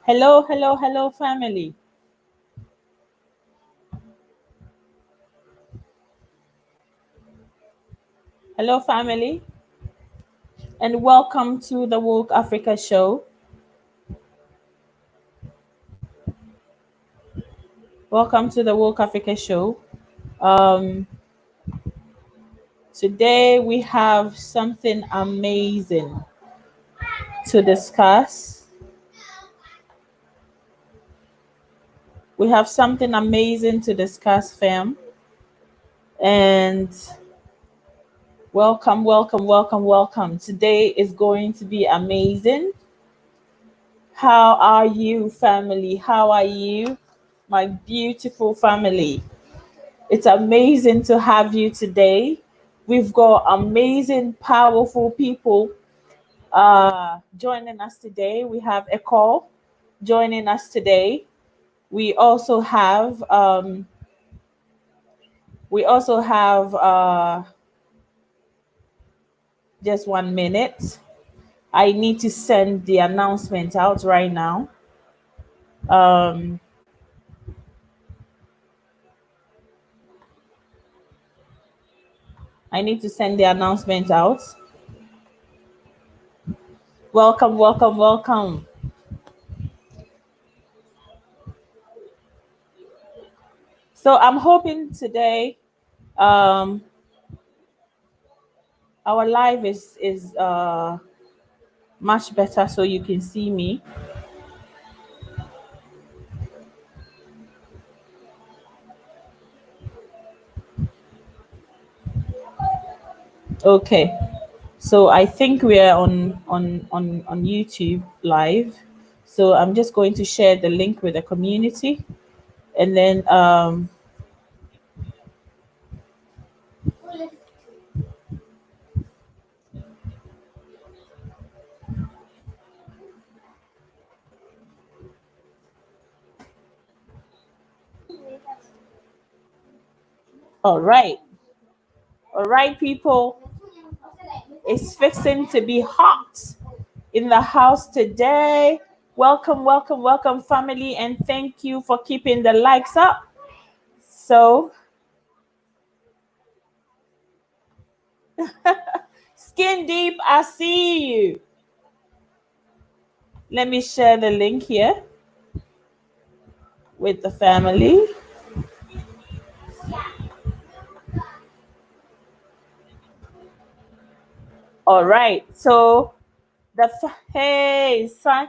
Hello, hello, hello, family. Hello, family, and welcome to the Woke Africa show. Welcome to the Woke Africa show. Um, Today we have something amazing to discuss. We have something amazing to discuss, fam. And welcome, welcome, welcome, welcome. Today is going to be amazing. How are you, family? How are you, my beautiful family? It's amazing to have you today. We've got amazing, powerful people joining us today. We have Ecole joining us today. We also have just 1 minute. I need to send the announcement out right now. Um, I need to send the announcement out. Welcome, welcome, welcome. So I'm hoping today um, our live is much better so you can see me. Okay. So I think we are on YouTube live. So I'm just going to share the link with the community and then all right. All right, people. It's fixing to be hot in the house today. Welcome, welcome, welcome, family, and thank you for keeping the likes up. So, Skin Deep, I see you. Let me share the link here with the family. All right. So, hey, sign,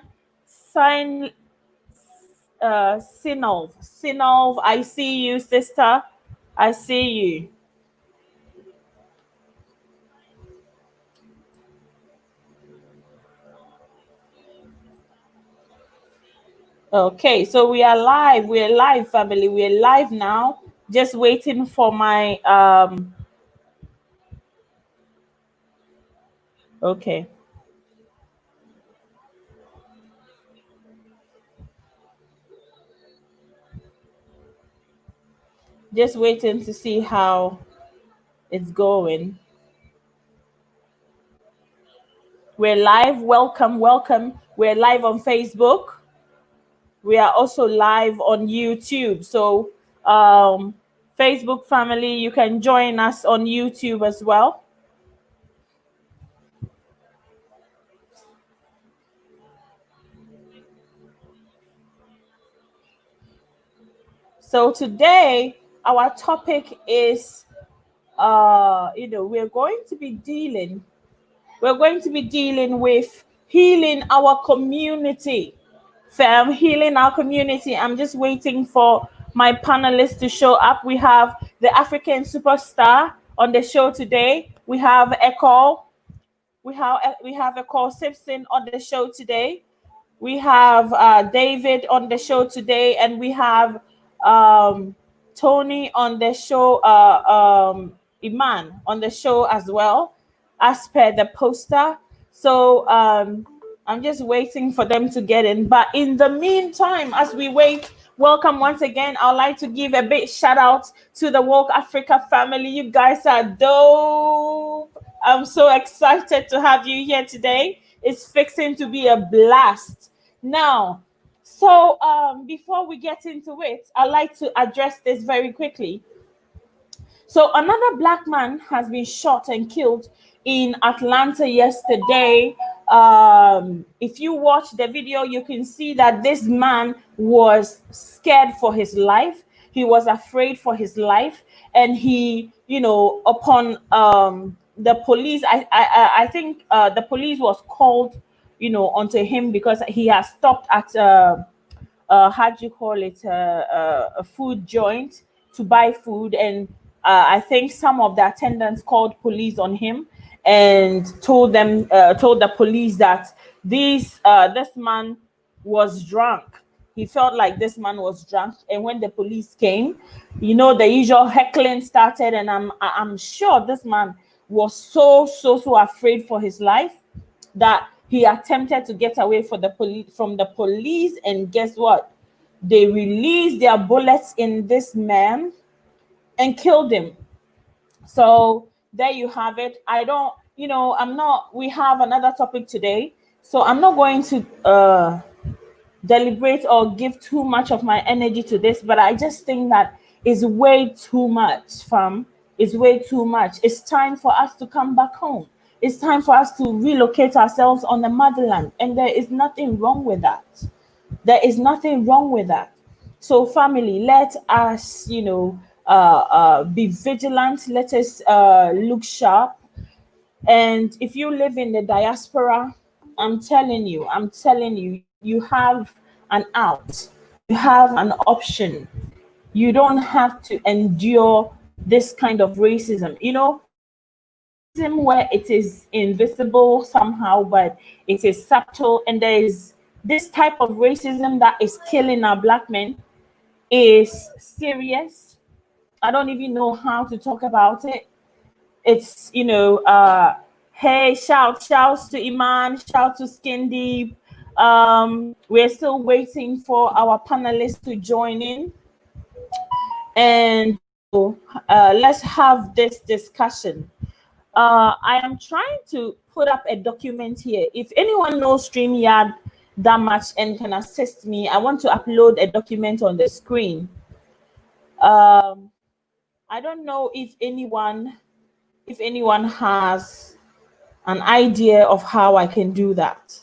Sinov, I see you, sister. I see you. Okay, so we are live. We're live, family. We're live now. Just waiting for my okay. Just waiting to see how it's going. We're live. Welcome, welcome. We're live on Facebook. We are also live on YouTube. So Facebook family, you can join us on YouTube as well. So today our topic is we're going to be dealing with healing our community. Fam, healing our community. I'm just waiting for my panelists to show up. We have the African superstar on the show today. We have Echo. We have Ecole Simpson on the show today. We have David on the show today, and we have Tony on the show, Iman on the show as well, as per the poster. So I'm just waiting for them to get in. But in the meantime, as we wait, welcome once again. I'd like to give a big shout out to the Woke Africa family. You guys are dope. I'm so excited to have you here today. It's fixing to be a blast. Now, So before we get into it, I'd like to address this very quickly. So another black man has been shot and killed in Atlanta yesterday. If you watch the video, you can see that this man was scared for his life. He was afraid for his life, and he, upon the police, I think the police was called, onto him because he has stopped at how do you call it, a food joint to buy food, and I think some of the attendants called police on him and told the police that this man was drunk. He felt like this man was drunk, and when the police came, the usual heckling started, and I'm sure this man was so afraid for his life that he attempted to get away from the police, and guess what? They released their bullets in this man and killed him. So there you have it. I don't, I'm not. We have another topic today, so I'm not going to deliberate or give too much of my energy to this, but I just think that is way too much, fam. It's way too much. It's time for us to come back home. It's time for us to relocate ourselves on the motherland, and there is nothing wrong with that. There is nothing wrong with that. So, family, let us, be vigilant. Let us look sharp. And if you live in the diaspora, I'm telling you, you have an out. You have an option. You don't have to endure this kind of racism. There is racism where it is invisible somehow, but it is subtle. And there is this type of racism that is killing our black men, is serious. I don't even know how to talk about it. It's, hey, shouts to Iman, shout to Skin Deep. We're still waiting for our panelists to join in, and let's have this discussion. I am trying to put up a document here. If anyone knows StreamYard that much and can assist me, I want to upload a document on the screen. I don't know if anyone has an idea of how I can do that.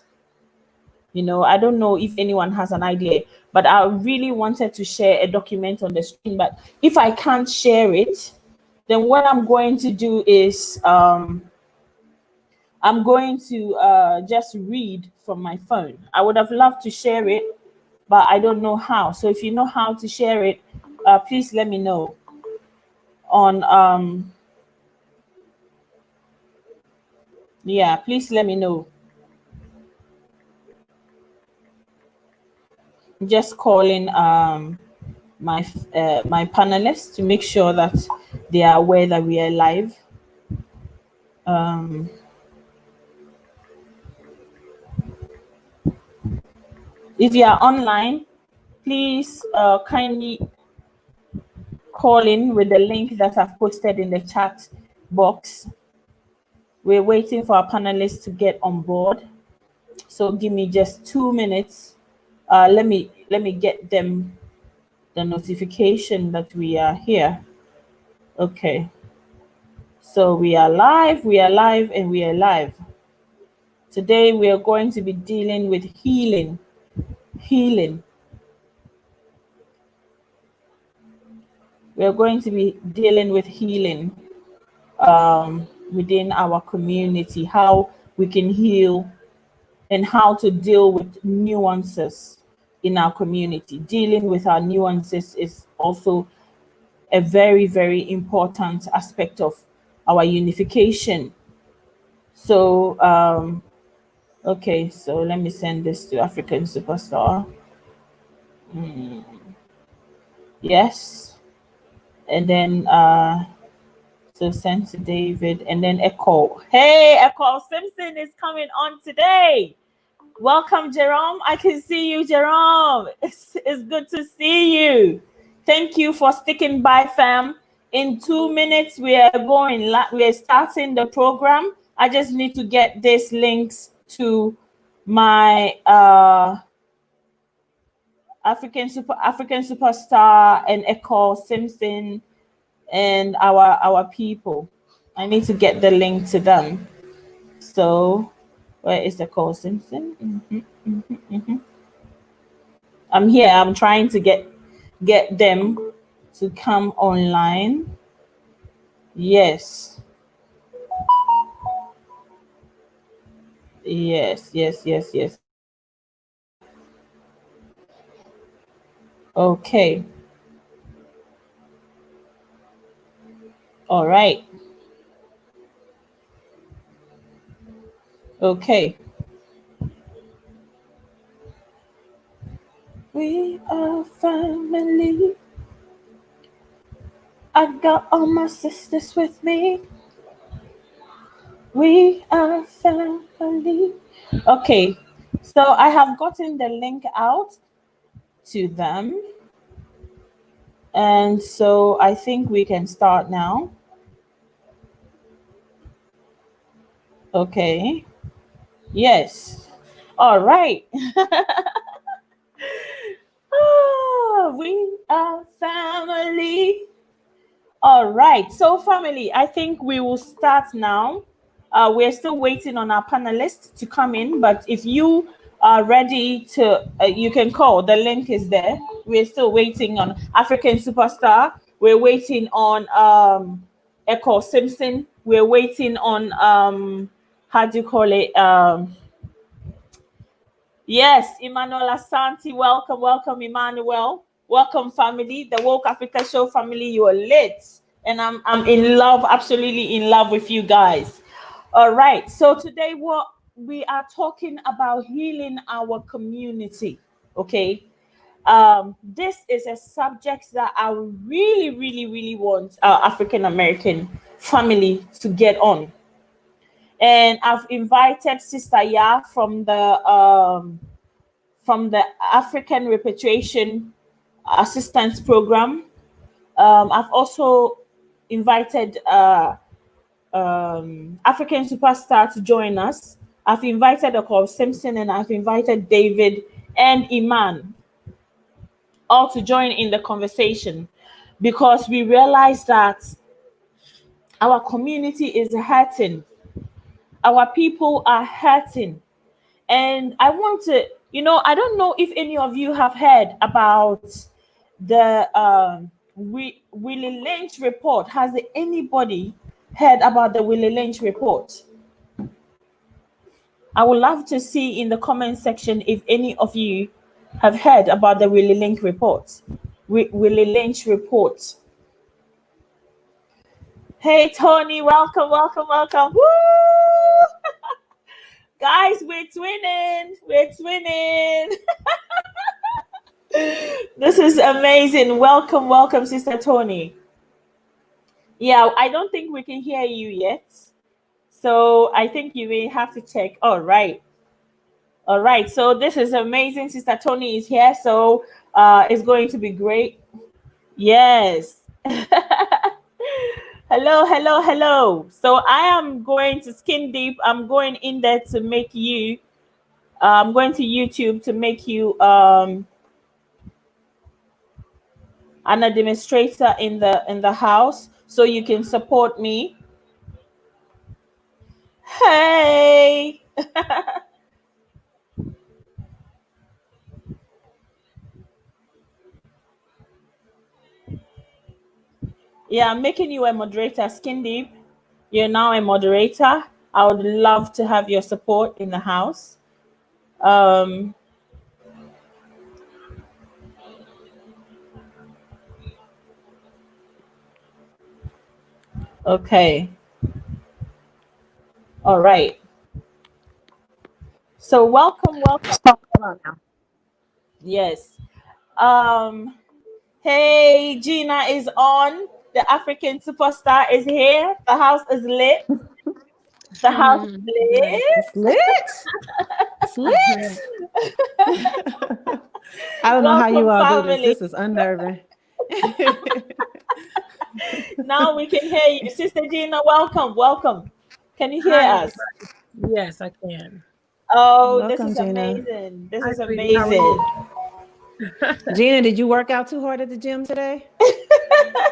I don't know if anyone has an idea, but I really wanted to share a document on the screen. But if I can't share it, then what I'm going to do is I'm going to just read from my phone. I would have loved to share it, but I don't know how. So if you know how to share it, please let me know on yeah, please let me know. Just calling my panelists to make sure that they are aware that we are live. If you are online, please kindly call in with the link that I've posted in the chat box. We're waiting for our panelists to get on board, so give me just 2 minutes. Let me get them the notification that we are here. Okay, so we are live, and we are live. Today we are going to be dealing with healing. We are going to be dealing with healing within our community, how we can heal, and how to deal with nuances in our community. Dealing with our nuances is also a very, very important aspect of our unification. So, okay, so let me send this to African Superstar. Yes. And then, so send to David, and then Echo. Hey, Echo Simpson is coming on today. Welcome, Jerome. I can see you, Jerome. It's good to see you. Thank you for sticking by, fam. In 2 minutes, we are starting the program. I just need to get these links to my African Superstar and Echo Simpson and our people. I need to get the link to them. So where is the Echo Simpson? I'm here. I'm trying to get them to come online. Yes. Yes. Okay. All right. Okay. We are family. I got all my sisters with me. We are family. Okay. So I have gotten the link out to them. And so I think we can start now. Okay. Yes. All right. We are family. All right. So, family, I think we will start now. We're still waiting on our panelists to come in, but if you are ready to, you can call. The link is there. We're still waiting on African Superstar. We're waiting on Echo Simpson. We're waiting on how do you call it? Yes, Emmanuel Asante. Welcome, Emmanuel. Welcome, family. The Woke Africa Show family. You are lit, and I'm in love, absolutely in love with you guys. All right. So today, what we are talking about healing our community. Okay. This is a subject that I really want our African American family to get on, and I've invited Sister Ya from the African Repatriation Assistance Program. I've also invited African Superstar to join us. I've invited Okol Simpson, and I've invited David and Iman all to join in the conversation, because we realize that our community is hurting. Our people are hurting. And I want to, I don't know if any of you have heard about the Willie Lynch report. Has anybody heard about the Willie Lynch report? I would love to see in the comment section if any of you have heard about the Willie Lynch report. Willie Lynch report. Hey, Tony, welcome. Woo! Guys, we're twinning. This is amazing. Welcome, Sister Tony. Yeah, I don't think we can hear you yet. So I think you may have to check. All right. So this is amazing. Sister Tony is here. So it's going to be great. Yes. Hello. So I am going to skin deep. I'm going in there to make you. I'm going to YouTube to make you an administrator in the house, so you can support me. Hey. Yeah, I'm making you a moderator, Skin Deep. You're now a moderator. I would love to have your support in the house. Okay. All right. So welcome. Yes. Hey, Gina is on. The African Superstar is here. The house is lit. The house is lit. It's lit. It's lit. I don't know how you all do this. This is unnerving. Now we can hear you. Sister Gina, welcome. Can you hear us? Yes, I can. Oh, Welcome, this is Gina. amazing. This Hi, is sweetie. How are amazing. you? Gina, did you work out too hard at the gym today?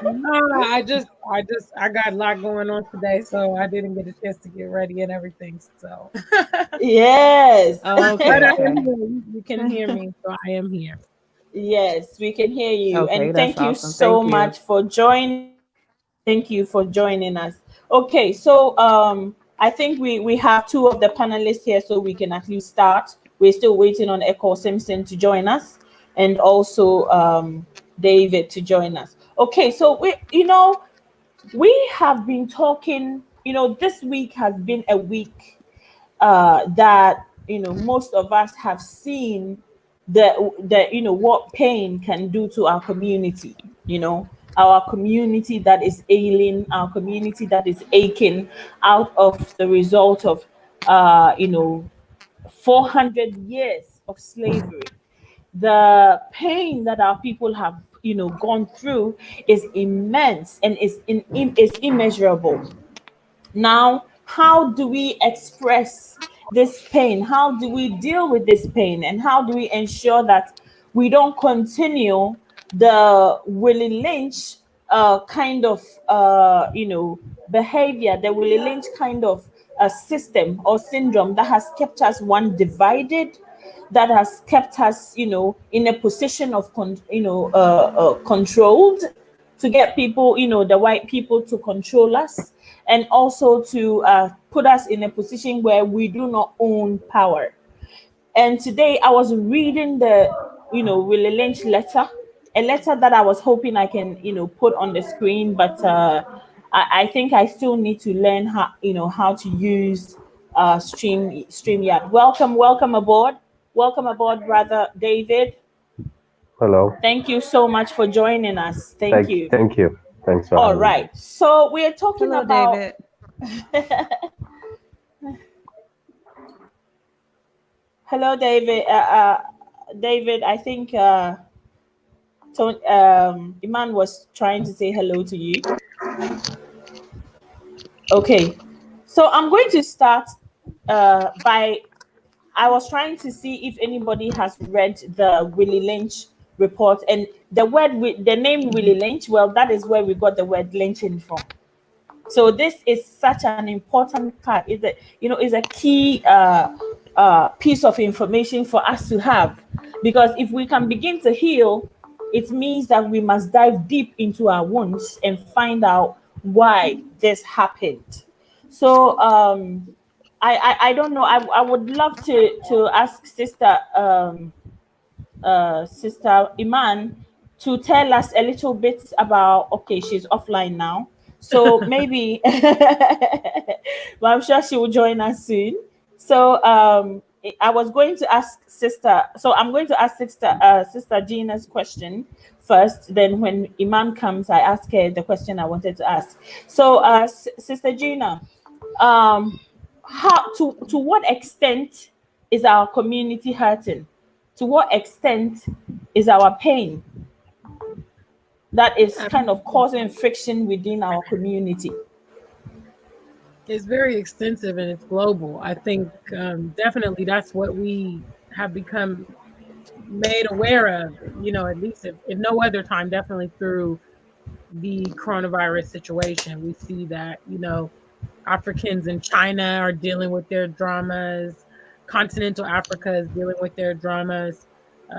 No, I got a lot going on today, so I didn't get a chance to get ready and everything. So, Yes. Oh, but okay, I am okay. here. You can hear me, so I am here. Yes, we can hear you. Okay, And that's thank you awesome. so Thank you. much for joining us. Thank you for joining us. Okay, so I think we have two of the panelists here, so we can at least start. We're still waiting on Echo Simpson to join us, and also David to join us. Okay, so we have been talking, this week has been a week that most of us have seen what pain can do to our community. Our community that is ailing, our community that is aching out of the result of 400 years of slavery. The pain that our people have gone through is immense and is immeasurable. Now, how do we express this pain? How do we deal with this pain? And how do we ensure that we don't continue the Willie Lynch kind of behavior, the Willie Lynch kind of system or syndrome that has kept us one divided, that has kept us in a position of controlled, to get people, the white people, to control us, and also to put us in a position where we do not own power. And today I was reading the, Willie Lynch letter, a letter that I was hoping I can, put on the screen, but I think I still need to learn how to use StreamYard. Welcome aboard, brother David. Hello. Thank you so much for joining us. Thank you. Thank you. Thanks for All having me. right. So we're talking Hello, about David. hello, David. David, I think Iman was trying to say hello to you. Okay. So I'm going to start by I was trying to see if anybody has read the Willie Lynch report, and the name Willie Lynch. Well, that is where we got the word lynching from. So this is such an important part. Is a key piece of information for us to have, because if we can begin to heal, it means that we must dive deep into our wounds and find out why this happened. So I don't know. I would love to ask Sister Iman to tell us a little bit about. Okay, she's offline now, so maybe, but I'm sure she will join us soon. So I was going to ask Sister. So I'm going to ask Sister Gina's question first. Then when Iman comes, I ask her the question I wanted to ask. So Sister Gina, um, how to what extent is our community hurting? To what extent is our pain that is kind of causing friction within our community? It's very extensive and it's global. I think definitely that's what we have become made aware of, at least if no other time, definitely through the coronavirus situation. We see that, Africans in China are dealing with their dramas, continental Africa is dealing with their dramas,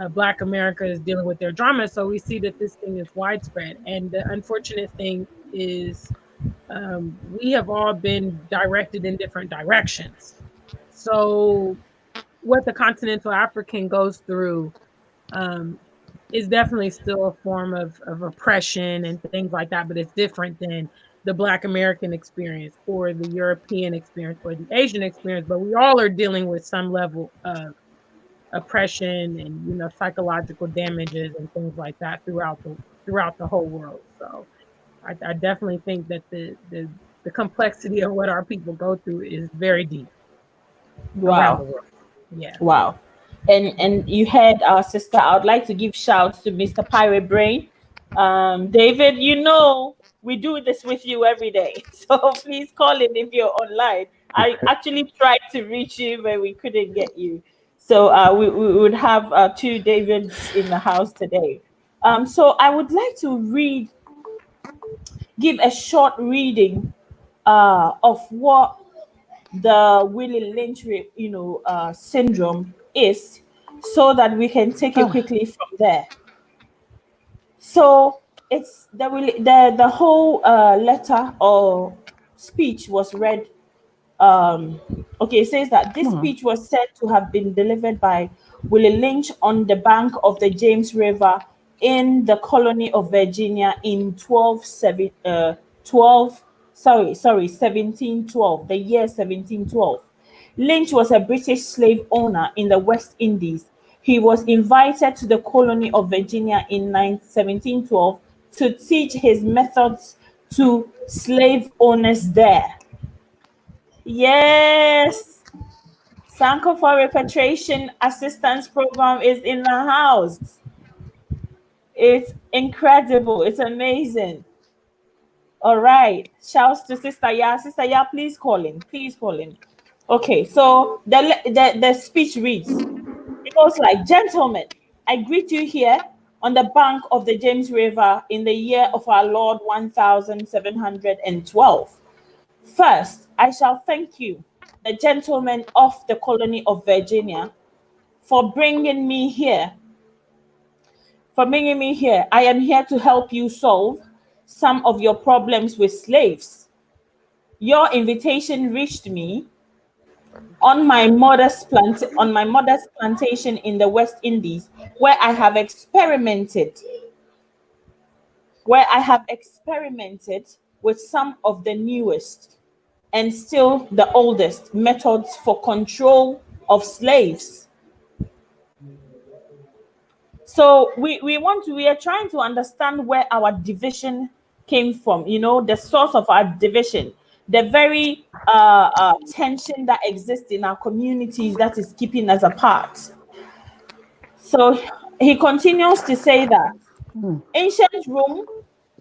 Black America is dealing with their dramas. So we see that this thing is widespread. And the unfortunate thing is, we have all been directed in different directions. So what the continental African goes through um, is definitely still a form of oppression and things like that, but it's different than the Black American experience or the European experience or the Asian experience. But we all are dealing with some level of oppression and psychological damages and things like that throughout the whole world. So I definitely think that the complexity of what our people go through is very deep around the Wow. world. Yeah. Wow. And you heard our sister. I would like to give shouts to Mr. Pirate Brain. David, we do this with you every day. So please call in if you're online. I actually tried to reach you, but we couldn't get you. So we would have two Davids in the house today. So I would like to give a short reading of what the Willie Lynch, syndrome is, so that we can take it quickly from there. So it's the whole letter or speech was read. Okay, it says that this speech was said to have been delivered by Willie Lynch on the bank of the James River in the colony of Virginia in 1712, the year 1712. Lynch was a British slave owner in the West Indies. He was invited to the colony of Virginia in 1712 to teach his methods to slave owners there. Yes, Sanko for Repatriation Assistance Program is in the house. It's incredible. It's amazing. All right. Shouts to Sister Ya. Sister Ya, please call in. Please call in. Okay, so the speech reads, it goes like, gentlemen, I greet you here on the bank of the James River in the year of our Lord 1712. First, I shall thank you, the gentlemen of the colony of Virginia, for bringing me here. I am here to help you solve some of your problems with slaves. Your invitation reached me on my mother's plantation in the West Indies, where I have experimented with some of the newest and still the oldest methods for control of slaves. So we are trying to understand where our division came from, the source of our division, the very tension that exists in our communities that is keeping us apart. So he continues to say that ancient Rome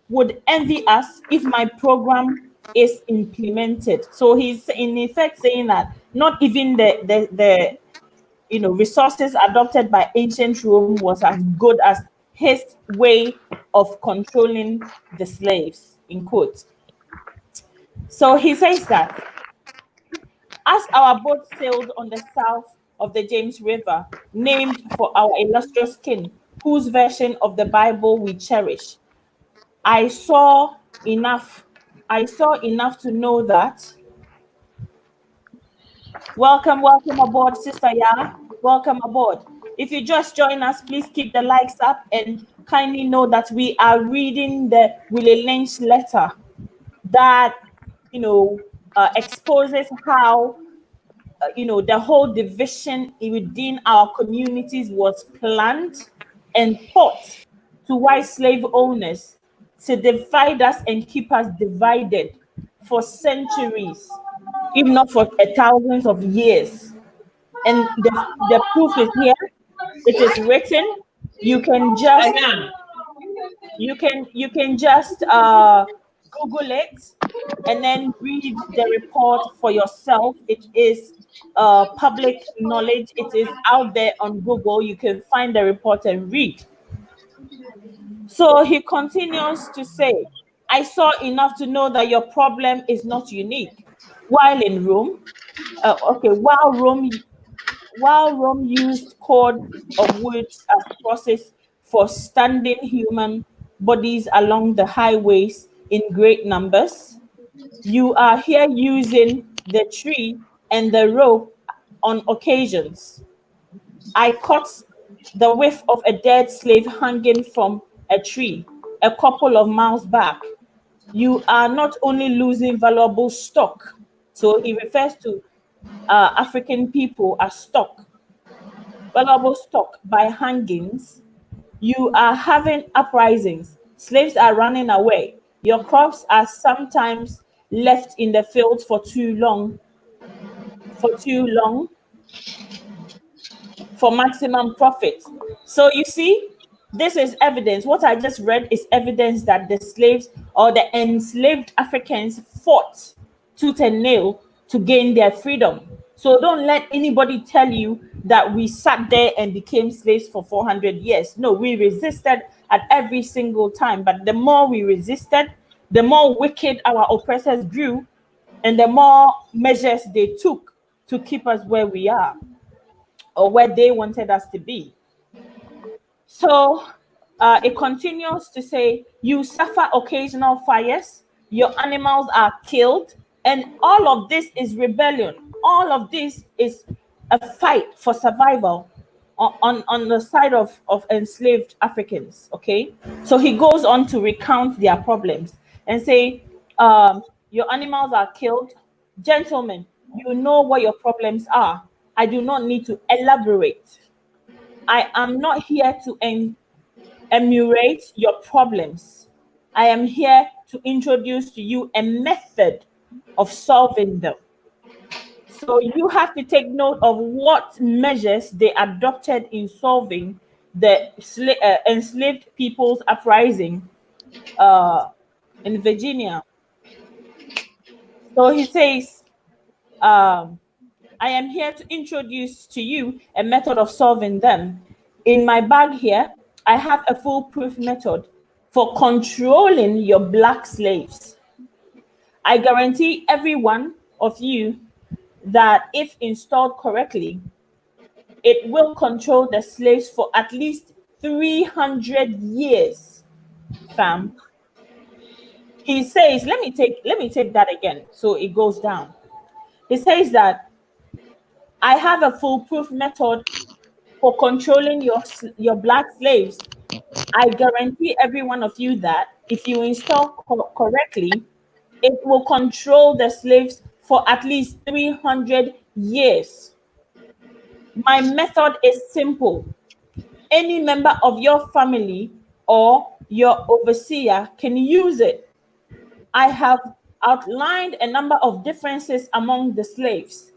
would envy us if my program is implemented. So he's in effect saying that not even the resources adopted by ancient Rome was as good as his way of controlling the slaves, in quotes. So he says that as our boat sailed on the south of the James River, named for our illustrious king, whose version of the Bible we cherish, I saw enough to know that. Welcome aboard, Sister Ya. Welcome aboard. If you just join us, please keep the likes up and kindly know that we are reading the Willie Lynch letter that, exposes how, the whole division within our communities was planned and taught to white slave owners to divide us and keep us divided for centuries, if not for thousands of years. And the proof is here. It is written. You can just Google it and then read the report for yourself. It is public knowledge. It is out there on Google. You can find the report and read. So he continues to say, I saw enough to know that your problem is not unique. While in Rome, while Rome used cord of wood as crosses for standing human bodies along the highways in great numbers, you are here using the tree and the rope on occasions. I caught the whiff of a dead slave hanging from a tree a couple of miles back. You are not only losing valuable stock, so he refers to African people as stock, valuable stock by hangings. You are having uprisings. Slaves are running away. Your crops are sometimes left in the fields for too long, for maximum profit. So you see, this is evidence. What I just read is evidence that the slaves or the enslaved Africans fought tooth and nail to gain their freedom. So don't let anybody tell you that we sat there and became slaves for 400 years. No, we resisted at every single time. But the more we resisted, the more wicked our oppressors grew, and the more measures they took to keep us where we are or where they wanted us to be. So it continues to say, you suffer occasional fires, your animals are killed, and all of this is rebellion. All of this is a fight for survival on the side of enslaved Africans. Okay. So he goes on to recount their problems and say, your animals are killed. Gentlemen, you know what your problems are. I do not need to elaborate. I am not here to emulate your problems. I am here to introduce to you a method of solving them. So you have to take note of what measures they adopted in solving the enslaved people's uprising uh, in Virginia. So he says, um, I am here to introduce to you a method of solving them. In my bag here, I have a foolproof method for controlling your black slaves. I guarantee every one of you that if installed correctly, it will control the slaves for at least 300 years, fam. He says, let me take that again so it goes down. He says that I have a foolproof method for controlling your black slaves. I guarantee every one of you that if you install correctly, it will control the slaves for at least 300 years. My method is simple. Any member of your family or your overseer can use it. I have outlined a number of differences among the slaves,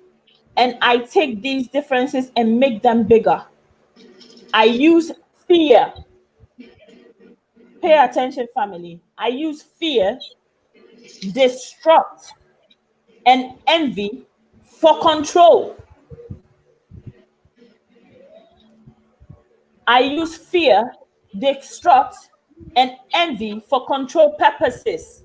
and I take these differences and make them bigger. I use fear. Pay attention, family. I use fear, distrust, and envy for control. I use fear, distrust, and envy for control purposes.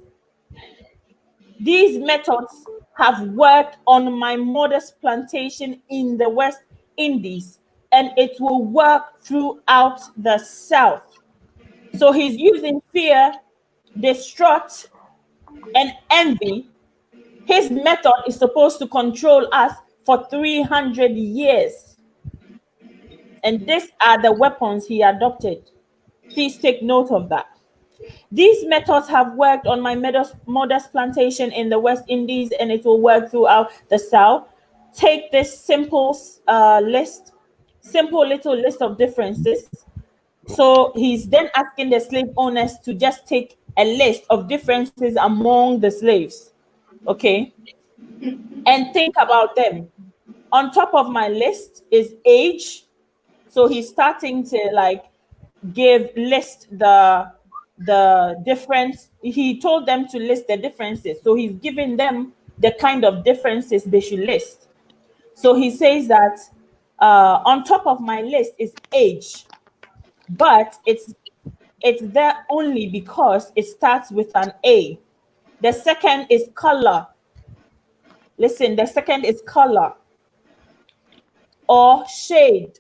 These methods have worked on my modest plantation in the West Indies, and it will work throughout the South. So he's using fear, distrust, and envy. His method is supposed to control us for 300 years. And these are the weapons he adopted. Please take note of that. These methods have worked on my modest plantation in the West Indies, and it will work throughout the South. Take this simple little list of differences. So he's then asking the slave owners to just take a list of differences among the slaves. Okay. And think about them. On top of my list is age. So he's starting to like list the difference. He told them to list the differences. So he's giving them the kind of differences they should list. So he says that on top of my list is age, but it's there only because it starts with an A. The second is color. Listen, the second is color or shade.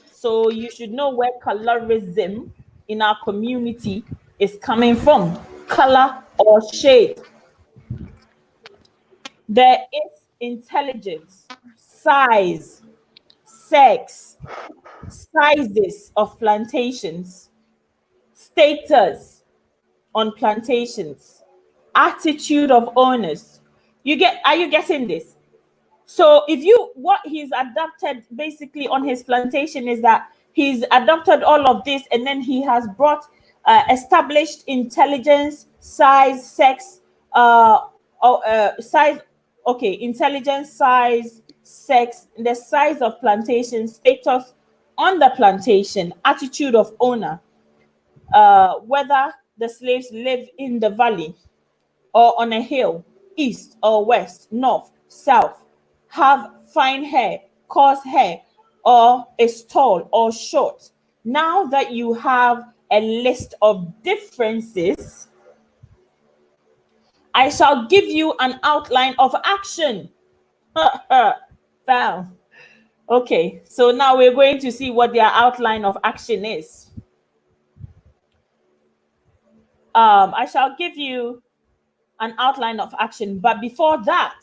So you should know where colorism in our community is coming from. Color or shade. There is intelligence, size, sex, sizes of plantations, status on plantations, attitude of owners. Are you getting this? So what he's adapted basically on his plantation is that he's adopted all of this, and then he has brought established intelligence, size, sex, size. Okay, intelligence, size, sex, the size of plantation, status on the plantation, attitude of owner, whether the slaves live in the valley or on a hill, east or west, north, south, have fine hair, coarse hair, or is tall or short. Now that you have a list of differences, I shall give you an outline of action. Wow. Okay, so now we're going to see what their outline of action is. I shall give you an outline of action, but before that,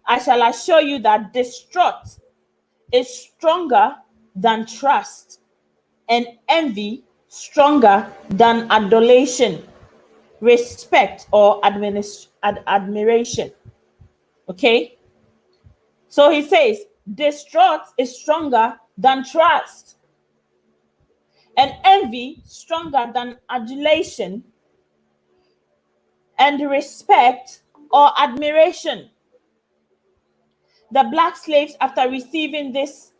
I shall assure you that distrust is stronger than trust, and envy stronger than adulation, respect, or admiration. Okay? So he says, distrust is stronger than trust, and envy stronger than adulation, and respect or admiration. The black slaves, after receiving this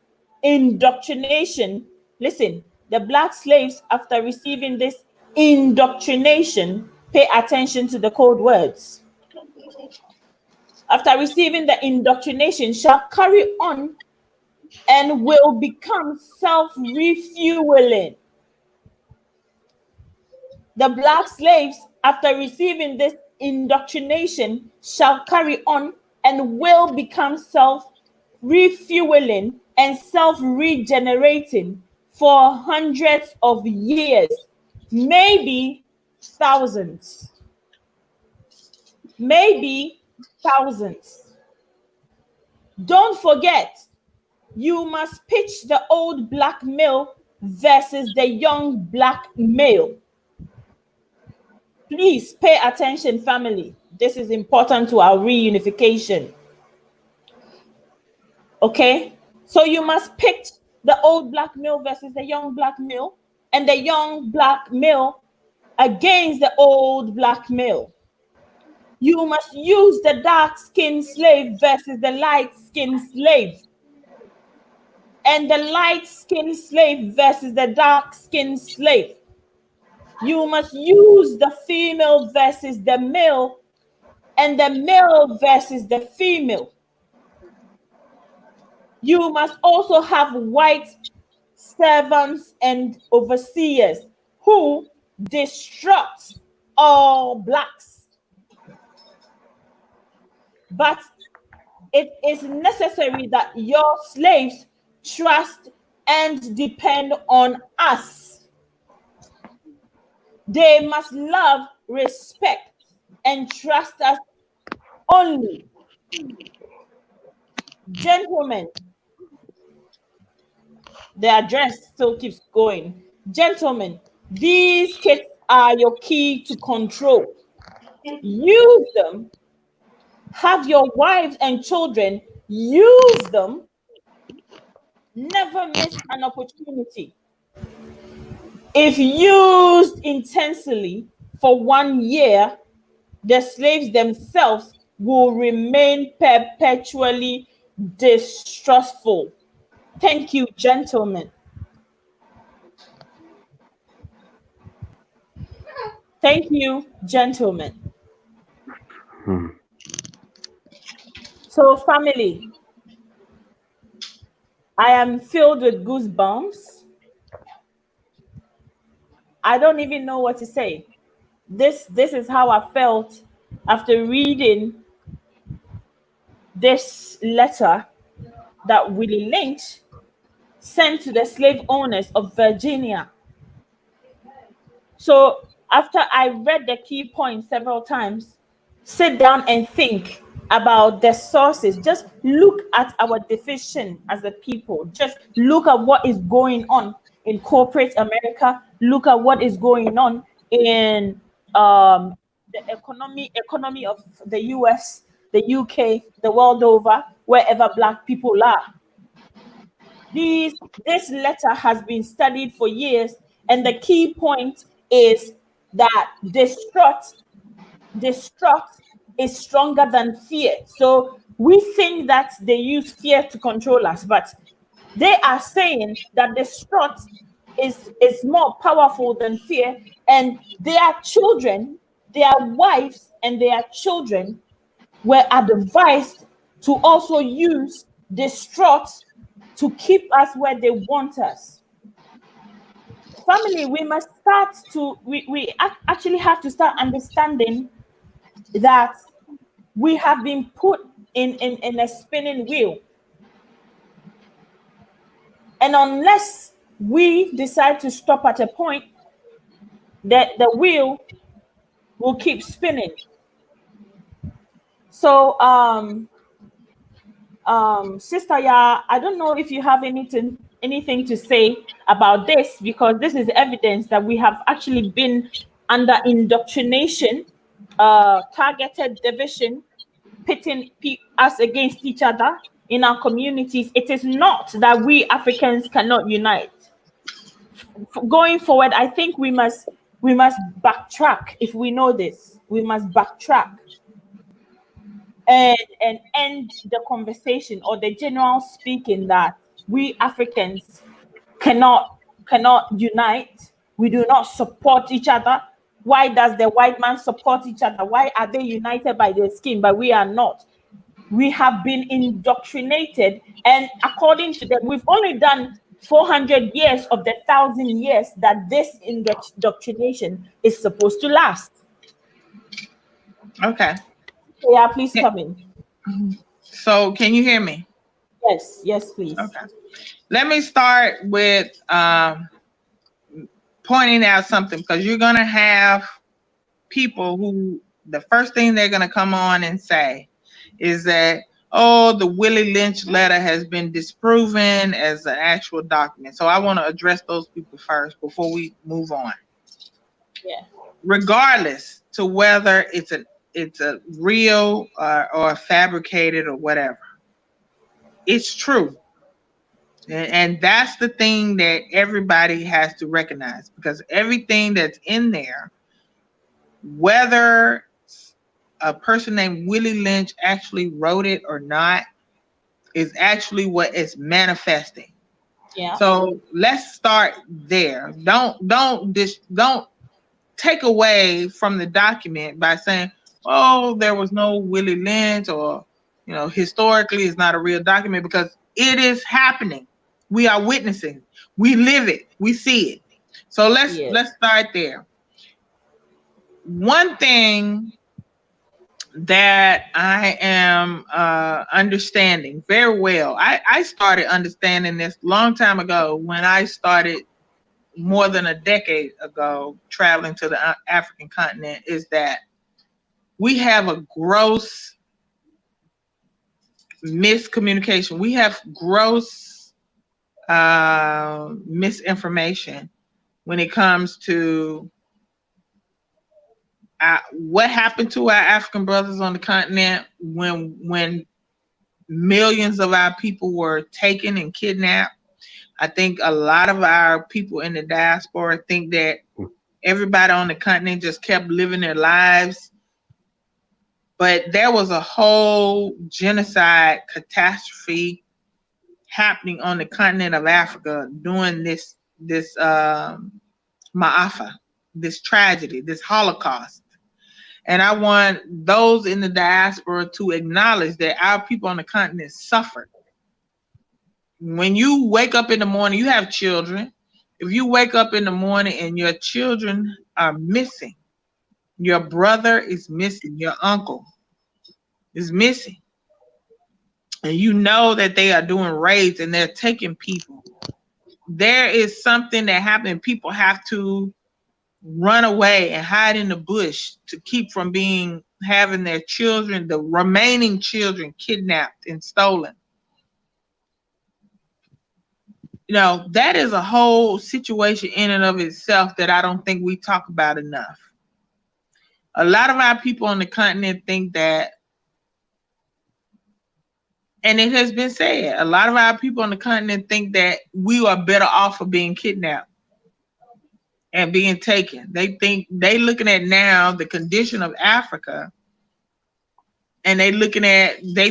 indoctrination, listen, the black slaves, after receiving this indoctrination, pay attention to the code words. After receiving the indoctrination, shall carry on and will become self-refueling. The black slaves, after receiving this indoctrination, shall carry on and will become self-refueling and self-regenerating for hundreds of years, maybe thousands. Maybe thousands. Don't forget, you must pitch the old black male versus the young black male. Please pay attention, family. This is important to our reunification. Okay? So you must pick the old black male versus the young black male, and the young black male against the old black male. You must use the dark-skinned slave versus the light-skinned slave, and the light-skinned slave versus the dark-skinned slave. You must use the female versus the male, and the male versus the female. You must also have white servants and overseers who disrupt all blacks. But it is necessary that your slaves trust and depend on us. They must love, respect, and trust us only. Gentlemen, the address still keeps going. Gentlemen, these kids are your key to control. Use them. Have your wives and children use them. Never miss an opportunity. If used intensely for 1 year, the slaves themselves will remain perpetually distrustful. Thank you, gentlemen. Thank you, gentlemen. So, family, I am filled with goosebumps. I don't even know what to say. This is how I felt after reading this letter that Willie Lynch sent to the slave owners of Virginia. So after I read the key points several times, sit down and think about the sources. Just look at our deficiency as a people. Just look at what is going on in corporate America. Look at what is going on in the economy of the US, the UK, the world over, wherever Black people are. This letter has been studied for years, and the key point is that distrust is stronger than fear. So we think that they use fear to control us, but they are saying that distrust is more powerful than fear, and their children, their wives, and their children were advised to also use distraught to keep us where they want us. Family, we must start to, actually have to start understanding that we have been put in a spinning wheel. And unless we decide to stop at a point, that the wheel will keep spinning. So, Sister Ya, I don't know if you have anything to say about this, because this is evidence that we have actually been under indoctrination, targeted division, pitting us against each other in our communities. It is not that we Africans cannot unite. Going forward, I think we must backtrack. If we know this, we must backtrack and end the conversation, or the general speaking, that we Africans cannot unite. We do not support each other. Why does the white man support each other? Why are they united by their skin, but we are not? We have been indoctrinated, and according to them, we've only done 400 years of the 1,000 years that this indoctrination is supposed to last. Okay. Yeah, please come in. So can you hear me? Yes, please. Okay. Let me start with pointing out something, because you're going to have people who the first thing they're going to come on and say is that, oh, the Willie Lynch letter has been disproven as an actual document. So I want to address those people first before we move on. Yeah. Regardless to whether it's a real or fabricated or whatever, it's true. And that's the thing that everybody has to recognize, because everything that's in there, whether a person named Willie Lynch actually wrote it or not, is actually what is manifesting. Yeah. So let's start there. Don't take away from the document by saying, oh, there was no Willie Lynch, or historically it's not a real document, because it is happening. We are witnessing. We live it. We see it. So let's start there. One thing that I am understanding very well, I started understanding this long time ago when I started more than a decade ago traveling to the African continent, is that we have a gross miscommunication. We have gross misinformation when it comes to what happened to our African brothers on the continent when millions of our people were taken and kidnapped. I think a lot of our people in the diaspora think that everybody on the continent just kept living their lives. But there was a whole genocide catastrophe happening on the continent of Africa during this Ma'afa, this tragedy, this Holocaust. And I want those in the diaspora to acknowledge that our people on the continent suffered. When you wake up in the morning, you have children. If you wake up in the morning and your children are missing, your brother is missing, your uncle is missing, and you know that they are doing raids and they're taking people, there is something that happened. People have to run away and hide in the bush to keep from having their children, the remaining children, kidnapped and stolen. That is a whole situation in and of itself that I don't think we talk about enough. A lot of our people on the continent think that, and it has been said, a lot of our people on the continent think that we are better off for being kidnapped and being taken. They looking at now the condition of Africa, and they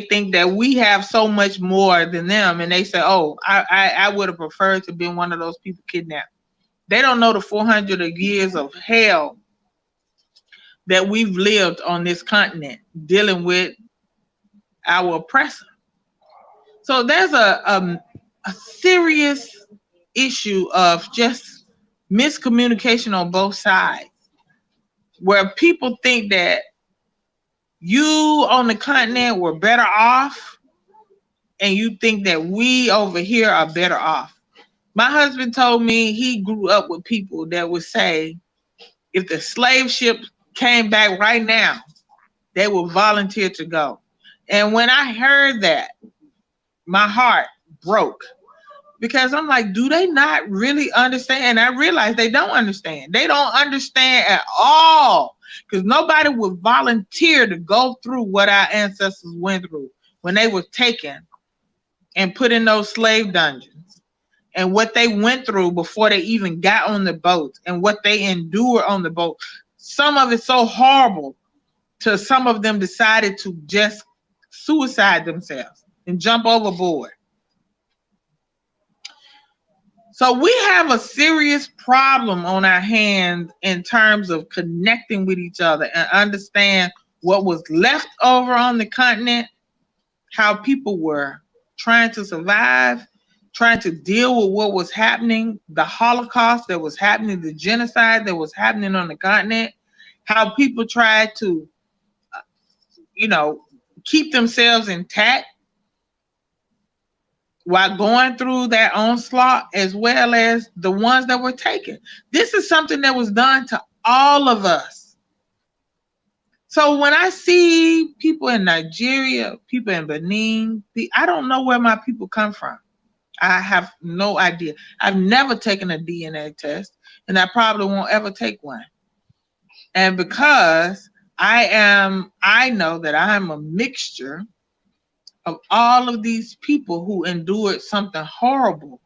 think that we have so much more than them, and they say, oh, I would have preferred to be one of those people kidnapped. They don't know the 400 years of hell that we've lived on this continent dealing with our oppressor. So there's a serious issue of just miscommunication on both sides, where people think that you on the continent were better off, and you think that we over here are better off. My husband told me he grew up with people that would say, if the slave ship came back right now, they would volunteer to go. And when I heard that, my heart broke, because I'm like, do they not really understand? And I realized they don't understand. They don't understand at all, because nobody would volunteer to go through what our ancestors went through when they were taken and put in those slave dungeons, and what they went through before they even got on the boat, and what they endured on the boat. Some of it's so horrible to some of them decided to just suicide themselves and jump overboard. So we have a serious problem on our hands in terms of connecting with each other and understand what was left over on the continent, how people were trying to survive, trying to deal with what was happening, the Holocaust that was happening, the genocide that was happening on the continent, how people tried to, keep themselves intact while going through that onslaught, as well as the ones that were taken. This is something that was done to all of us. So when I see people in Nigeria, people in Benin, I don't know where my people come from. I have no idea. I've never taken a DNA test, and I probably won't ever take one. And because I know that I am a mixture of all of these people who endured something horrible.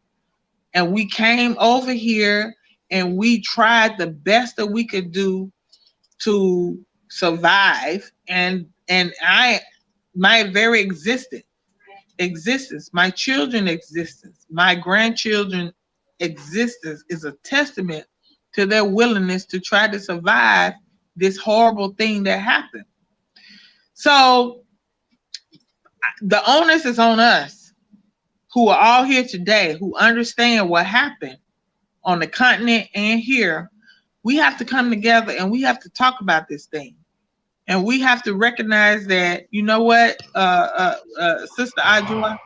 And we came over here and we tried the best that we could do to survive. And my very existence, my children's existence, my grandchildren's existence is a testament to their willingness to try to survive this horrible thing that happened. So the onus is on us, who are all here today, who understand what happened on the continent and here. We have to come together and we have to talk about this thing. And we have to recognize that, you know what, Sister Ajua,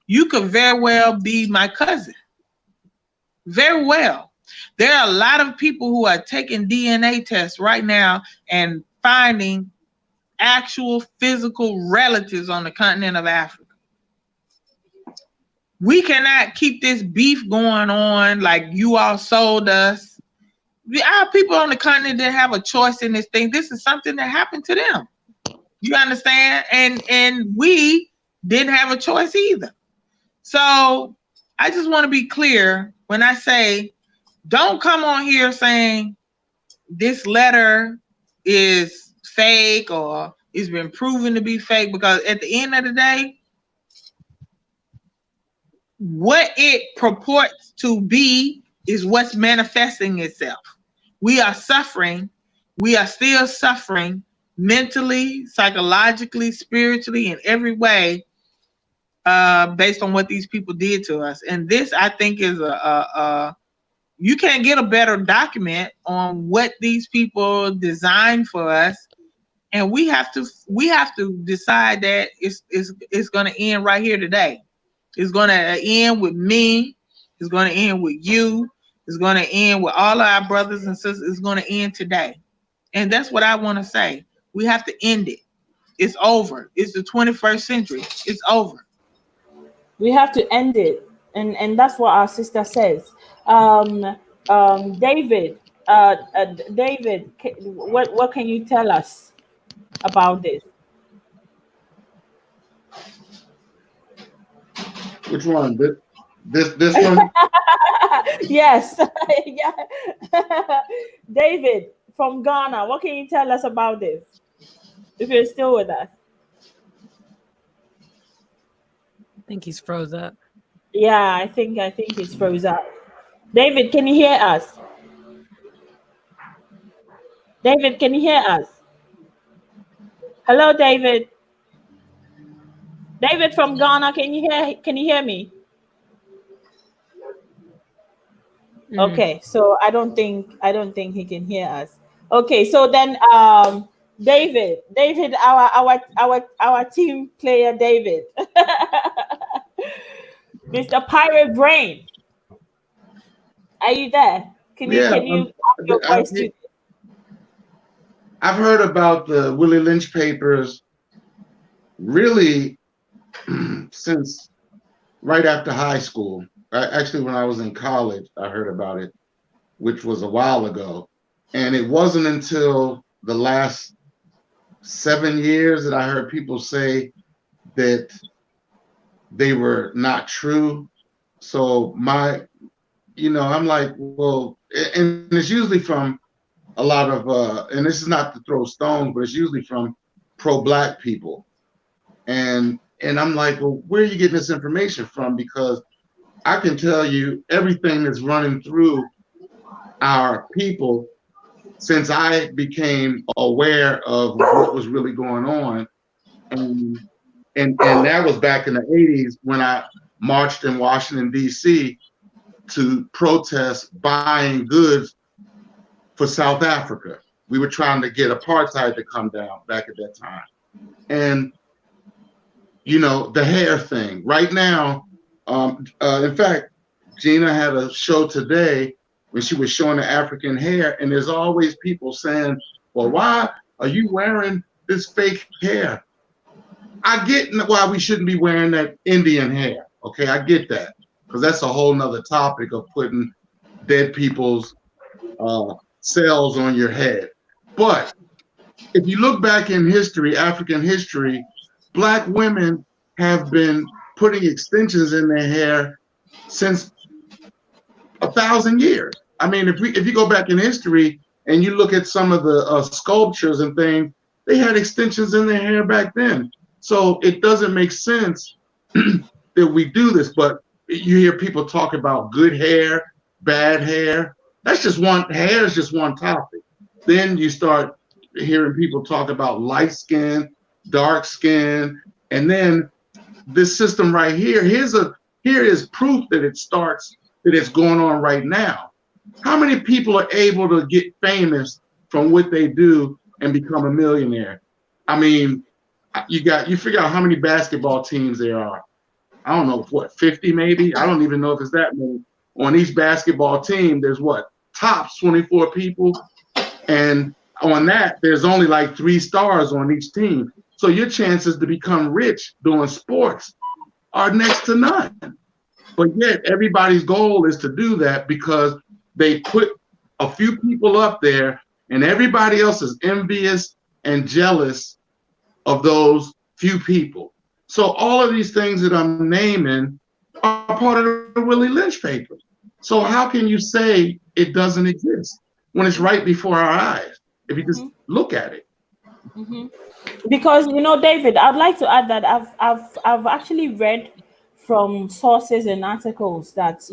you could very well be my cousin. Very well. There are a lot of people who are taking DNA tests right now and finding actual physical relatives on the continent of Africa. We cannot keep this beef going on like you all sold us. Our people on the continent didn't have a choice in this thing. This is something that happened to them. You understand? And we didn't have a choice either. So I just want to be clear when I say, don't come on here saying this letter is fake or it's been proven to be fake, because at the end of the day, what it purports to be is what's manifesting itself. We are suffering. We are still suffering mentally, psychologically, spiritually, in every way, based on what these people did to us. And this, I think, is you can't get a better document on what these people designed for us. And we have to decide that it's going to end right here today. It's going to end with me. It's going to end with you. It's going to end with all of our brothers and sisters. It's going to end today. And that's what I want to say. We have to end it. It's over. It's the 21st century. It's over. We have to end it. And that's what our sister says. David, David, what can you tell us about this? Which one? This one? Yes. Yeah. David from Ghana, what can you tell us about this? If you're still with us. I think he's froze up. Yeah, I think he's froze up. David, can you hear us? David, can you hear us? Hello, David. David from Ghana, can you hear me? Okay, so I don't think he can hear us. Okay, so then David, our team player David. Mr. Pirate Brain. Are you there? Can you Yeah, add your voice to I've heard about the Willie Lynch papers really since right after high school. Actually, when I was in college, I heard about it, which was a while ago. And it wasn't until the last 7 years that I heard people say that they were not true. So I'm like, well, and it's usually from a lot of, and this is not to throw stones, but it's usually from pro-Black people. And I'm like, well, where are you getting this information from? Because I can tell you everything that's running through our people since I became aware of what was really going on. And that was back in the 80s when I marched in Washington, D.C. to protest buying goods for South Africa. We were trying to get apartheid to come down back at that time. And, the hair thing. Right now, in fact, Gina had a show today when she was showing the African hair, and there's always people saying, well, why are you wearing this fake hair? I get why we shouldn't be wearing that Indian hair. Okay, I get that, because that's a whole nother topic of putting dead people's cells on your head. But if you look back in history, African history, Black women have been putting extensions in their hair since 1,000 years. I mean, if you go back in history and you look at some of the sculptures and things, they had extensions in their hair back then. So it doesn't make sense that we do this. But you hear people talk about good hair, bad hair. That's just hair is just one topic. Then you start hearing people talk about light skin, dark skin, and then this system right here. Here is proof that it's going on right now. How many people are able to get famous from what they do and become a millionaire? I mean, you figure out how many basketball teams there are. I don't know, 50 maybe? I don't even know if it's that many. On each basketball team, there's tops 24 people. And on that, there's only like 3 stars on each team. So your chances to become rich doing sports are next to none. But yet everybody's goal is to do that because they put a few people up there and everybody else is envious and jealous of those few people. So all of these things that I'm naming are part of the Willie Lynch papers. So how can you say it doesn't exist when it's right before our eyes? If you just look at it. Because David, I'd like to add that I've actually read from sources and articles that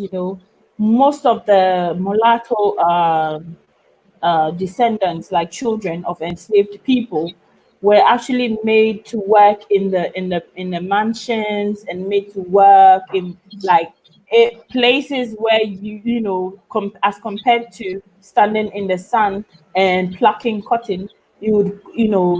most of the mulatto descendants, like children of enslaved people, were actually made to work in the mansions and made to work in places where as compared to standing in the sun and plucking cotton, you would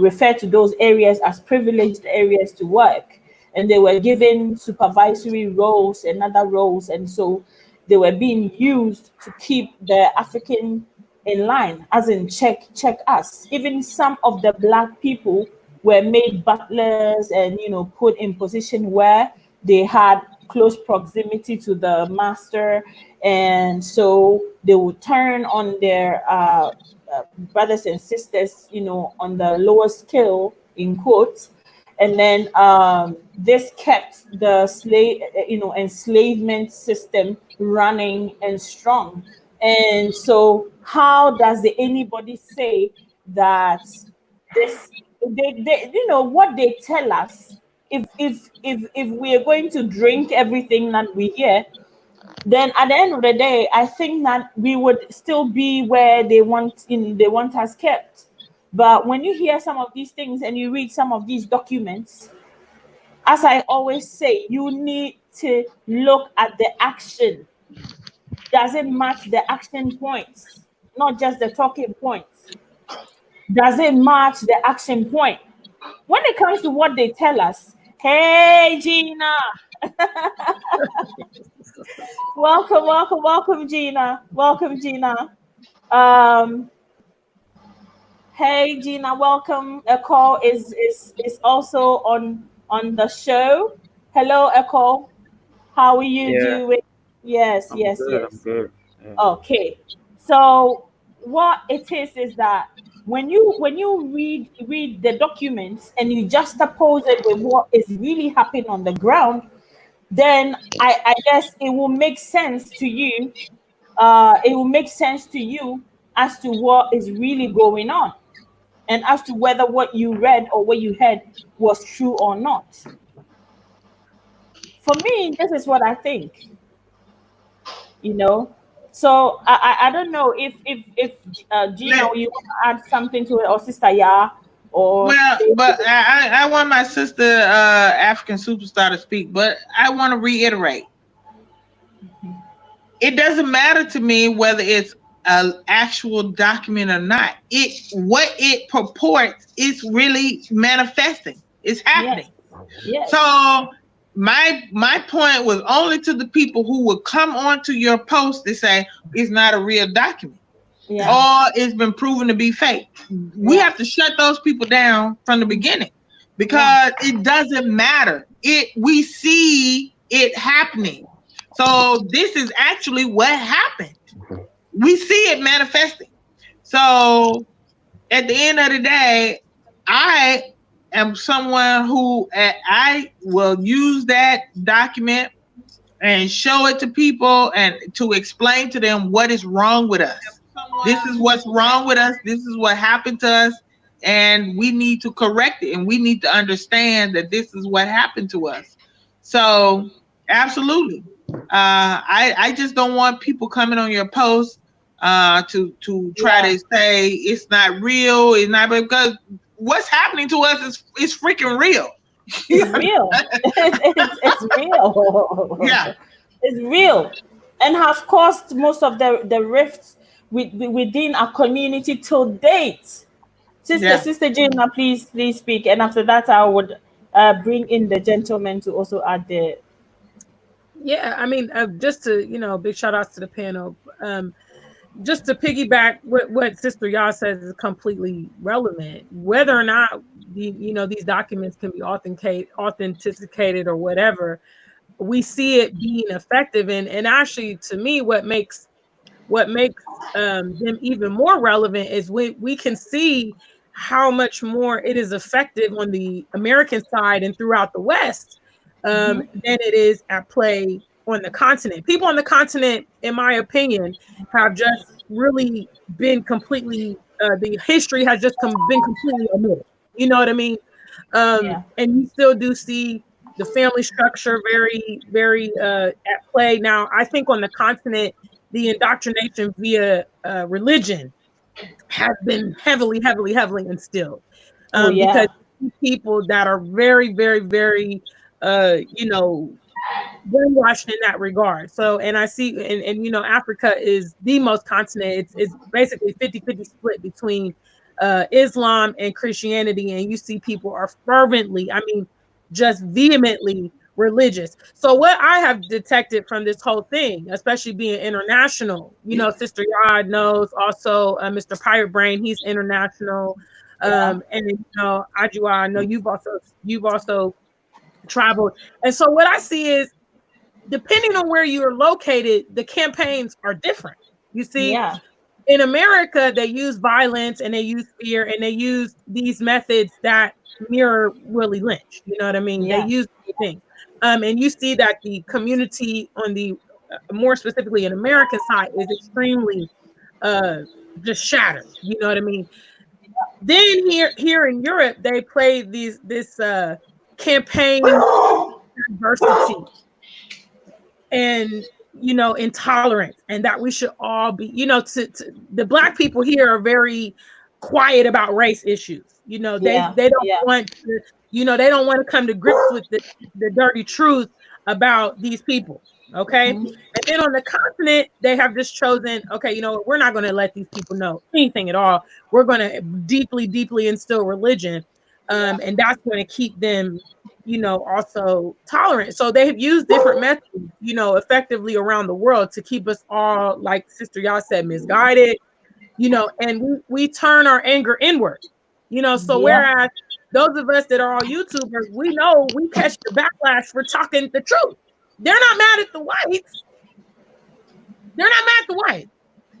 refer to those areas as privileged areas to work, and they were given supervisory roles and other roles, and so they were being used to keep the African in line, as in check us. Even some of the Black people were made butlers and put in position where they had close proximity to the master, and so they would turn on their brothers and sisters on the lower scale, in quotes. And then this kept the enslavement system running and strong. And so how does anybody say that this what they tell us, if we are going to drink everything that we hear, then at the end of the day, I think that we would still be where they want us kept. But when you hear some of these things and you read some of these documents, as I always say, you need to look at the action. Does it match the action points, not just the talking points? Does it match the action point? When it comes to what they tell us, hey Gina, welcome, Gina. Welcome, Gina. Um, hey Gina, welcome. Echo is also on the show. Hello, Echo. How are you Yeah, doing? Yes, I'm yes, good. I'm yes. good. Yeah. Okay. So what it is that when you read the documents and you juxtapose it with what is really happening on the ground, then I guess it will make sense to you. It will make sense to you as to what is really going on and as to whether what you read or what you heard was true or not. For me, this is what I think. you know so I don't know if Gina, Let, you want to add something to it, or Sister Ya, or well, but I want my sister, African superstar, to speak, but I want to reiterate. It doesn't matter to me whether it's an actual document or not. What it purports is really manifesting. It's yes, happening. yes, So my point was only to the people who would come onto your post to say it's not a real document yeah, or it's been proven to be fake. We yeah, have to shut those people down from the beginning yeah, because it doesn't matter. We see it happening. So this is actually what happened. We see it manifesting. So at the end of the day, I am someone who I will use that document and show it to people and to explain to them what is wrong with us. This is what's wrong with us. This is what happened to us. And we need to correct it. And we need to understand that this is what happened to us. So, absolutely. I just don't want people coming on your post to try yeah. to say it's not real. It's not, because what's happening to us is freaking real. It's real. It's real. Yeah. It's real, and has caused most of the rifts within our community till date. Yeah. Sister Gina, please speak, and after that I would bring in the gentleman to also add the. Yeah, I mean, just to, big shout outs to the panel. Just to piggyback what Sister Yah says is completely relevant. Whether or not these documents can be authenticated or whatever, we see it being effective. And actually, to me, what makes them even more relevant is we can see how much more it is effective on the American side and throughout the West than it is at play on the continent. People on the continent, in my opinion, have just really been completely, the history has just been completely omitted. You know what I mean? Yeah. And you still do see the family structure very, very at play. Now, I think on the continent, the indoctrination via religion has been heavily, heavily, heavily instilled. Oh yeah. Because people that are very, very, very, brainwashed in that regard. So, and I see, and Africa is the most continent. It's basically 50-50 split between Islam and Christianity. And you see people are fervently, I mean, just vehemently religious. So what I have detected from this whole thing, especially being international, Sister Yard knows also, Mr. Pirate Brain, he's international. And Ajua, I know you've also traveled. And so what I see is, depending on where you're located, the campaigns are different. You see, Yeah. in America, they use violence and they use fear and they use these methods that mirror Willie Lynch. You know what I mean? They Yeah. use things. And you see that the community on the more specifically in American side is extremely just shattered. You know what I mean? Then here in Europe, they play this campaign diversity and intolerance, and that we should all be, to the Black people here are very quiet about race issues. They Yeah. don't Yeah. want to, You know, they don't want to come to grips with the dirty truth about these people. Okay. And then on the continent, they have just chosen, okay, you know, we're not going to let these people know anything at all. We're going to deeply, deeply instill religion. And that's going to keep them, you know, also tolerant. So they have used different methods, you know, effectively around the world to keep us all, like Sister Yah said, misguided, you know, and we turn our anger inward, you know. So whereas those of us that are all YouTubers, we know we catch the backlash for talking the truth. They're not mad at the whites. They're not mad at the whites.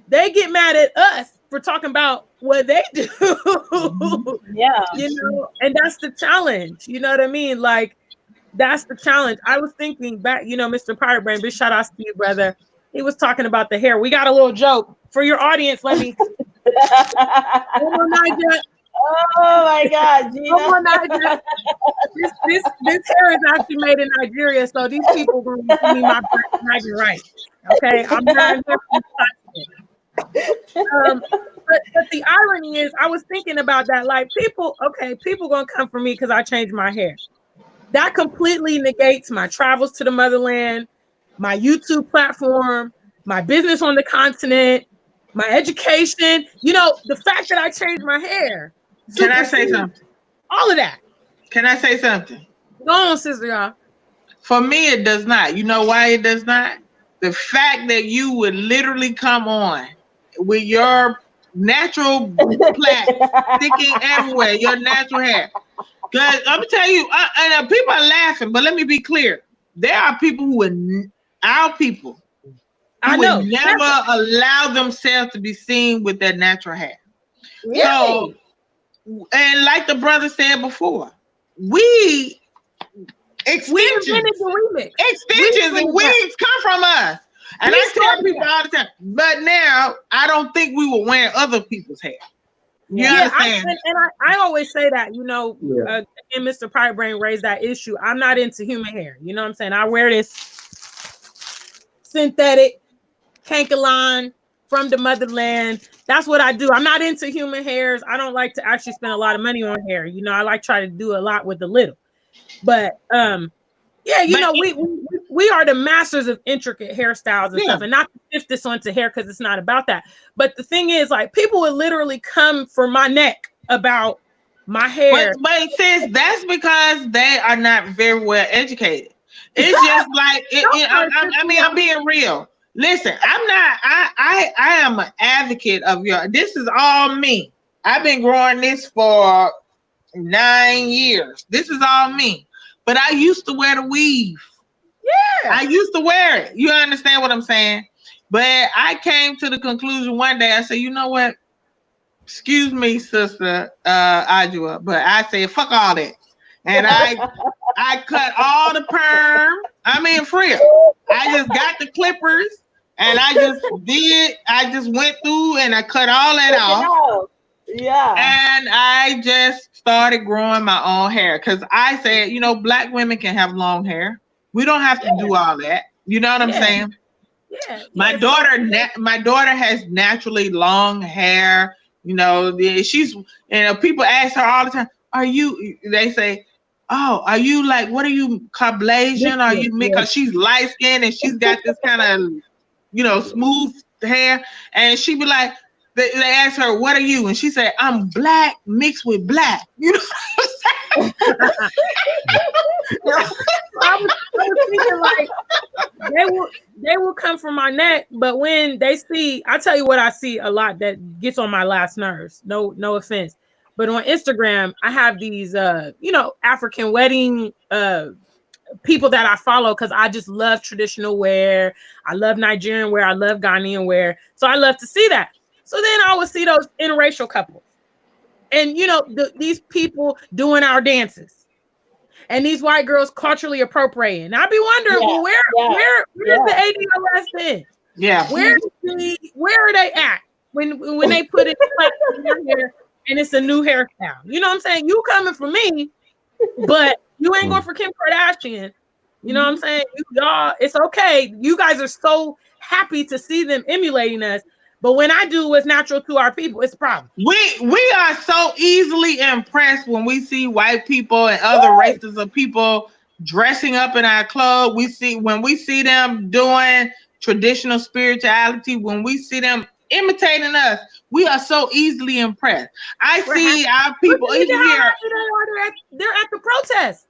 They get mad at us for talking about what they do. Yeah. You know, and that's the challenge. You know what I mean? Like, that's the challenge. I was thinking back, you know, Mr. Pirate Brain, big shout outs to you, brother. He was talking about the hair. We got a little joke for your audience. Let me. Oh my God, Gina. This hair is actually made in Nigeria, so these people will give me my right. Okay, I'm not. But the irony is, I was thinking about that. Like, people gonna come for me because I changed my hair. That completely negates my travels to the motherland, my YouTube platform, my business on the continent, my education. You know, the fact that I changed my hair. Can I say something? All of that. Can I say something? Go on, Sister Yah. For me, it does not. You know why it does not? The fact that you would literally come on with your natural plaque sticking everywhere, your natural hair. Because I'm gonna tell you, and people are laughing, but let me be clear. There are people who would, our people, who would never allow themselves to be seen with their natural hair. Really? So, and like the brother said before, we extensions and wigs come from us. And I tell people all the time, but now I don't think we were wearing other people's hair. You understand? I always say that, you know, and Mr. Pirate Brain raised that issue. I'm not into human hair. You know what I'm saying? I wear this synthetic Kankalan from the motherland. That's what I do. I'm not into human hairs. I don't like to actually spend a lot of money on hair. You know, I like try to do a lot with the little. But yeah, you know, we are the masters of intricate hairstyles and stuff, and not to shift this onto hair because it's not about that. But the thing is, like, people would literally come for my neck about my hair. But sis, that's because they are not very well educated. It's just like I mean, I'm being real. Listen, I'm not. I am an advocate of your. This is all me. I've been growing this for 9 years. This is all me. But I used to wear the weave. Yeah, I used to wear it. You understand what I'm saying? But I came to the conclusion one day. I said, you know what? Excuse me, Sister Ajua, but I said, fuck all that. And I cut all the perm. I mean, for real. I just got the clippers and I just went through and I cut all that off. Yeah. And I just started growing my own hair because I said, you know, Black women can have long hair. We don't have to do all that. You know what I'm saying? Yeah. My daughter has naturally long hair. You know, people ask her all the time, they say, oh, are you like, what are you, Caucasian? Are you me? Because she's light skinned and she's got this kind of, you know, smooth hair. And she be like, they ask her, what are you? And she said, I'm Black mixed with Black. You know what I'm saying? I was thinking, like, they will come from my neck, but when they see, I tell you what I see a lot that gets on my last nerves. No offense. But on Instagram, I have these you know, African wedding people that I follow because I just love traditional wear. I love Nigerian wear. I love Ghanaian wear. So I love to see that. So then I would see those interracial couples. And, you know, these people doing our dances. And these white girls culturally appropriating. I'd be wondering, well, where's the ADOS then? Yeah. Where are they at when they put it in their hair and it's a new hairstyle? You know what I'm saying? You coming for me, but you ain't going for Kim Kardashian. You know what I'm saying? Y'all, it's okay. You guys are so happy to see them emulating us. But when I do what's natural to our people, it's a problem. We are so easily impressed when we see white people and other races of people dressing up in our clothes. When we see them doing traditional spirituality, when we see them imitating us, we are so easily impressed. I see our people even here. They're at the protest.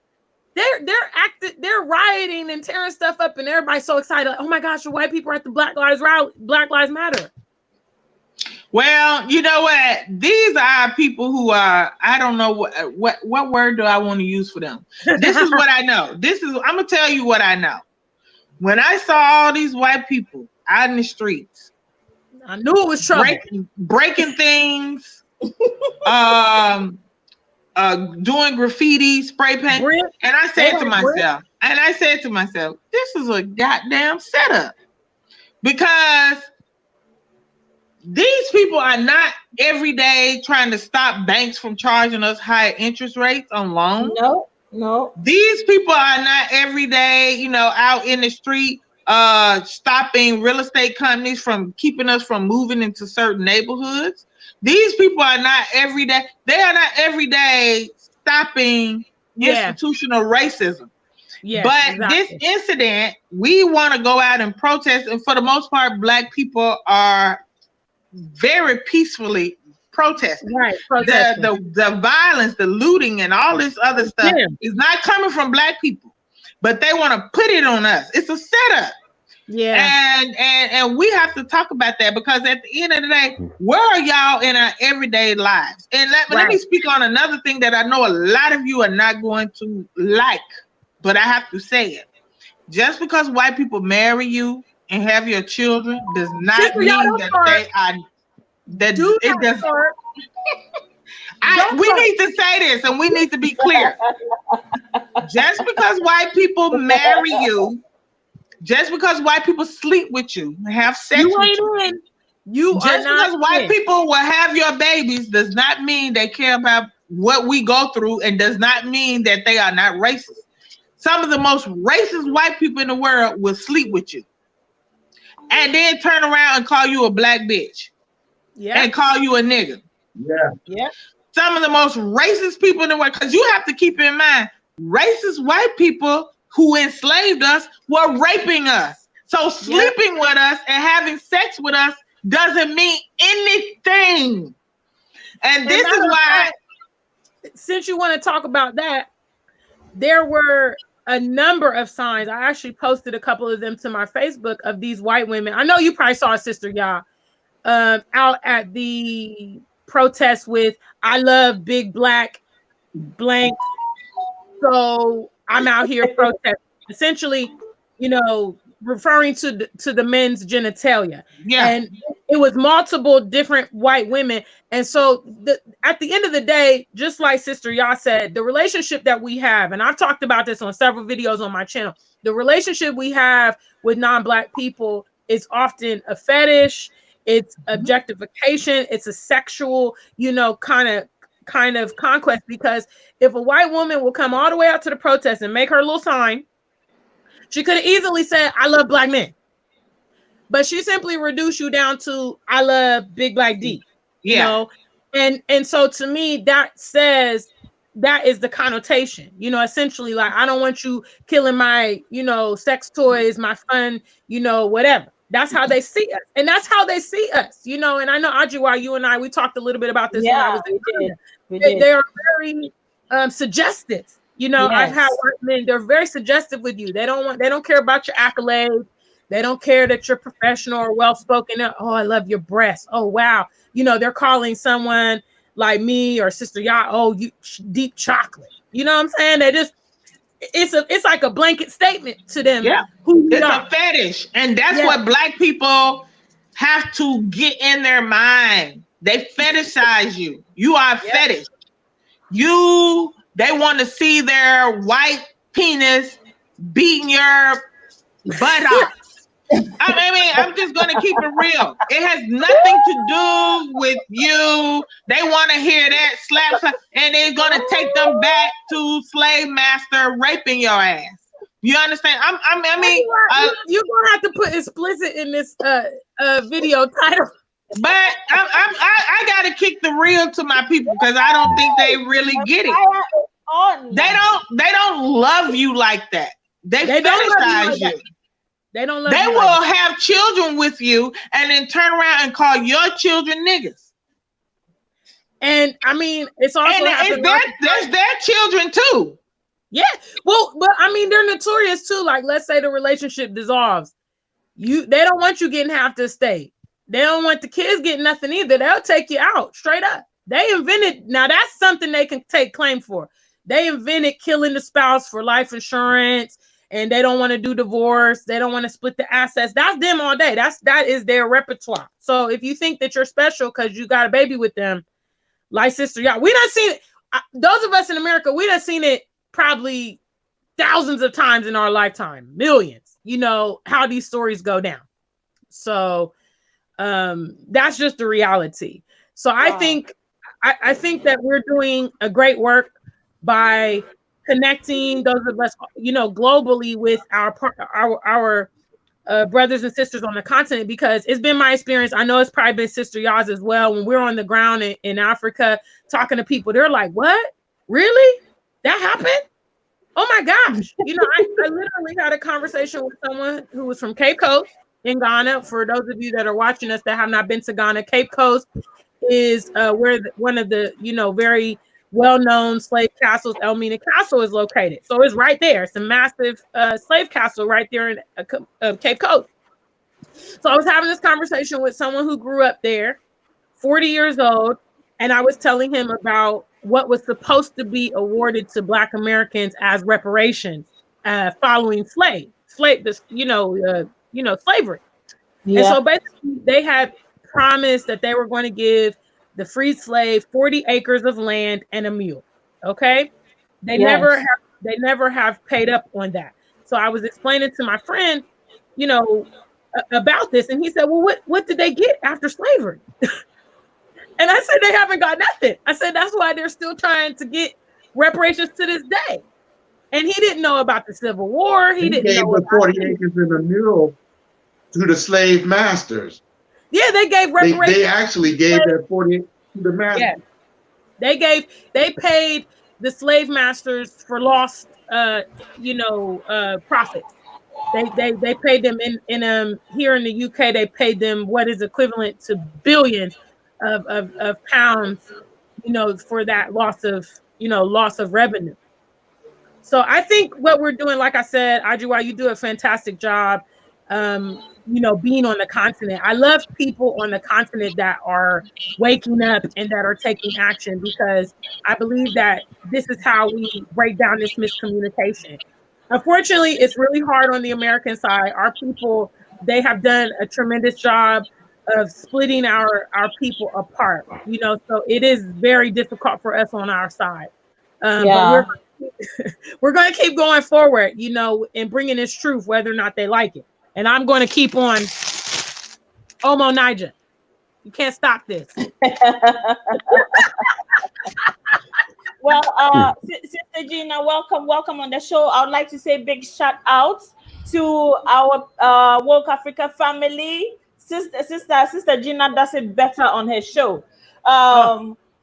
They're rioting and tearing stuff up, and everybody's so excited. Like, oh my gosh, the white people are at the Black Lives Matter. Well, you know what? These are people who are, I don't know what word do I want to use for them. This is what I know. I'm gonna tell you what I know. When I saw all these white people out in the streets, I knew it was trouble. Breaking things, doing graffiti, spray paint. And I said to myself, this is a goddamn setup. Because these people are not every day trying to stop banks from charging us high interest rates on loans. No. These people are not every day, out in the street, stopping real estate companies from keeping us from moving into certain neighborhoods. These people are not every day. They are not every day stopping institutional racism. Yeah, but exactly. This incident, we want to go out and protest, and for the most part, Black people are very peacefully protesting. Right, the violence, the looting, and all this other stuff is not coming from Black people, but they want to put it on us. It's a setup. Yeah, and we have to talk about that, because at the end of the day, where are y'all in our everyday lives? And let me speak on another thing that I know a lot of you are not going to like, but I have to say it. Just because white people marry you and have your children does not mean that they are. We need to say this, and we need to be clear. Just because white people marry you, just because white people sleep with you, have sex with you, just because white people will have your babies does not mean they care about what we go through, and does not mean that they are not racist. Some of the most racist white people in the world will sleep with you and then turn around and call you a black bitch and call you a nigga. Yeah. Some of the most racist people in the world, because you have to keep in mind, racist white people who enslaved us were raping us. So sleeping with us and having sex with us doesn't mean anything. And this is why, since you want to talk about that, there were a number of signs. I actually posted a couple of them to my Facebook of these white women. I know you probably saw a Sister Y'all out at the protest with "I love big black blank." So I'm out here protesting, essentially, referring to the men's genitalia. Yeah. And it was multiple different white women. And so at the end of the day, just like Sister Y'all said, the relationship that we have, and I've talked about this on several videos on my channel, the relationship we have with non-Black people is often a fetish, it's objectification, it's a sexual, kind of conquest. Because if a white woman will come all the way out to the protest and make her little sign, she could have easily said, "I love black men," but she simply reduced you down to "I love big black D." And so to me, that says that is the connotation, essentially, like, I don't want you killing my, sex toys, my fun, whatever. That's how they see us, and that's how they see us, and I know, Ajiwa, you and I, we talked a little bit about this when I was we did. They are very suggestive. I've had men, they're very suggestive with you. They don't care about your accolades. They don't care that you're professional or well-spoken. Oh, I love your breasts. Oh, wow. They're calling someone like me or Sister Y'all, oh, you deep chocolate. You know what I'm saying? They just, it's like a blanket statement to them. Yeah. It's a fetish. And that's what Black people have to get in their mind. They fetishize you. You are a fetish. They want to see their white penis beating your buttocks. I'm just going to keep it real. It has nothing to do with you. They want to hear that slap, and they're going to take them back to slave master raping your ass. You understand? You're going to have to put explicit in this video title. But I gotta kick the real to my people because I don't think they really get it. They don't love you like that. They fetishize you. They don't love they you. They will have children with you and then turn around and call your children niggas. And I mean, it's also there's their children too. Yeah. Well, but I mean, they're notorious too. Like, let's say the relationship dissolves. They don't want you getting half the estate. They don't want the kids getting nothing either. They'll take you out straight up. They invented, now that's something they can take claim for. They invented killing the spouse for life insurance, and they don't want to do divorce. They don't want to split the assets. That's them all day. That is their repertoire. So if you think that you're special because you got a baby with them, like Sister Y'all, we done seen it. Those of us in America, we done seen it probably thousands of times in our lifetime, millions, you know, how these stories go down. So that's just the reality. So wow. I think that we're doing a great work by connecting those of us, you know, globally with our brothers and sisters on the continent, because it's been my experience. I know it's probably been Sister Y'all's as well. When we're on the ground in Africa talking to people, they're like, what? Really? That happened? Oh my gosh. You know, I literally had a conversation with someone who was from Cape Coast in Ghana. For those of you that are watching us that have not been to Ghana, Cape Coast is where one of the, you know, very well-known slave castles, Elmina Castle, is located. So it's right there. It's a massive slave castle right there in Cape Coast. So I was having this conversation with someone who grew up there, 40 years old, and I was telling him about what was supposed to be awarded to Black Americans as reparations following slavery. Yeah. And so basically they had promised that they were going to give the freed slave 40 acres of land and a mule. Okay. They never have paid up on that. So I was explaining to my friend, you know, about this. And he said, well, what did they get after slavery? And I said, they haven't got nothing. I said, that's why they're still trying to get reparations to this day. And he didn't know about the Civil War. He didn't know about 40 acres and a mule to the slave masters. Yeah, they gave reparations. They actually gave that 40 to the masters. Yeah. They paid the slave masters for lost, profits. They paid them in here in the UK. They paid them what is equivalent to billions of pounds, you know, for that loss of revenue. So I think what we're doing, like I said, Ajiwa, you do a fantastic job. Being on the continent. I love people on the continent that are waking up and that are taking action, because I believe that this is how we break down this miscommunication. Unfortunately, it's really hard on the American side. Our people, they have done a tremendous job of splitting our people apart, you know, so it is very difficult for us on our side. But we're going to keep going forward, you know, and bringing this truth, whether or not they like it. And I'm going to keep on. Omo Niger, you can't stop this. Well, Sister Gina, welcome on the show. I would like to say big shout out to our Woke Africa family. Sister Gina does it better on her show.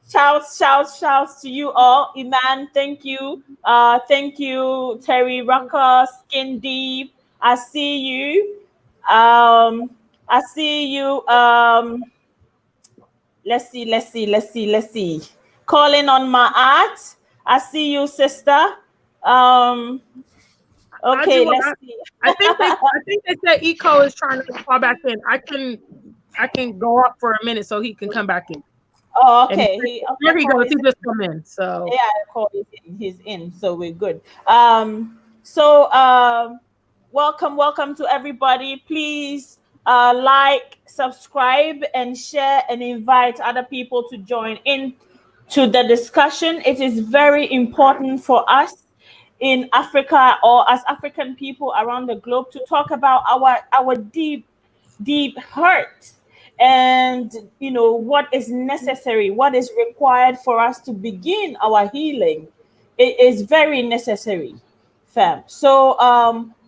Shouts to you all. Iman, thank you. Thank you, Terry Rucker, Skin Deep. I see you. Let's see. Calling on my art. I see you, sister. Okay, let's see. I think they said Eco is trying to call back in. I can go up for a minute so he can come back in. Oh, okay. There he goes. He just come in. So yeah, call he's in. So we're good. Welcome to everybody. Please like, subscribe, and share, and invite other people to join in to the discussion. It is very important for us in Africa, or as African people around the globe, to talk about our deep hurt, and you know what is necessary, what is required for us to begin our healing. It is very necessary, fam. So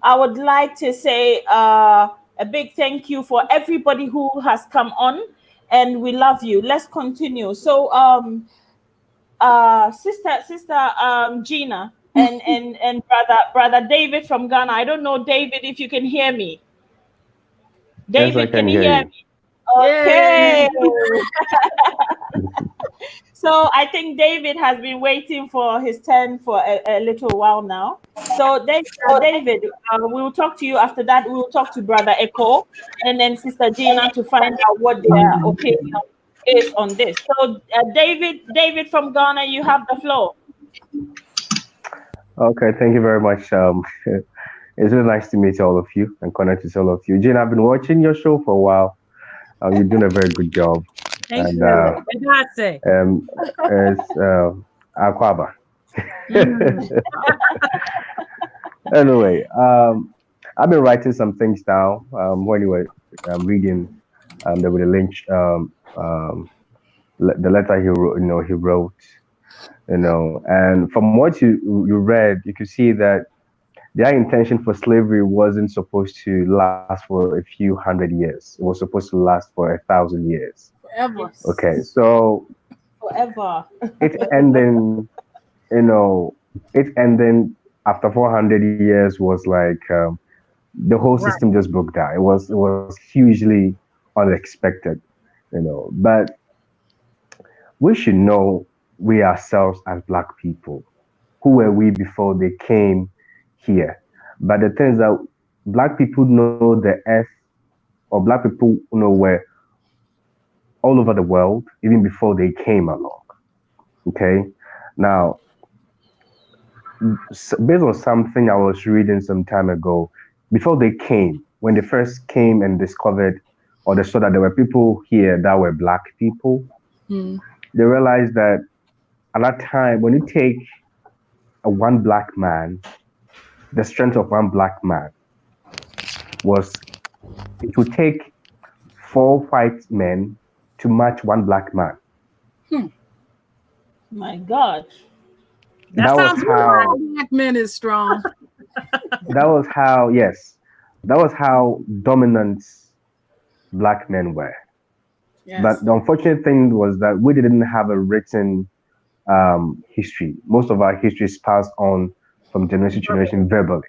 I would like to say a big thank you for everybody who has come on and we love you. Let's continue. So, sister Gina and brother David from Ghana. I don't know, David, if you can hear me. Yes, I David, can can you hear hear you. me? Okay. Yay! So I think David has been waiting for his turn for a little while now. So David, we'll talk to you after that. We'll talk to Brother Echo and then Sister Gina to find out what their opinion is on this. So David from Ghana, you have the floor. Okay, thank you very much. It's really nice to meet all of you and connect with all of you. Jane, I've been watching your show for a while. You're doing a very good job. Thank And you. What did I say? it's Aquaba. Mm. Anyway, I've been writing some things down. Anyway, I'm reading the with the Lynch the letter he wrote. He wrote. And from what you read, you could see that their intention for slavery wasn't supposed to last for a few hundred years. It was supposed to last for 1,000 years. Forever. Okay, so Forever. it's ending. You know, it's ending after 400 years was like the whole Right. system just broke down. It was hugely unexpected. But we should know we ourselves as Black people. Who were we before they came here? But the thing is that Black people know the earth, or Black people were all over the world even before they came along. Okay, now based on something I was reading some time ago, before they came, when they first came and discovered or they saw that there were people here that were Black people, they realized that at that time, when you take one Black man, the strength of one Black man was it would take 4 white men to match one Black man. My God. That That was sounds how. Black men is strong. That was how. Yes, that was how dominant Black men were. But Yes. the unfortunate thing was that we didn't have a written history. Most of our history is passed on from generation to generation verbally.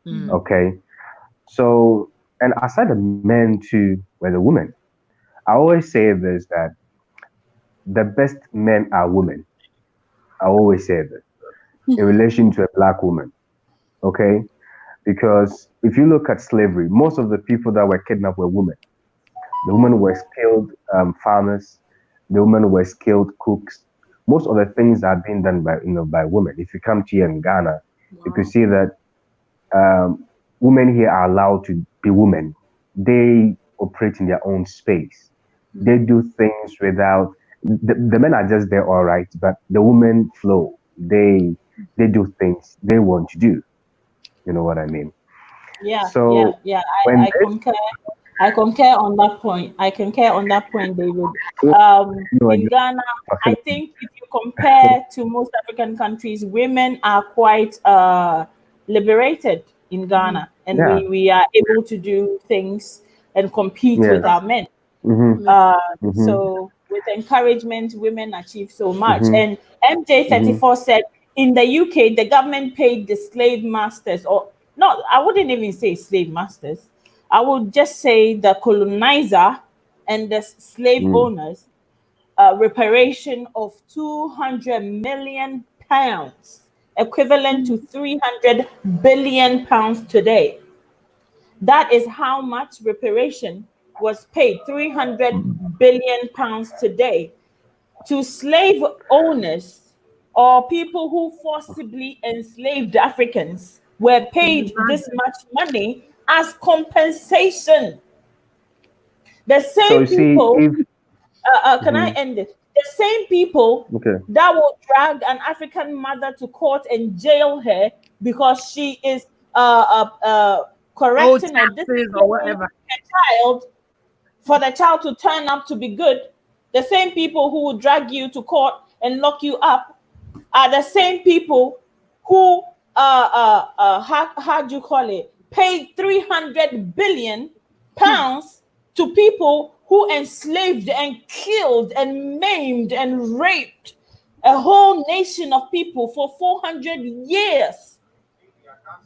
Okay, so and aside the men too were the women. I always say this that the best men are women. I always say this in relation to a Black woman. Okay, because if you look at slavery, most of the people that were kidnapped were women. The women were skilled farmers. The women were skilled cooks. Most of the things are being done by women. If you come to here in Ghana, you could see that women here are allowed to be women. They operate in their own space. They do things without the men are just there, all right, but the women flow. They do things they want to do. You know what I mean? Yeah. So when I concur. I concur on that point. David. In Ghana, I think if you compare to most African countries, women are quite liberated in Ghana, and yeah, we are able to do things and compete with yes, our men. mm-hmm, mm-hmm, So with encouragement, women achieve so much. mm-hmm, And MJ34 said in the UK, the government paid the slave masters, or not, I wouldn't even say slave masters. I would just say the colonizer and the slave mm. owners reparation of 200 million pounds, equivalent to 300 billion pounds today. That is how much reparation was paid, 300 billion pounds today, to slave owners or people who forcibly enslaved Africans were paid this much money as compensation. The So you same see, people, if can I mhm, end it? The same people okay, that will drag an African mother to court and jail her because she is old correcting or taxes or disciplining whatever. a child for the child to turn up to be good, the same people who will drag you to court and lock you up are the same people who how do you call it, paid 300 billion pounds to people who enslaved and killed and maimed and raped a whole nation of people for 400 years.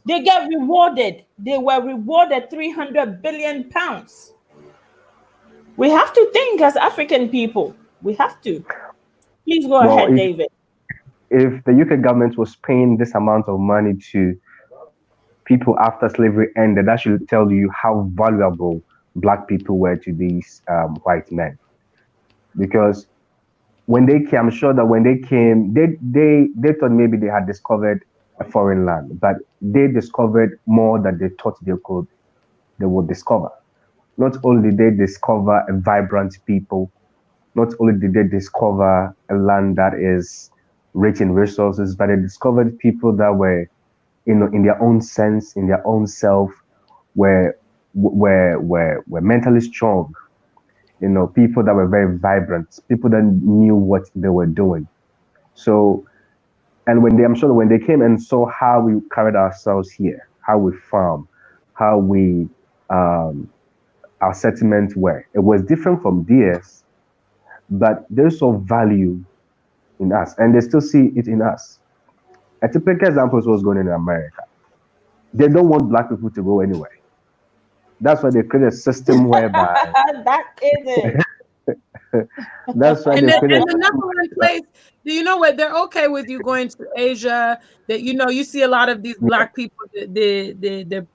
They get rewarded. They were rewarded 300 billion pounds. We have to think as African people. We have to. Please go Well, ahead, David. if the UK government was paying this amount of money to people after slavery ended, that should tell you how valuable black people were to these white men. Because when they came, I'm sure that when they came, they thought maybe they had discovered a foreign land, but they discovered more than they thought they would discover. Not only did they discover a vibrant people, not only did they discover a land that is rich in resources, but they discovered people that were, in their own sense, in their own self, were mentally strong. People that were very vibrant, people that knew what they were doing. So, and I'm sure when they came and saw how we carried ourselves here, how we farm, how our settlements were, it was different from theirs, but they saw value in us, and they still see it in us. A typical example is what's going on in America. They don't want black people to go anywhere. That's why they created a system whereby That is it. that's why And they then created. and the number one place, do you know what? They're okay with you going to Asia. That you see a lot of these black people, the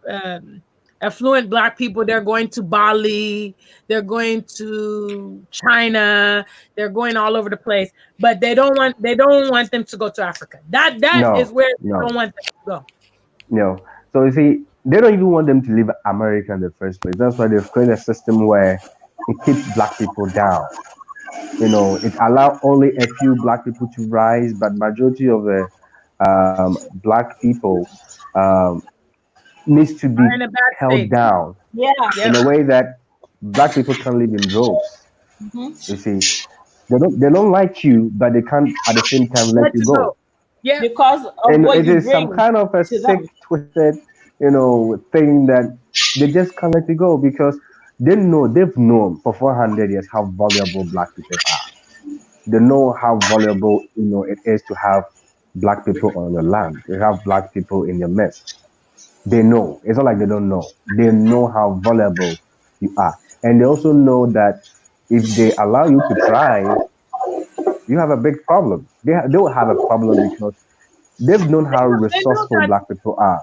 affluent black people. They're going to Bali. They're going to China. They're going all over the place. But they don't want them to go to Africa. That is No, where they no, don't want them to go. no. So you see, they don't even want them to leave America in the first place. That's why they've created a system where it keeps black people down. It allows only a few black people to rise, but majority of the black people um, needs to Are be in a bad held state. down Yeah. in a way that black people can live in droves. You see, they don't like you, but they can't at the same time let Let you you go. go. Yeah. Because of And what it you is some bring kind of a to sick, them. twisted, thing that they just can't let it go because they've known for 400 years how valuable black people are. They know how valuable it is to have black people on your land. To have black people in your midst. They know. It's not like they don't know. They know how valuable you are, and they also know that if they allow you to thrive, you have a big problem. They will have a problem because they've known how They know resourceful that black people are.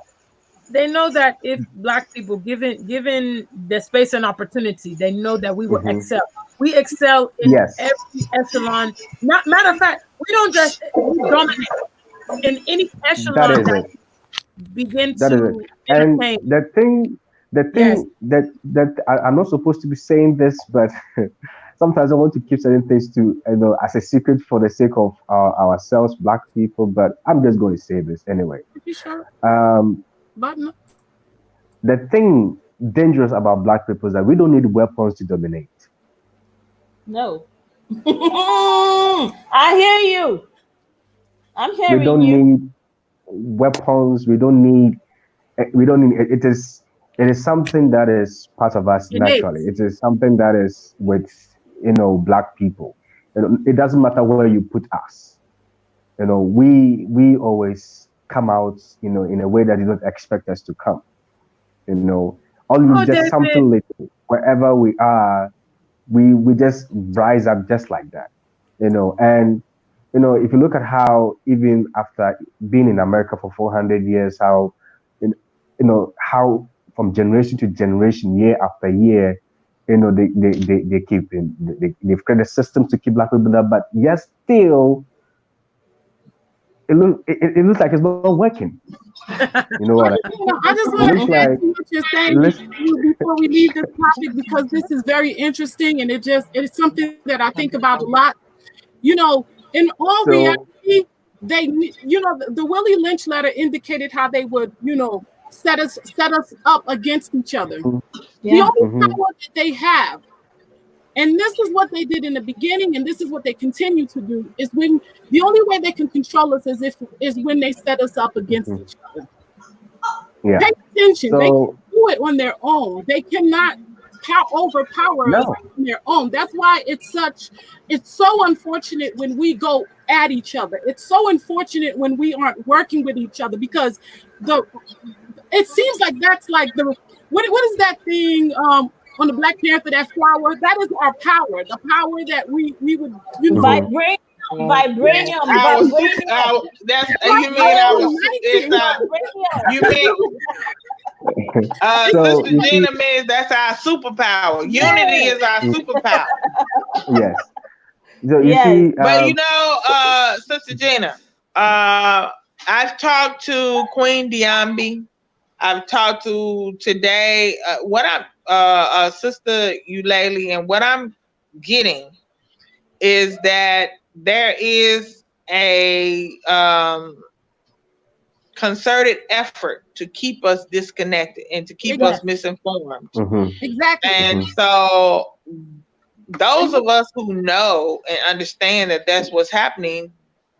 if black people given the space and opportunity, they know that we will Hmm. excel. We excel in Yes, every echelon. Not matter of fact, we don't just we dominate in any that echelon is that it. begin That is it. to And entertain. the Yes. thing that I'm not supposed to be saying this, but sometimes I want to keep certain things to as a secret for the sake of ourselves, black people. But I'm just going to say this anyway. You sure? Um, But no. the thing dangerous about black people is that we don't need weapons to dominate. No. I hear you. I'm We hearing don't you. need weapons. We don't need it is something that is part of us Innate. naturally. It is something that is with black people. It doesn't matter where you put us. We always come out in a way that you don't expect us to come. All you Oh, just David. something little wherever we are, we just rise up just like that. And if you look at how even after being in America for 400 years, how how from generation to generation, year after year, they keep they've created systems to keep black people there, but yes, still it looks like it's not working. You know what I just it want looks to add like to what you're it saying looks before we leave this topic, because this is very interesting and it is something that I think about a lot. In all so reality, the Willie Lynch letter indicated how they would, set us up against each other. The Yeah. only mhm, power that they have, and this is what they did in the beginning, and this is what they continue to do, is when the only way they can control us is when they set us up against mhm, each other. yeah. Pay attention. They can So do it on their own. They cannot overpower us on their own. That's why it's so unfortunate when we go at each other. It's so unfortunate when we aren't working with each other, because it seems like that's like what is that thing on the Black Panther, that flower? That is our power, the power that we would, you know, vibranium. That's you mean you mean Sister Gina means that's our superpower. Unity is our superpower. Yes. So you see, but you know, Sister Gina, I've talked to Queen Diambi. I've talked to today. What I'm, Sister Eulalie, and what I'm getting is that there is a concerted effort to keep us disconnected and to keep us misinformed. Exactly. And so those of us who know and understand that that's what's happening,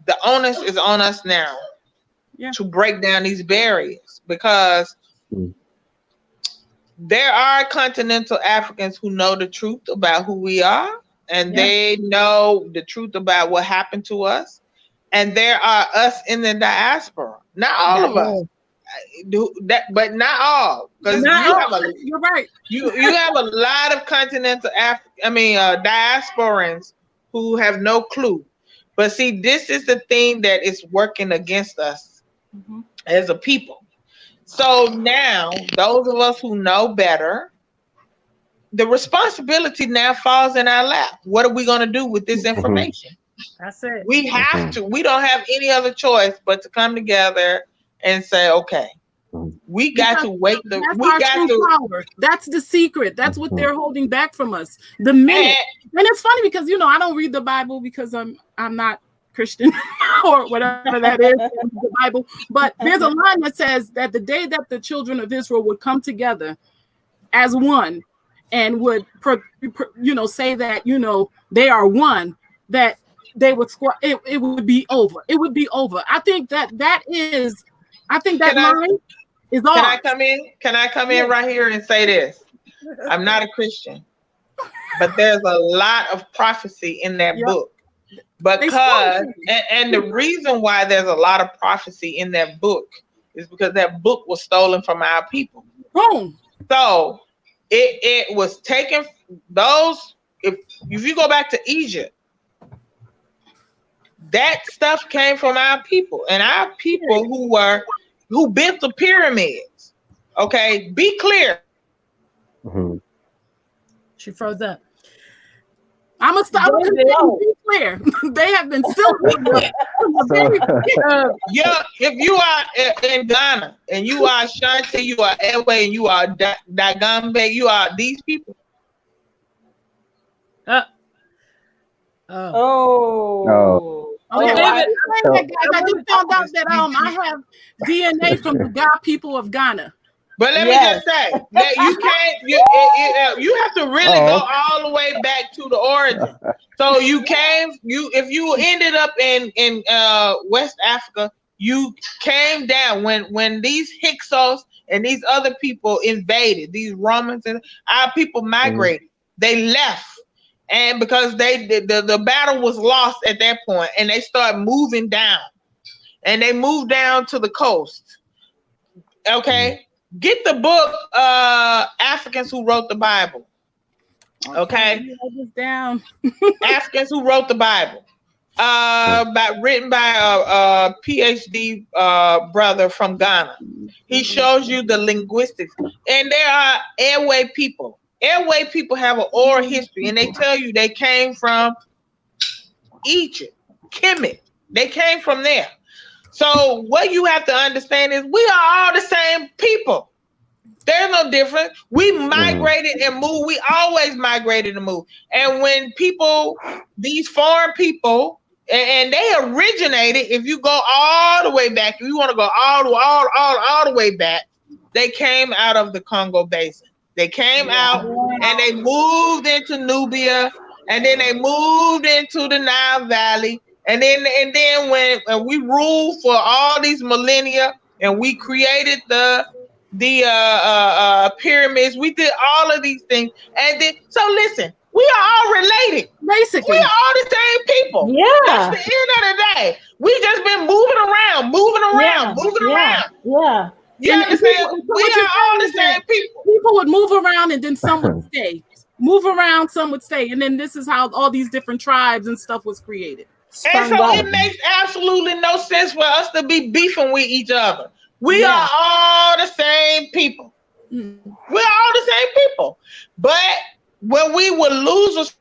the onus is on us now to break down these barriers, because there are continental Africans who know the truth about who we are, and they know the truth about what happened to us. And there are us in the diaspora. Not all of us do that, but not all. Because you're right. You have a lot of continental diasporans who have no clue. But see, this is the thing that is working against us as a people. So now, those of us who know better, the responsibility now falls in our lap. What are we going to do with this information? That's it. We have to. We don't have any other choice but to come together and say, okay, we got to wait. Power. That's the secret. That's what they're holding back from us. The minute, and it's funny because I don't read the Bible because I'm not Christian or whatever that is, the Bible. But there's a line that says that the day that the children of Israel would come together as one and would, say that they are one, that they would it would be over. It would be over. I think that line is off. Can I come in? Can I come in right here and say this? I'm not a Christian, but there's a lot of prophecy in that book. Because and the reason why there's a lot of prophecy in that book is because that book was stolen from our people. Boom. So it was taken. If you go back to Egypt, that stuff came from our people, and our people who built the pyramids. Okay, be clear. She froze up. I'm gonna stop. Be clear. They have been filthy. If you are in Ghana and you are Shanti, you are Ewe, and you are Dagambe, you are these people. Okay, I just found out that I have DNA from the God people of Ghana. But let me just say that you can't. You have to really go all the way back to the origin. So if you ended up in West Africa, you came down when these Hyksos and these other people invaded, these Romans, and our people migrated. They left. And because the battle was lost at that point, and they started moving down, and they moved down to the coast. Okay, get the book Africans Who Wrote the Bible. Okay, down. Africans Who Wrote the Bible, written by a PhD brother from Ghana. He shows you the linguistics, and there are airway people. Airway people have an oral history, and they tell you they came from Egypt, Kemet. They came from there. So what you have to understand is we are all the same people. There's no difference. We migrated and moved. We always migrated and moved. And when these foreign people, and they originated, if you go all the way back, if you want to go all the way back, they came out of the Congo Basin. They came out and they moved into Nubia, and then they moved into the Nile Valley. And then when we ruled for all these millennia, and we created the the pyramids. We did all of these things, and then so listen, we are all related. Basically, we are all the same people. Yeah, that's the end of the day. We just been moving around. Yeah. You understand? We are all the same people. People would move around, and then some would stay. Move around, some would stay, and then this is how all these different tribes and stuff was created. And so it makes absolutely no sense for us to be beefing with each other. We are all the same people. We're all the same people. But when we would lose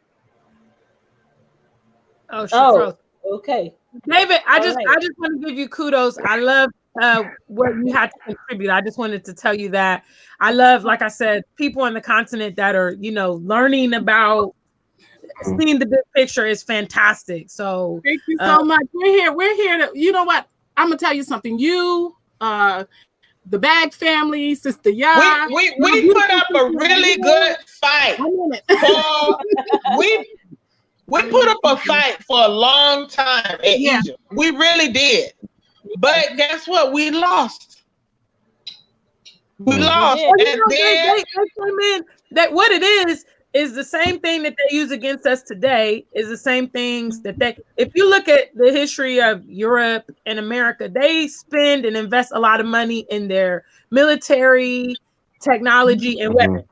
okay. David, I just want to give you kudos. I love what you had to contribute. I just wanted to tell you that I love, like I said, people on the continent that are, learning about seeing the big picture is fantastic. So thank you so much. We're here to, you know what? I'm gonna tell you something. You, the Bag family, Sister Ya. We put up a really good fight. We put up a fight for a long time in Egypt. We really did. But guess what? We lost. We lost. Well, they came in. That what it is the same thing that they use against us today is the same things that if you look at the history of Europe and America, they spend and invest a lot of money in their military technology and weapons.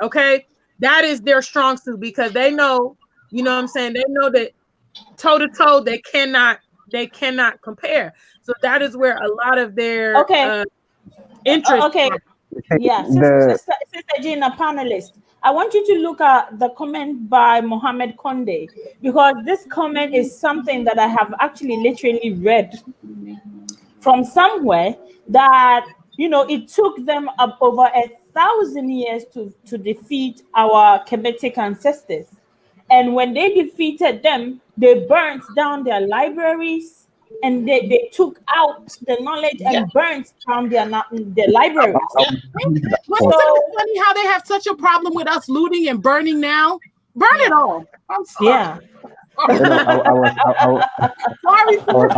Okay. That is their strong suit because they know, you know what I'm saying? They know that toe to toe, they cannot compare. So that is where a lot of their interest. Yeah. Sister Gina, panelist. I want you to look at the comment by Mohammed Konde because this comment is something that I have actually literally read from somewhere that, it took them up over 1,000 years to defeat our Kemetic ancestors. And when they defeated them, they burnt down their libraries and they took out the knowledge and burnt down their libraries. Wasn't it funny how they have such a problem with us looting and burning now? Burn it all. I'm sorry. Yeah. I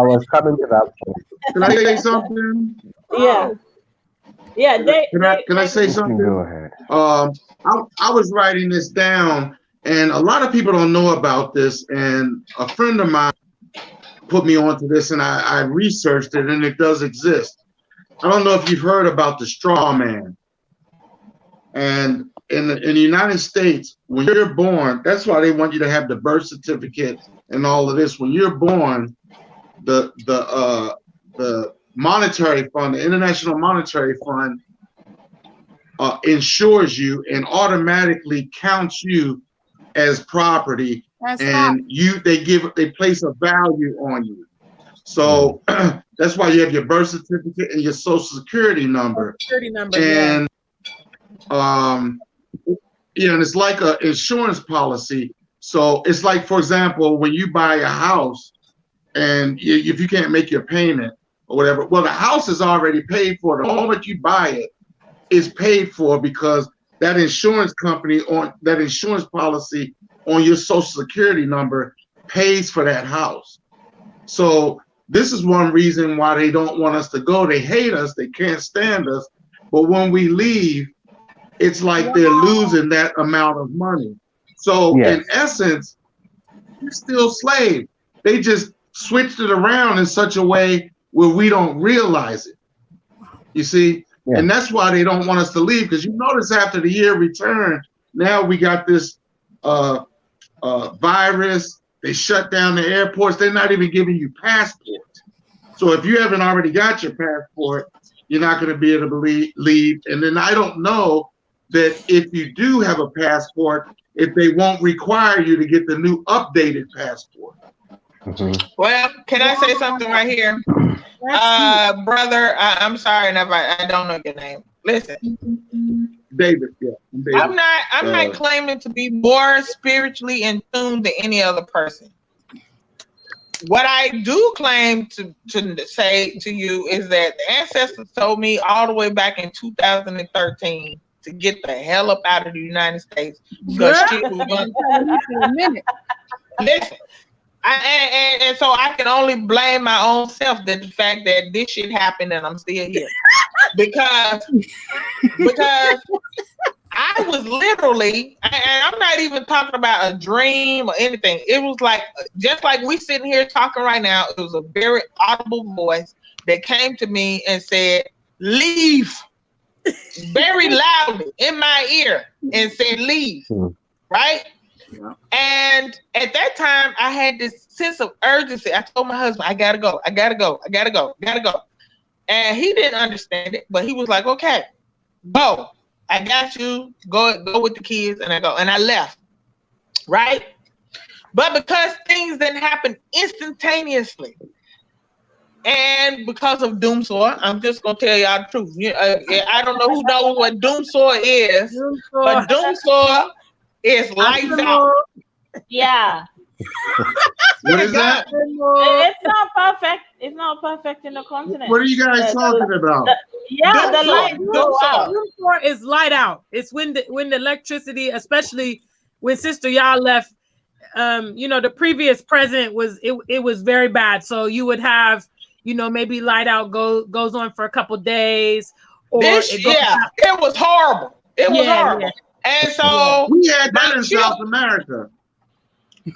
was coming to that point. Can I say something? Yeah. Yeah. Can I say something? Go ahead. I was writing this down, and a lot of people don't know about this. And a friend of mine put me onto this, and I researched it, and it does exist. I don't know if you've heard about the straw man. And in the United States, when you're born, that's why they want you to have the birth certificate and all of this. When you're born, the monetary fund, the International Monetary Fund, insures you and automatically counts you as property. They place a value on you. So that's why you have your birth certificate and your social security number. And and it's like an insurance policy. So it's like, for example, when you buy a house and if you can't make your payment or whatever, well, the house is already paid for. The moment you buy it is paid for because that insurance company on that insurance policy on your social security number pays for that house. So this is one reason why they don't want us to go. They hate us. They can't stand us. But when we leave, it's like they're losing that amount of money. So in essence, we're still slaves. They just switched it around in such a way where we don't realize it. You see? Yeah. And that's why they don't want us to leave, because you notice after the year return, now we got this virus. They shut down the airports. They're not even giving you passports. So if you haven't already got your passport, you're not going to be able to leave. And then I don't know that if you do have a passport, if they won't require you to get the new updated passport. Well, can I say something right here? Brother, I'm sorry if I don't know your name. Listen. David, yeah. David. I'm not claiming to be more spiritually in tune than any other person. What I do claim to say to you is that the ancestors told me all the way back in 2013 to get the hell up out of the United States because shit was going. Listen, and so I can only blame my own self that the fact that this shit happened and I'm still here. because I was literally, and I'm not even talking about a dream or anything. It was like, just like we sitting here talking right now, it was a very audible voice that came to me and said, leave, very loudly in my ear, and said, leave, right? Yeah. And at that time, I had this sense of urgency. I told my husband, I gotta go. And he didn't understand it, but he was like, okay, go. I got you. Go with the kids. And I left. Right? But because things didn't happen instantaneously, and because of doomsor, I'm just gonna tell y'all the truth. I don't know who knows what doomsor is, but doomsor is lights out. Yeah. What is that? It's not perfect. It's not perfect in the continent. What are you guys talking about? The light. Doomsor is light out. It's when the electricity, especially when Sister Y'all left. The previous president it was very bad. So you would have, maybe light out goes on for a couple days. Or it was horrible. It was horrible. Yeah. And so we had that in South America.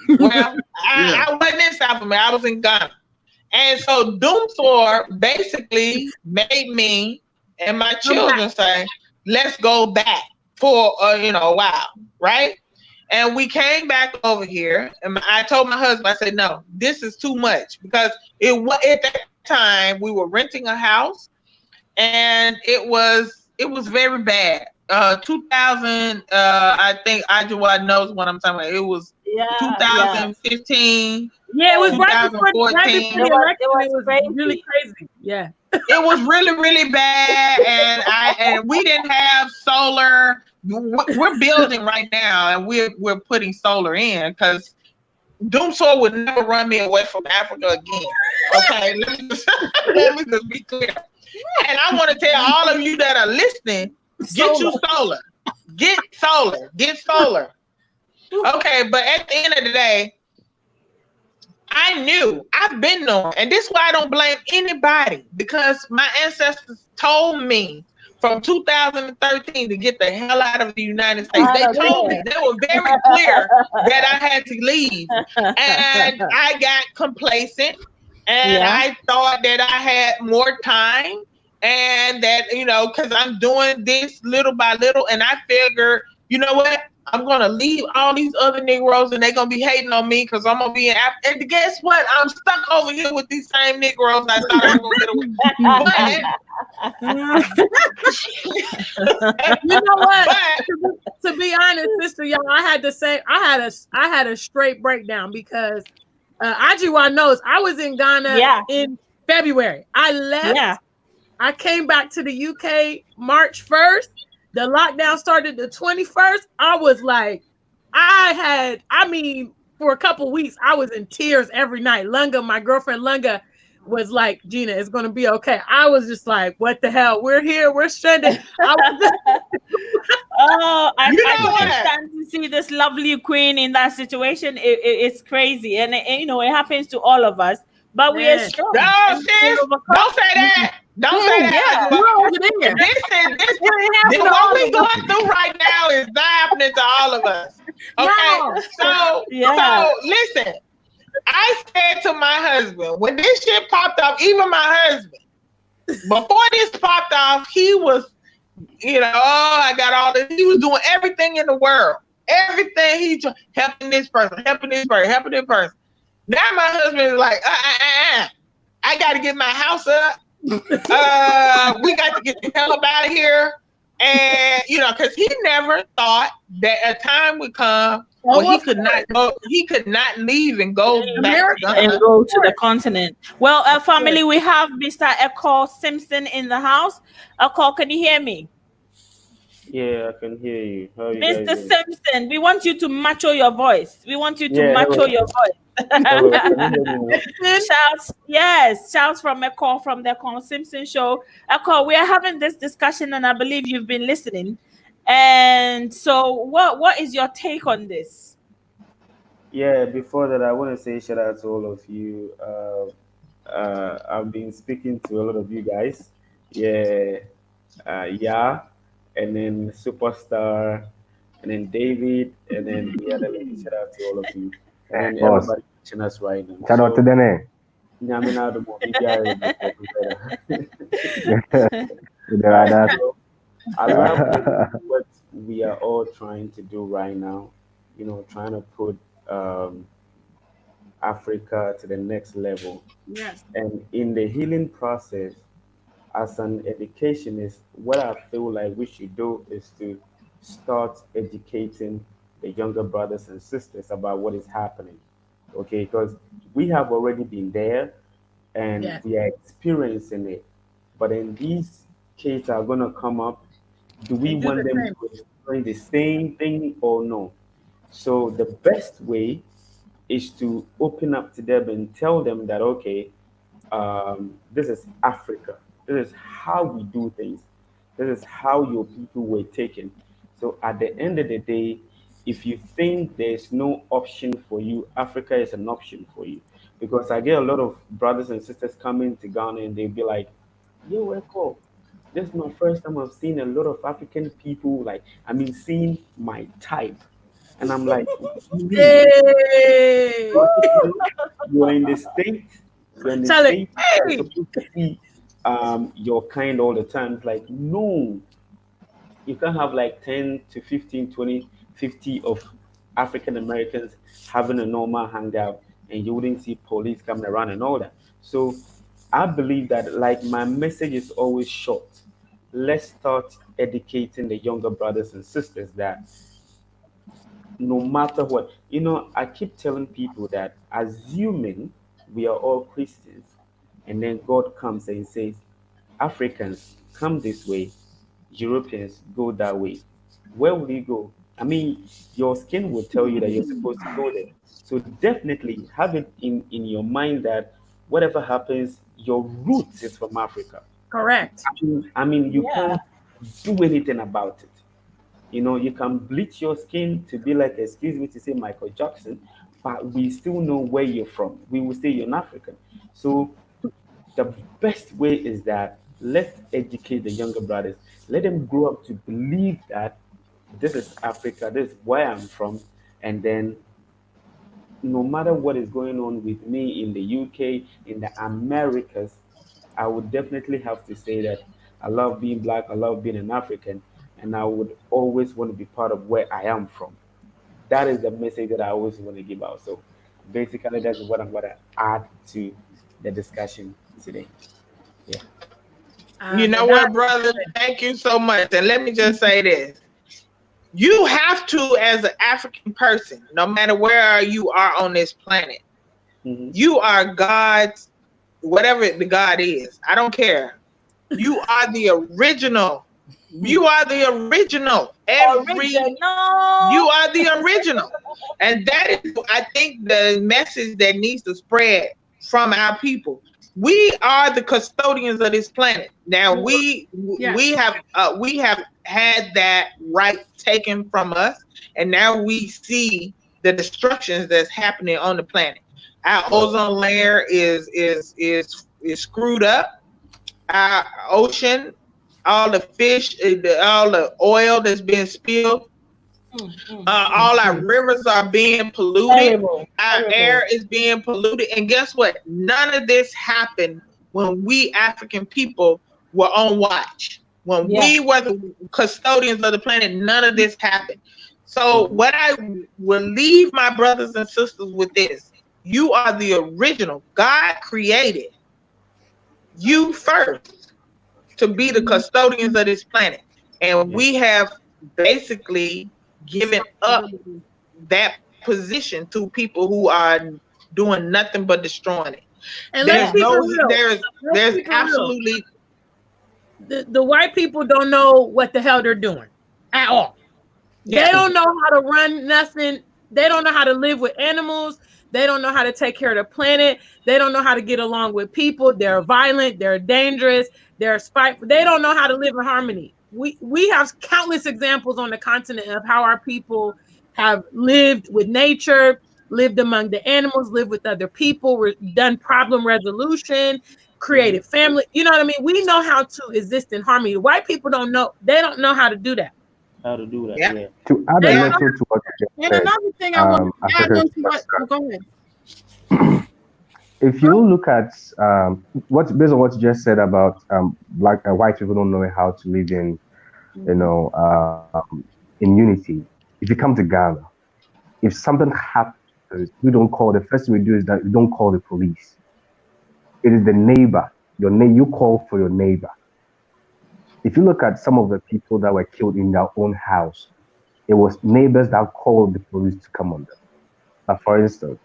Well, I wasn't in South America. I was in Ghana. And so doomsor basically made me and my children say, let's go back for a while, right? And we came back over here, and I told my husband, I said, no, this is too much, because at that time we were renting a house, and it was very bad. 2000, I think Ajua knows what I'm talking about. It was 2015. Yeah, it was right before the election. It was really crazy. Yeah. It was really, really bad, and we didn't have solar. We're building right now, and we're putting solar in, because doomsor would never run me away from Africa again. Okay, let me just be clear. And I want to tell all of you that are listening, get you solar. Get solar. Okay, but at the end of the day, I've been knowing, and this is why I don't blame anybody, because my ancestors told me from 2013 to get the hell out of the United States. They told me, they were very clear that I had to leave, and I got complacent, and I thought that I had more time, and that, because I'm doing this little by little, and I figured, you know what? I'm going to leave all these other Negroes, and they're going to be hating on me because I'm going to be in Africa. And guess what? I'm stuck over here with these same Negroes I thought I was going to get away. You know what? To be honest, Sister Y'all, I had to say, I had a straight breakdown, because Ajiwa knows I was in Ghana in February. I left. Yeah. I came back to the UK March 1st. The lockdown started the 21st. I was like, for a couple weeks, I was in tears every night. Lunga, my girlfriend Lunga, was like, Gina, it's going to be okay. I was just like, what the hell? We're here. We're stranded. I can't stand to see this lovely queen in that situation. It's crazy. And it happens to all of us. But we are strong. No, sis, don't say that. Don't say that. This what we going through right now is not happening to all of us. Okay, so listen. I said to my husband, when this shit popped off, even my husband, before this popped off, he was, I got all this. He was doing everything in the world, everything. Helping this person, helping this person. Now my husband is like, I got to get my house up. We got to get the hell up out of here. And, because he never thought that a time would come when he could not leave and go back to the continent. Well, family, we have Mr. Echo Simpson in the house. Echo, can you hear me? Yeah, I can hear you. How are you Mr. Simpson, we want you to mature your voice. We want you to mature your voice. Shouts from Echo from the Echo Simpson show. Echo, we are having this discussion, and I believe you've been listening. And so, what is your take on this? Yeah, before that, I want to say shout out to all of you. I've been speaking to a lot of you guys. Yeah, Yeah, and then Superstar, and then David, and then the other lady. Shout out to all of you, and then Boss, everybody watching us right now. shout out to So, Dene. Nyamina the more BBI before better. So I love what we are all trying to do right now. You know, trying to put um, Africa to the next level. Yes. And in the healing process, as an educationist, what I feel like we should do is to start educating the younger brothers and sisters about what is happening. Okay, because we have already been there and Yes. we are experiencing it. But then these kids are gonna come up. Do we And do want the them same. to experience the same thing or no? So the best way is to open up to them and tell them that okay, this is Africa. This is how we do things. This is how your people were taken. So at the end of the day, if you think there's no option for you, Africa is an option for you. Because I get a lot of brothers and sisters coming to Ghana and they'll be like, yo, Echo, this is my first time I've seen a lot of African people, like, I mean, seeing my type. And I'm like, what do you mean? Hey. You're in the state, you're in the Tell it. state, you're Hey. supposed to see your kind all the time. It's like, no, you can't have like 10 to 15, 20, 50 of African Americans having a normal hangout and you wouldn't see police coming around and all that. So I believe that like my message is always short. Let's start educating the younger brothers and sisters that no matter what. You know, I keep telling people that assuming we are all Christians, and then God comes and says, Africans, come this way, Europeans, go that way. Where will you go? I mean, your skin will tell you that you're supposed to go there. So definitely have it in your mind that whatever happens, your roots is from Africa. Correct. I mean, you Yeah. can't do anything about it. You know, you can bleach your skin to be like, excuse me to say Michael Jackson, but we still know where you're from. We will say you're an African. So the best way is that let's educate the younger brothers. Let them grow up to believe that this is Africa, this is where I'm from, and then no matter what is going on with me in the UK, in the Americas, I would definitely have to say that I love being black, I love being an African, and I would always want to be part of where I am from. That is the message that I always want to give out. So basically, that's what I'm going to add to the discussion today. Yeah. You know Well, that what, brother? Thank you so much. And let me just say this. You have to, as an African person, no matter where you are on this planet, Hmm. you are God's, whatever the God is. I don't care. You are the original. You are the original. You Original. are the original. And that is, I think, the message that needs to spread from our people. We are the custodians of this planet. Now Yes. we have had that right taken from us, and now we see the destructions that's happening on the planet. Our ozone layer is screwed up. Our ocean, all the fish, all the oil that's being spilled, all our rivers are being polluted. Terrible. Our Terrible. air is being polluted. And guess what? None of this happened when we African people were on watch. When Yeah. we were the custodians of the planet, none of this happened. So, what I will leave my brothers and sisters with this: you are the original. God created you first to be the custodians of this planet. And Yeah. we have basically given up Responsibility. that position to people who are doing nothing but destroying it. and let's There's Yeah. keep it no real. Let's there's keep it real. absolutely The white people don't know what the hell they're doing at all. They yeah. don't know how to run nothing. They don't know how to live with animals. They don't know how to take care of the planet. They don't know how to get along with people. They're violent. They're dangerous. They're spiteful. They don't know how to live in harmony. We have countless examples on the continent of how our people have lived with nature, lived among the animals, lived with other people, done problem resolution. created family. You know what I mean? We know how to exist in harmony. White people don't know. They don't know how to do that. How to do that? Yeah. Yeah. To add a little to what you just And said, another thing I want to add Africa, on to what. Oh, go ahead. if you look at what's based on what you just said about black and white people don't know how to live in, you know, in unity. If you come to Ghana, if something happens, we don't call. The first thing we do is that we don't call the police. It is the neighbor. You call for your neighbor. If you look at some of the people that were killed in their own house, it was neighbors that called the police to come on them. For instance,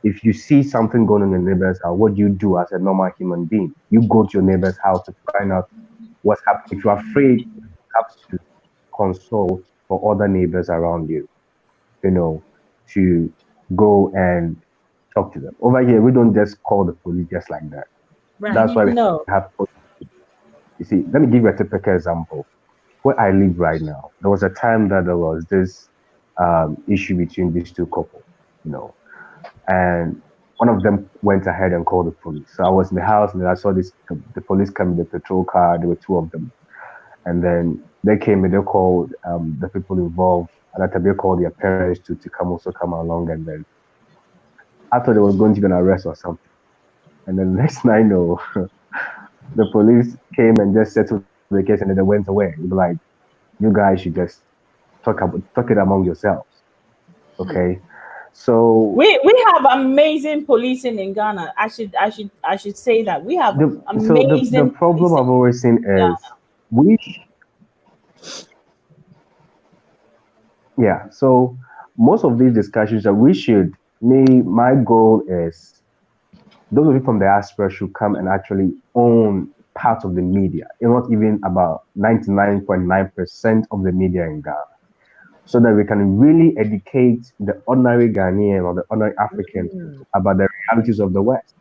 if you see something going on in your neighbor's house, what do you do as a normal human being? You go to your neighbor's house to find out what's happening. If you're afraid, you have to consult for other neighbors around you, you know, to go and talk to them. Over here, we don't just call the police just like that. Right. That's why we No. have. You see, let me give you a typical example. Where I live right now, there was a time that there was this issue between these two couples, you know, and one of them went ahead and called the police. So I was in the house and then I saw the police come in the patrol car. There were two of them, and then they came and they called the people involved, and after they called their parents to come along, and then I thought they were going to get an arrest or something, and then next thing I know, the police came and just settled the case, and then they went away. They were like, you guys should just talk it among yourselves. Okay. So we have amazing policing in Ghana. I should say that we have amazing. The problem I've always seen is so most of these discussions that my goal is those of you from the diaspora should come and actually own part of the media. It's not even about 99.9% of the media in Ghana, so that we can really educate the ordinary Ghanaian or the ordinary African about the realities of the West.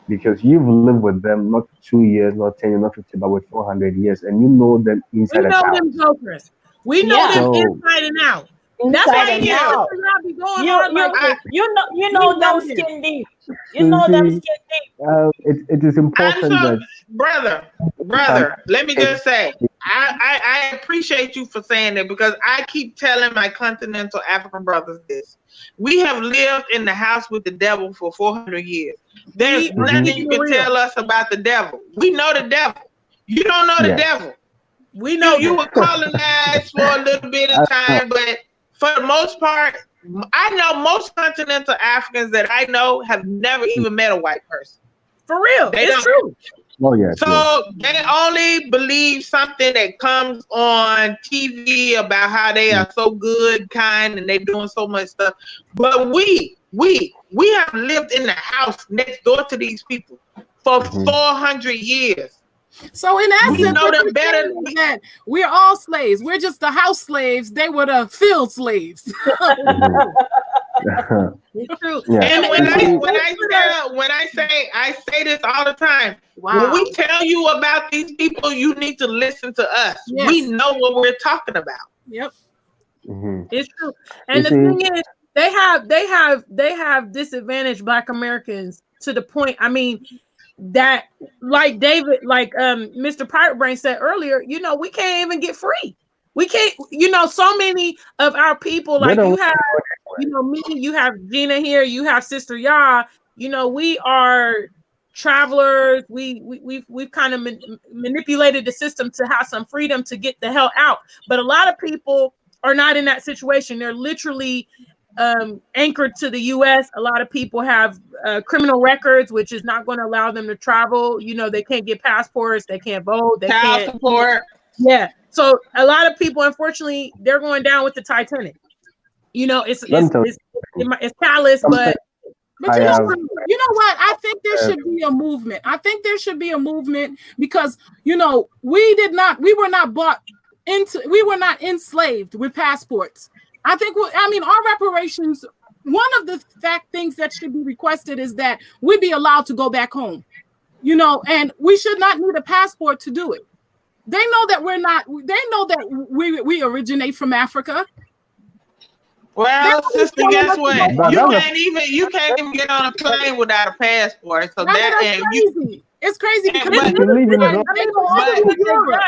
Because you've lived with them not 2 years, not 10 years, not 50, but with 400 years, and you know them inside and out. We know them jokers. We know them inside and out. That's why be going on you know them skin deep. You know them skin deep. It is important that brother, let me just say, I appreciate you for saying that, because I keep telling my continental African brothers this. We have lived in the house with the devil for 400 years. There's nothing you can tell us about the devil. We know the devil. You don't know the devil. We know you were colonized for a little bit of time, but for the most part, I know most continental Africans that I know have never even met a white person. For real. It's true. Oh, yeah. So they only believe something that comes on TV about how they are so good, kind, and they're doing so much stuff. But we have lived in the house next door to these people for 400 years. So in essence, we know them better. That we're all slaves. We're just the house slaves. They were the field slaves. It's true. Yeah. And when I say this all the time. Wow. When we tell you about these people, you need to listen to us. Yes. We know what we're talking about. Yep. It's true. And the thing is, they have disadvantaged Black Americans to the point. I mean, that like David, Mr. Pirate Brain said earlier, you know, we can't even get free. We can't, you know, so many of our people, like you have, you know, me, you have Gina here, you have Sister Ya, you know, we are travelers. We've kind of manipulated the system to have some freedom to get the hell out. But a lot of people are not in that situation. They're literally anchored to the U.S. A lot of people have criminal records, which is not going to allow them to travel. You know, they can't get passports, they can't vote, they can't support. Yeah. So a lot of people, unfortunately, they're going down with the Titanic. You know, it's callous, but you know what? I think there should be a movement. I think there should be a movement because, you know, we were not enslaved with passports. I mean, our reparations, one of the things that should be requested is that we be allowed to go back home, you know, and we should not need a passport to do it. They know that they know that we originate from Africa. Well, sister, guess what? You can't even get on a plane without a passport. So It's crazy because But- they go all through Europe.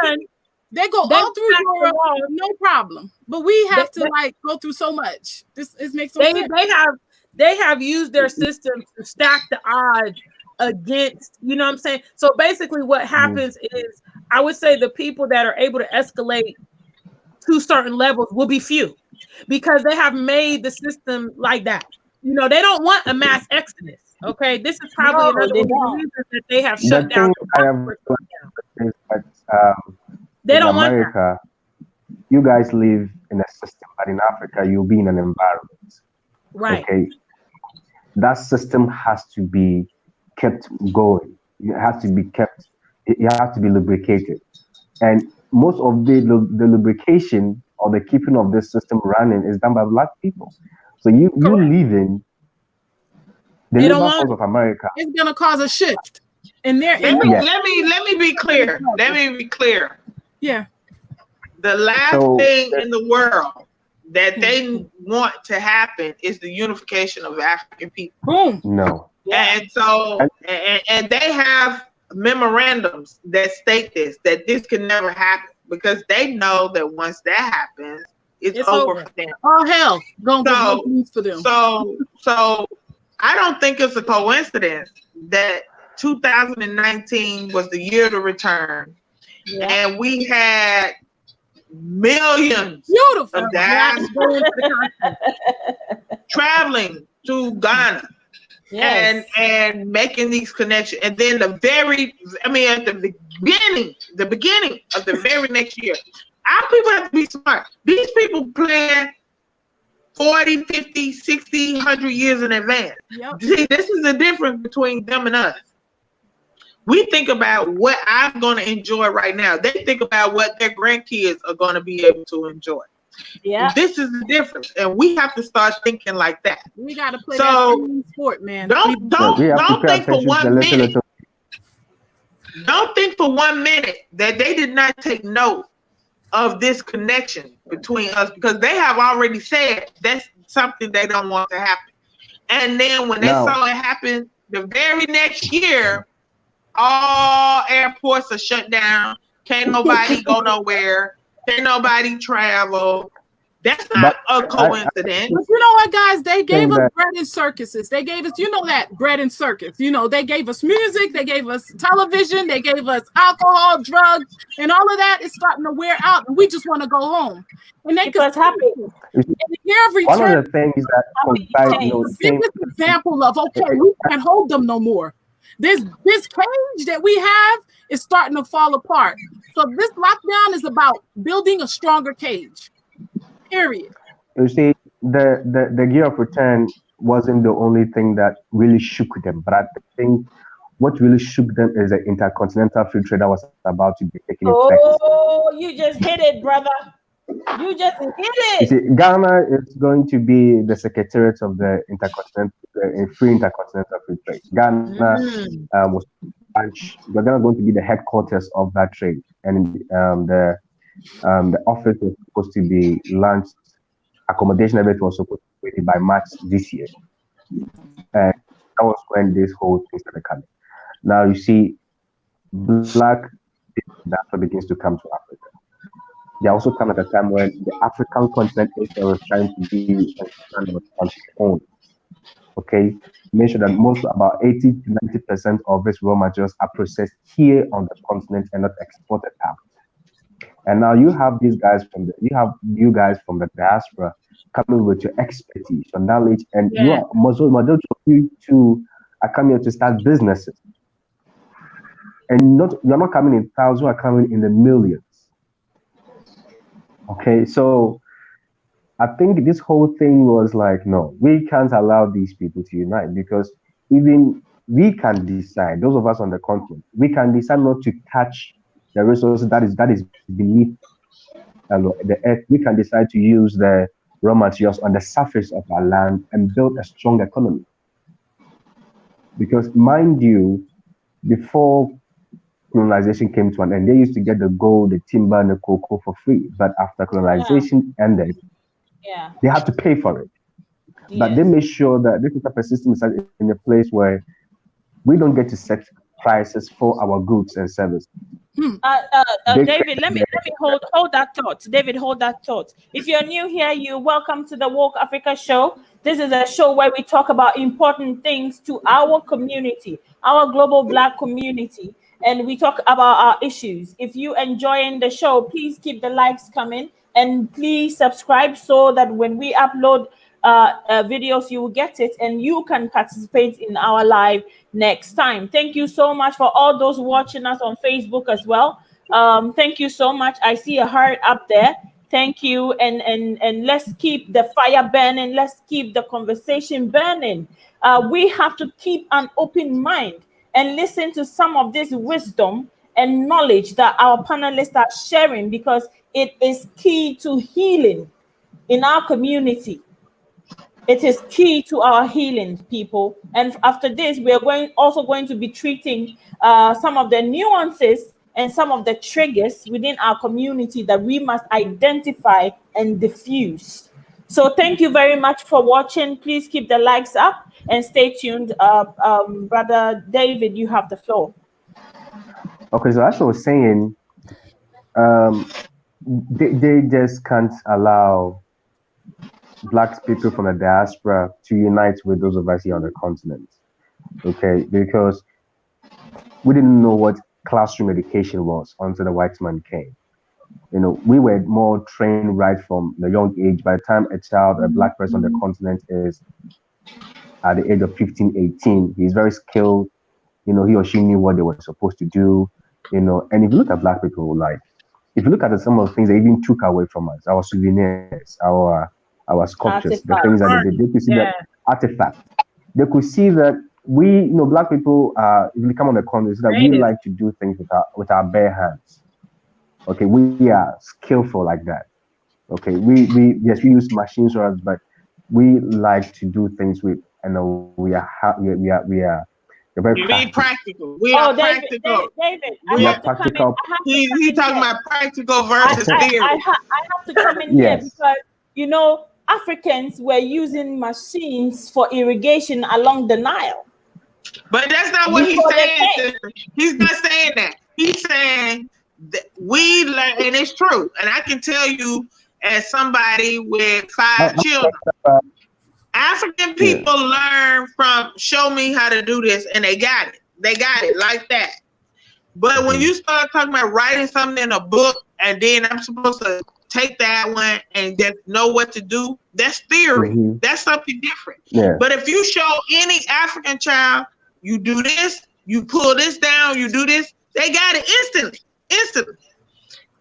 They go all through Europe, no problem. But we have to like go through so much. It makes no sense. They have used their system to stack the odds against, you know what I'm saying? So basically what happens is, I would say the people that are able to escalate to certain levels will be few, because they have made the system like that. You know, they don't want a mass exodus. Okay, this is probably another one of the reasons that they have shut down. They don't want America. You guys live in a system, but in Africa, you'll be in an environment. Right. Okay. That system has to be kept going. It has to be kept. It has to be lubricated, and most of the lubrication or the keeping of this system running is done by Black people. So you live in the labor force of America. It's gonna cause a shift in their. Let me be clear. Let me be clear. Yeah. The last thing in the world that they want to happen is the unification of African people. Boom. No. And so, and they have memorandums that state that this can never happen, because they know that once that happens, it's over for them. Oh hell, gonna for them. So I don't think it's a coincidence that 2019 was the year to return, and we had millions of diaspora traveling to Ghana. Yes. And making these connections, and then at the beginning of the very next year, our people have to be smart. These people plan 40, 50, 60, 100 years in advance. Yep. See, this is the difference between them and us. We think about what I'm going to enjoy right now. They think about what their grandkids are going to be able to enjoy. Yeah, this is the difference, and we have to start thinking like that. We got to play that sport, man. Don't think for 1 minute. Don't think for 1 minute that they did not take note of this connection between us, because they have already said that's something they don't want to happen. And then when they saw it happen the very next year, all airports are shut down. Can't nobody go nowhere. Can't nobody travel. That's not a coincidence. But you know what, guys? They gave us bread and circuses. They gave us, bread and circus. They gave us music. They gave us television. They gave us alcohol, drugs, and all of that is starting to wear out. And we just want to go home. And they could happen. And the year of return, one of the things that the biggest example of we can't hold them no more. This cage that we have is starting to fall apart. So this lockdown is about building a stronger cage. Period. You see, the year of return wasn't the only thing that really shook them, but I think what really shook them is the intercontinental free trade that was about to be taking effect. Oh, you just hit it, brother. You just hit it. You see, Ghana is going to be the secretariat of the free intercontinental free trade. Ghana was Ghana going to be the headquarters of that trade, and the office was supposed to be launched. Accommodation, everything was supposed to be ready by March this year, and that was when this whole thing started coming. Now you see, Black diaspora begins to come to Africa. They also come at a time when the African continent is trying to be on its own. Okay, make sure that about 80 to 90% of its raw materials are processed here on the continent and not exported out. And now you have you guys from the diaspora coming with your expertise, your knowledge, and majority of you two are coming here to start businesses. And you're not coming in thousands, you are coming in the millions. Okay, so I think this whole thing was like, no, we can't allow these people to unite, because even we can decide, those of us on the continent, we can decide not to touch the resources that is beneath the earth. We can decide to use the raw materials on the surface of our land and build a strong economy. Because mind you, before colonization came to an end, they used to get the gold, the timber, and the cocoa for free. But after colonization ended, they had to pay for it. But they made sure that this type of system is in a place where we don't get to set prices for our goods and services. David, let me hold that thought. David, hold that thought. If you're new here, you're welcome to the Woke Africa Show. This is a show where we talk about important things to our community, our global Black community, and we talk about our issues. If you enjoying the show, please keep the likes coming and please subscribe so that when we upload videos, you will get it and you can participate in our live next time. Thank you so much for all those watching us on Facebook as well. Thank you so much. I see a heart up there. Thank you, and let's keep the fire burning. Let's keep the conversation burning. We have to keep an open mind and listen to some of this wisdom and knowledge that our panelists are sharing, because it is key to healing in our community. It is key to our healing, people. And after this, we are also going to be treating some of the nuances and some of the triggers within our community that we must identify and diffuse. So thank you very much for watching. Please keep the likes up and stay tuned. Brother David, you have the floor. Okay, so as I was saying, they just can't allow Black people from the diaspora to unite with those of us here on the continent. Okay, because we didn't know what classroom education was until the white man came. You know, we were more trained right from the young age. By the time a Black person on the continent is at the age of 15, 18, he's very skilled. You know, he or she knew what they were supposed to do. You know, and if you look at Black people, like, if you look at some of the things they even took away from us, our souvenirs, our sculptures, the things that they could see that artifact. They could see that we, you know, Black people, if we come on the continent, that we like to do things with our bare hands. Okay, we are skillful like that. Okay, we use machines for us, but we like to do things with, and we are very practical. We are practical. David, we are practical. He's talking about practical versus theory. I have to come in here because, you know, Africans were using machines for irrigation along the Nile. But that's not what he's saying. He's not saying that. He's saying that we learn, and it's true. And I can tell you, as somebody with 5 children, African people learn from show me how to do this, and they got it. They got it like that. But when you start talking about writing something in a book, and then I'm supposed to take that one and just know what to do, that's theory. That's something different. But if you show any African child, you do this, you pull this down, you do this, they got it instantly.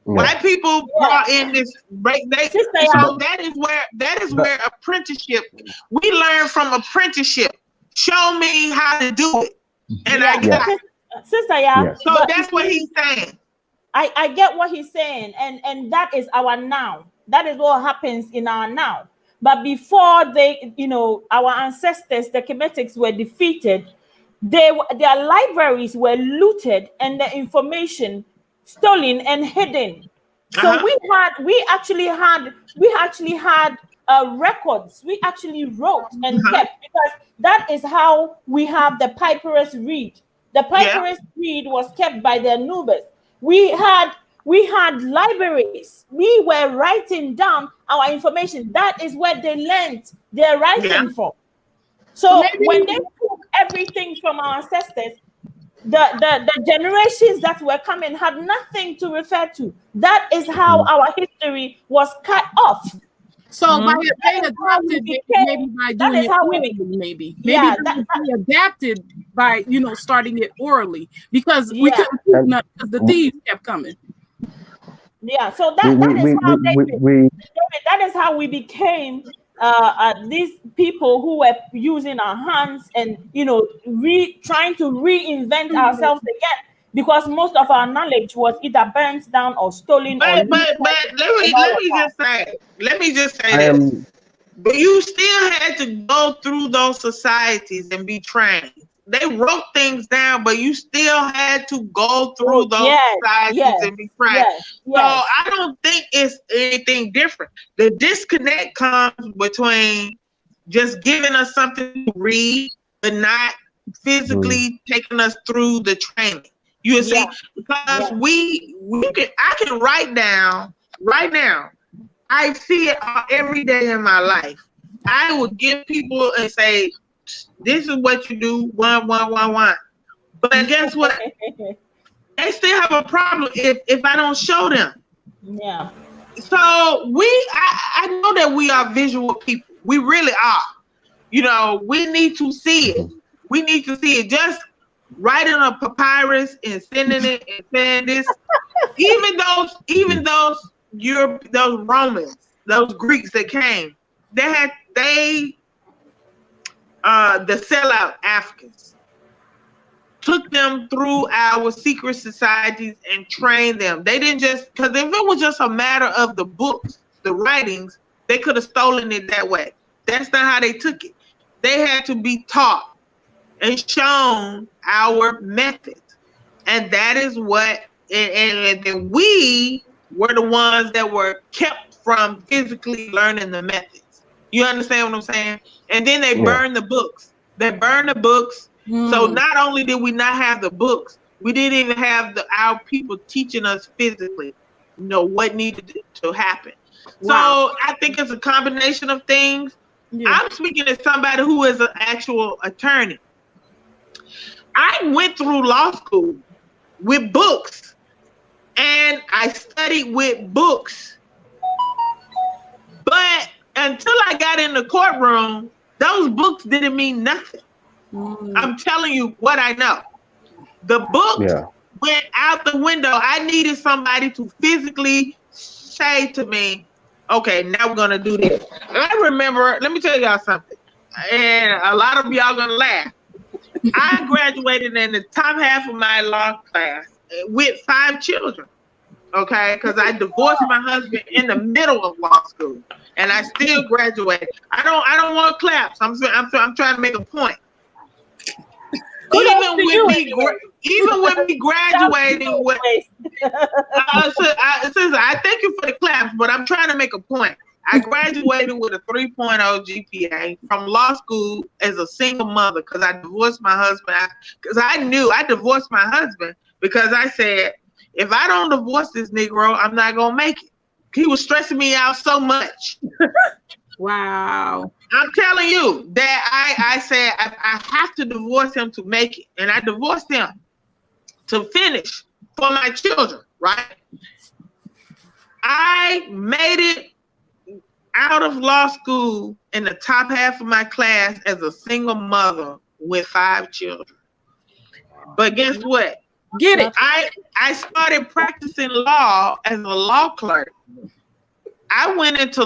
White people brought in this break. So that is where apprenticeship. We learn from apprenticeship. Show me how to do it, and I got it. Sister, so that's what he's saying. I get what he's saying, and that is our now. That is what happens in our now. But before they, you know, our ancestors, the Kemetics, were defeated, their libraries were looted and the information stolen and hidden. So we actually had records. We actually wrote and kept, because that is how we have the papyrus reed. The papyrus reed was kept by the Anubis. We had libraries. We were writing down our information. That is where they learned their writing from. So when they took everything from our ancestors, the generations that were coming had nothing to refer to. That is how our history was cut off. So by they adapted, maybe by doing it orally, maybe they adapted by, you know, starting it orally, because we couldn't do nothing because the thieves kept coming. Yeah, so that is how we became these people who were using our hands and, you know, trying to reinvent ourselves again, because most of our knowledge was either burnt down or stolen. But let me just say this. But you still had to go through those societies and be trained. They wrote things down, but you still had to go through those societies and be trained. So I don't think it's anything different. The disconnect comes between just giving us something to read, but not physically taking us through the training. You see, because I can write down right now. I see it every day in my life. I would give people and say, "This is what you do, 1, 1, 1, 1." But guess what? They still have a problem if I don't show them. Yeah. So I know that we are visual people. We really are. You know, we need to see it. We need to see it. Just writing a papyrus and sending it and saying this. Even those Romans, those Greeks that came, the sellout Africans took them through our secret societies and trained them. They didn't just, because if it was just a matter of the books, the writings, they could have stolen it that way. That's not how they took it. They had to be taught and shown our methods. And that is what, and we were the ones that were kept from physically learning the methods. You understand what I'm saying? And then they burned the books. They burned the books. So not only did we not have the books, we didn't even have our people teaching us physically, you know, what needed to happen. Wow. So I think it's a combination of things. Yeah. I'm speaking as somebody who is an actual attorney. I went through law school with books, and I studied with books. But until I got in the courtroom, those books didn't mean nothing. I'm telling you what I know. The books went out the window. I needed somebody to physically say to me, okay, now we're going to do this. And I remember, let me tell y'all something. And a lot of y'all going to laugh. I graduated in the top half of my law class with 5 children. Okay, because I divorced my husband in the middle of law school, and I still graduated. I don't want claps. I'm trying to make a point. Even with me graduating with, I thank you for the claps, but I'm trying to make a point. I graduated with a 3.0 GPA from law school as a single mother because I divorced my husband. Because I knew I divorced my husband because I said, if I don't divorce this Negro, I'm not going to make it. He was stressing me out so much. Wow. I'm telling you that I said I have to divorce him to make it. And I divorced him to finish for my children, right? I made it out of law school in the top half of my class as a single mother with 5 children. But guess what? Get it. I started practicing law as a law clerk. I went into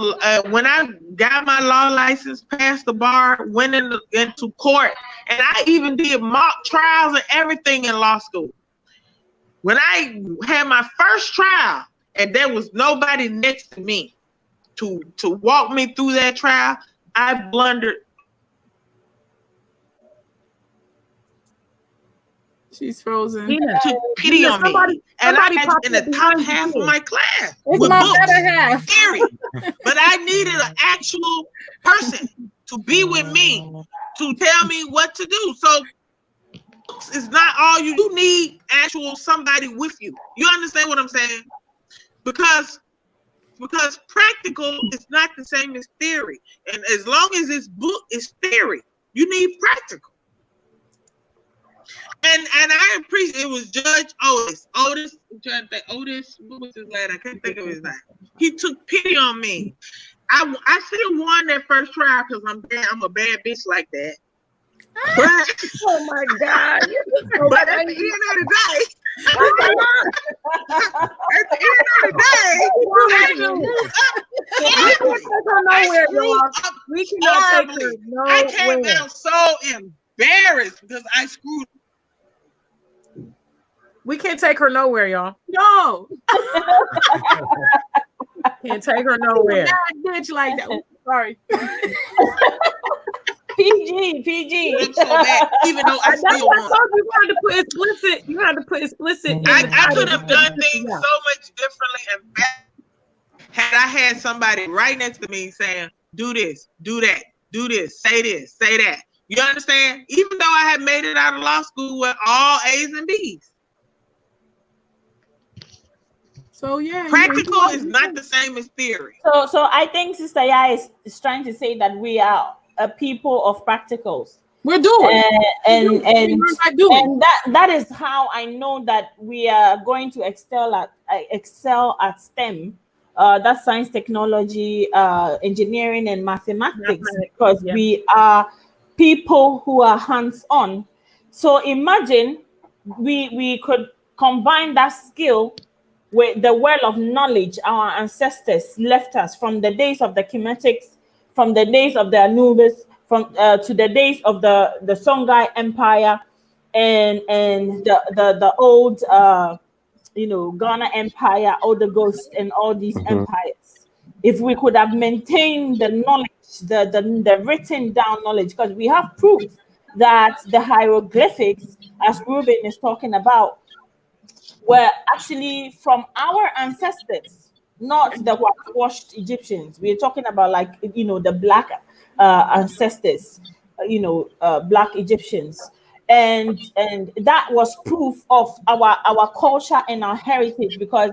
when I got my law license, passed the bar, went into court, and I even did mock trials and everything in law school. When I had my first trial, and there was nobody next to me to walk me through that trial, I blundered. She's frozen. Took pity on me. And I was in the top half of my class. It's my better half. Period. But I needed an actual person to be with me to tell me what to do. So it's not all you need actual somebody with you. You understand what I'm saying? Because practical is not the same as theory. And as long as this book is theory, you need practical. And I appreciate it was Judge Otis. What was his name? I can't think of his name. He took pity on me. I still won that first trial because I'm a bad bitch like that. But, oh my God. But at the end of the day, I came out so embarrassed because I screwed. We can't take her nowhere, y'all. No. Can't take her nowhere. Bitch like that. Sorry. PG. I'm so bad, even though I still want. You had to put explicit. I could have done things so much differently and better had I had somebody right next to me saying, "Do this, do that, do this, say that." You understand? Even though I had made it out of law school with all A's and B's. So yeah, practical is not the same as theory. So I think Sister Ya is trying to say that we are a people of practicals. We're doing, and that is how I know that we are going to excel at STEM. That's science, technology, engineering, and mathematics, because we are people who are hands-on. So imagine we could combine that skill with the well of knowledge our ancestors left us from the days of the Kemetics, from the days of the Anubis, from to the days of the Songhai Empire, and the old Ghana Empire, Odegost, and all these empires. If we could have maintained the knowledge, the written down knowledge, because we have proof that the hieroglyphics, as Ruben is talking about, were actually from our ancestors, not the whitewashed Egyptians. We're talking about the black ancestors, black Egyptians. And that was proof of our culture and our heritage, because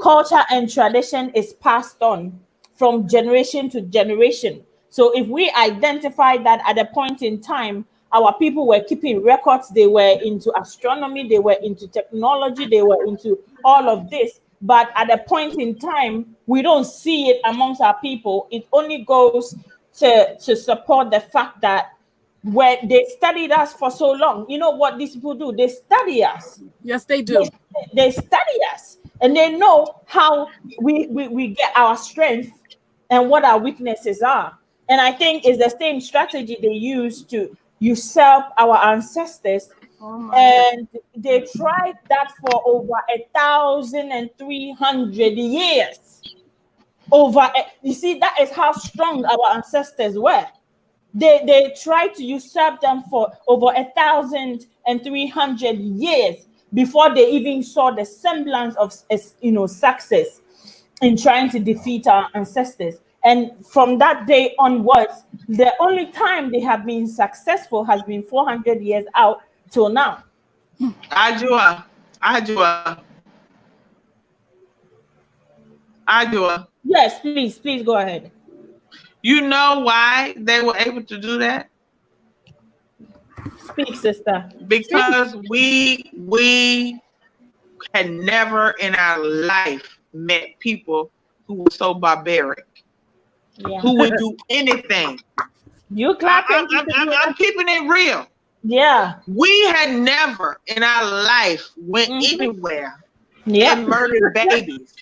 culture and tradition is passed on from generation to generation. So if we identify that at a point in time, our people were keeping records, they were into astronomy, they were into technology, they were into all of this, but at a point in time, we don't see it amongst our people. It only goes to support the fact that when they studied us for so long, you know what these people do? They study us. Yes, they do. They study us, and they know how we get our strength and what our weaknesses are. And I think it's the same strategy they use to usurp our ancestors. And they tried that for over 1,300 years. You see, that is how strong our ancestors were. They tried to usurp them for over 1,300 years before they even saw the semblance of success in trying to defeat our ancestors. And from that day onwards, the only time they have been successful has been 400 years out till now. Ajua. Yes, please go ahead. You know why they were able to do that? Speak, sister. Because we had never in our life met people who were so barbaric, who would do anything. You clapping? I'm keeping it real. Yeah. We had never in our life went anywhere and murdered babies.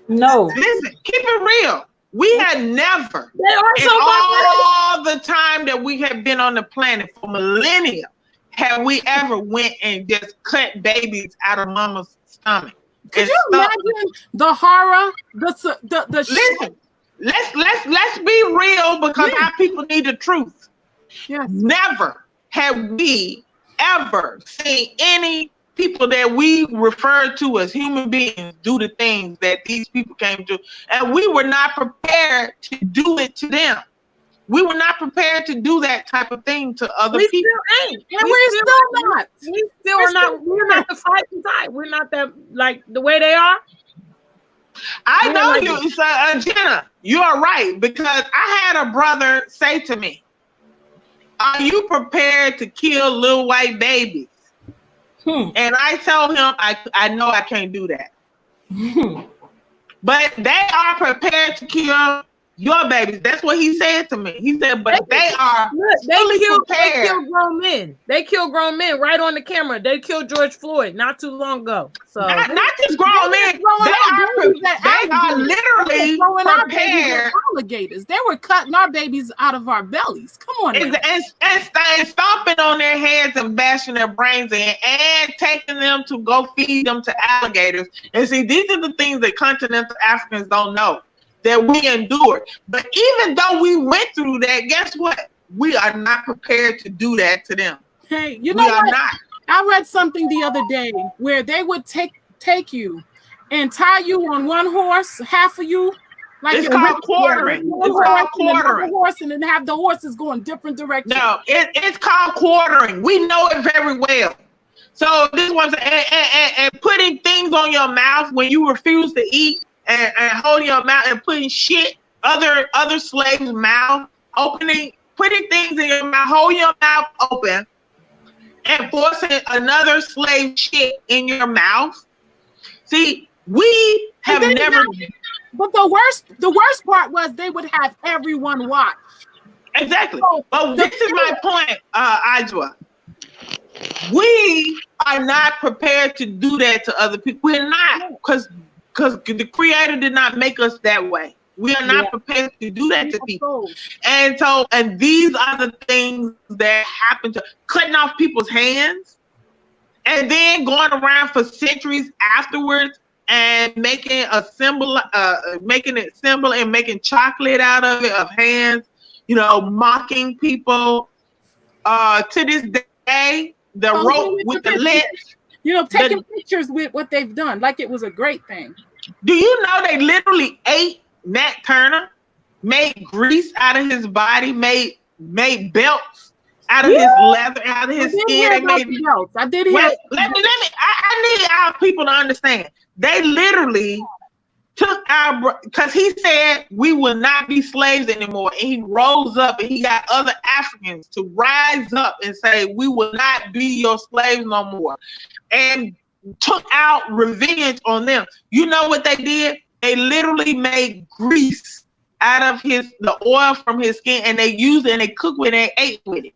No. Listen, keep it real. We had never, in all the time that we have been on the planet for millennia, have we ever went and just cut babies out of mama's stomach. Could you imagine the horror? The listen, let's be real, because our people need the truth. Yes. Never have we ever seen any people that we refer to as human beings do the things that these people came to, and we were not prepared to do it to them. We were not prepared to do that type of thing to other people. Still ain't. And we're still not. We still are not. We're not the fighting type. We're not that, like the way they are. I know you, Jenna. You are right, because I had a brother say to me, "Are you prepared to kill little white babies?" And I told him, I know I can't do that. But they are prepared to kill your babies. That's what he said to me. He said, but they are fully prepared. They kill grown men. They kill grown men right on the camera. They killed George Floyd not too long ago. So not just grown men. They are literally prepared. Alligators. They were cutting our babies out of our bellies. Come on. And stomping on their heads and bashing their brains in, and taking them to go feed them to alligators. And see, these are the things that continental Africans don't know, that we endured. But even though we went through that, guess what? We are not prepared to do that to them. Hey, you know what? I read something the other day where they would take you and tie you on one horse, half of you Like it's called quartering. It's called quartering. Horse and then have the horses going different directions. No, it's called quartering. We know it very well. So this one's and putting things on your mouth when you refuse to eat, and holding your mouth and putting shit other slaves' mouth, putting things in your mouth, holding your mouth open, and forcing another slave shit in your mouth. See, we have never. But the worst part was they would have everyone watch. Exactly. So but this is my point, Ajwa. We are not prepared to do that to other people. We're not, because the Creator did not make us that way. We are not prepared to do that to people. And these are the things that happen to cutting off people's hands and then going around for centuries afterwards and making a symbol, making it symbol and making chocolate out of it, of hands, mocking people. To this day, the rope with the lips. Taking pictures with what they've done, like it was a great thing. Do you know they literally ate Nat Turner, made grease out of his body, made belts out of his leather, out of his skin. They made belts. I did hear. Let me. I need our people to understand. They literally took because he said we will not be slaves anymore, and he rose up and he got other Africans to rise up and say we will not be your slaves no more, and took out revenge on them. You know what they did? They literally made grease out of the oil from his skin, and they used it and they cooked with it and ate with it.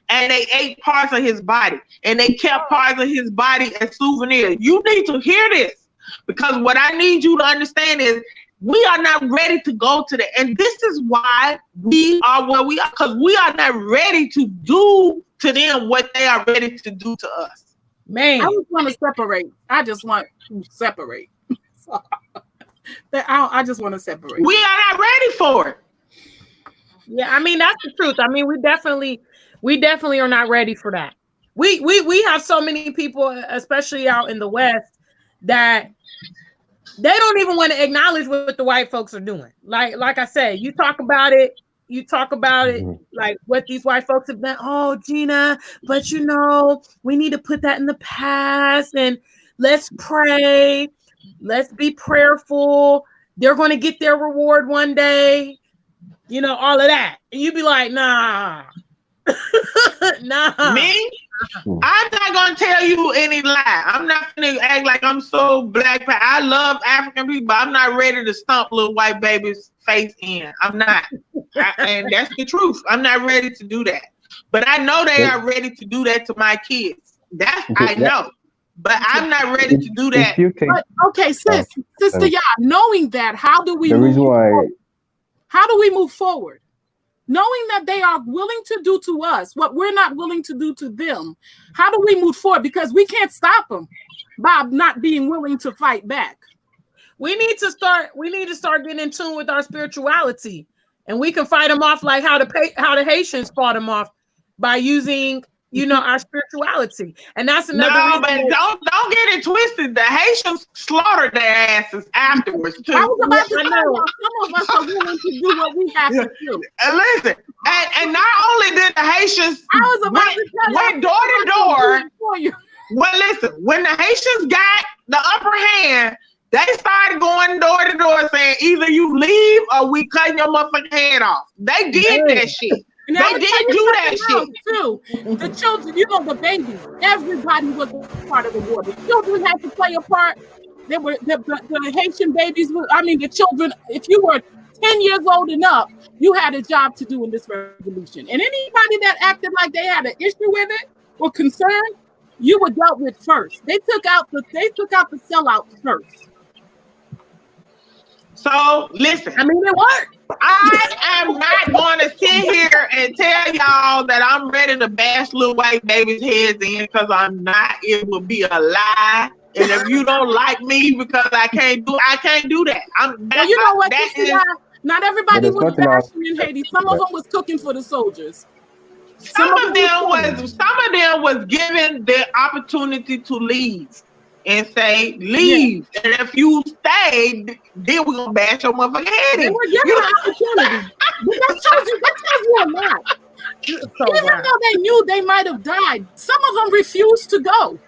And they ate parts of his body, and they kept parts of his body as souvenirs. You need to hear this, because what I need you to understand is we are not ready to go to the, and this is why we are where we are, because we are not ready to do to them what they are ready to do to us. Man, I just want to separate. I just want to separate. I just want to separate. We are not ready for it. Yeah, I mean that's the truth. I mean, we definitely are not ready for that. We have so many people, especially out in the West, that they don't even want to acknowledge what the white folks are doing. Like I said, you talk about it, like what these white folks have done. Oh, Gina, but we need to put that in the past and let's pray. Let's be prayerful. They're going to get their reward one day. All of that. And you'd be like, nah. Nah. Me? I'm not going to tell you any lie. I'm not going to act like I'm so black. I love African people, but I'm not ready to stomp little white baby's face in. I'm not. And that's the truth. I'm not ready to do that. But I know they are ready to do that to my kids. I know. But I'm not ready to do that. But, okay, Sister Ya, knowing that, how do we move forward? How do we move forward? Knowing that they are willing to do to us what we're not willing to do to them, how do we move forward? Because we can't stop them by not being willing to fight back. We need to start getting in tune with our spirituality, and we can fight them off like how the Haitians fought them off by using our spirituality. And that's another reason. But don't get it twisted. The Haitians slaughtered their asses afterwards too. I was about to say, some of us are willing to do what we have to do. Listen, and not only did the Haitians went door to door. Well, listen, when the Haitians got the upper hand, they started going door to door saying either you leave or we cutting your motherfucking head off. They did that shit. And they did do that shit too. The children, the babies, everybody was a part of the war. The children had to play a part. They were the Haitian babies. The children. If you were 10 years old and up, you had a job to do in this revolution. And anybody that acted like they had an issue with it or concern, you were dealt with first. They took out the sellouts first. So listen, it worked. I am not going to sit here and tell y'all that I'm ready to bash little white babies' heads in, because I'm not. It will be a lie. And if you don't like me because I can't do that. Well, you know what? Not everybody was bashing in Haiti. Some of them was cooking for the soldiers. Some of them was given the opportunity to leave. and say leave, and if you stay, then we're gonna bash your motherfucking head They in. were given an opportunity. But that tells you a lot. Even though they knew they might have died, some of them refused to go.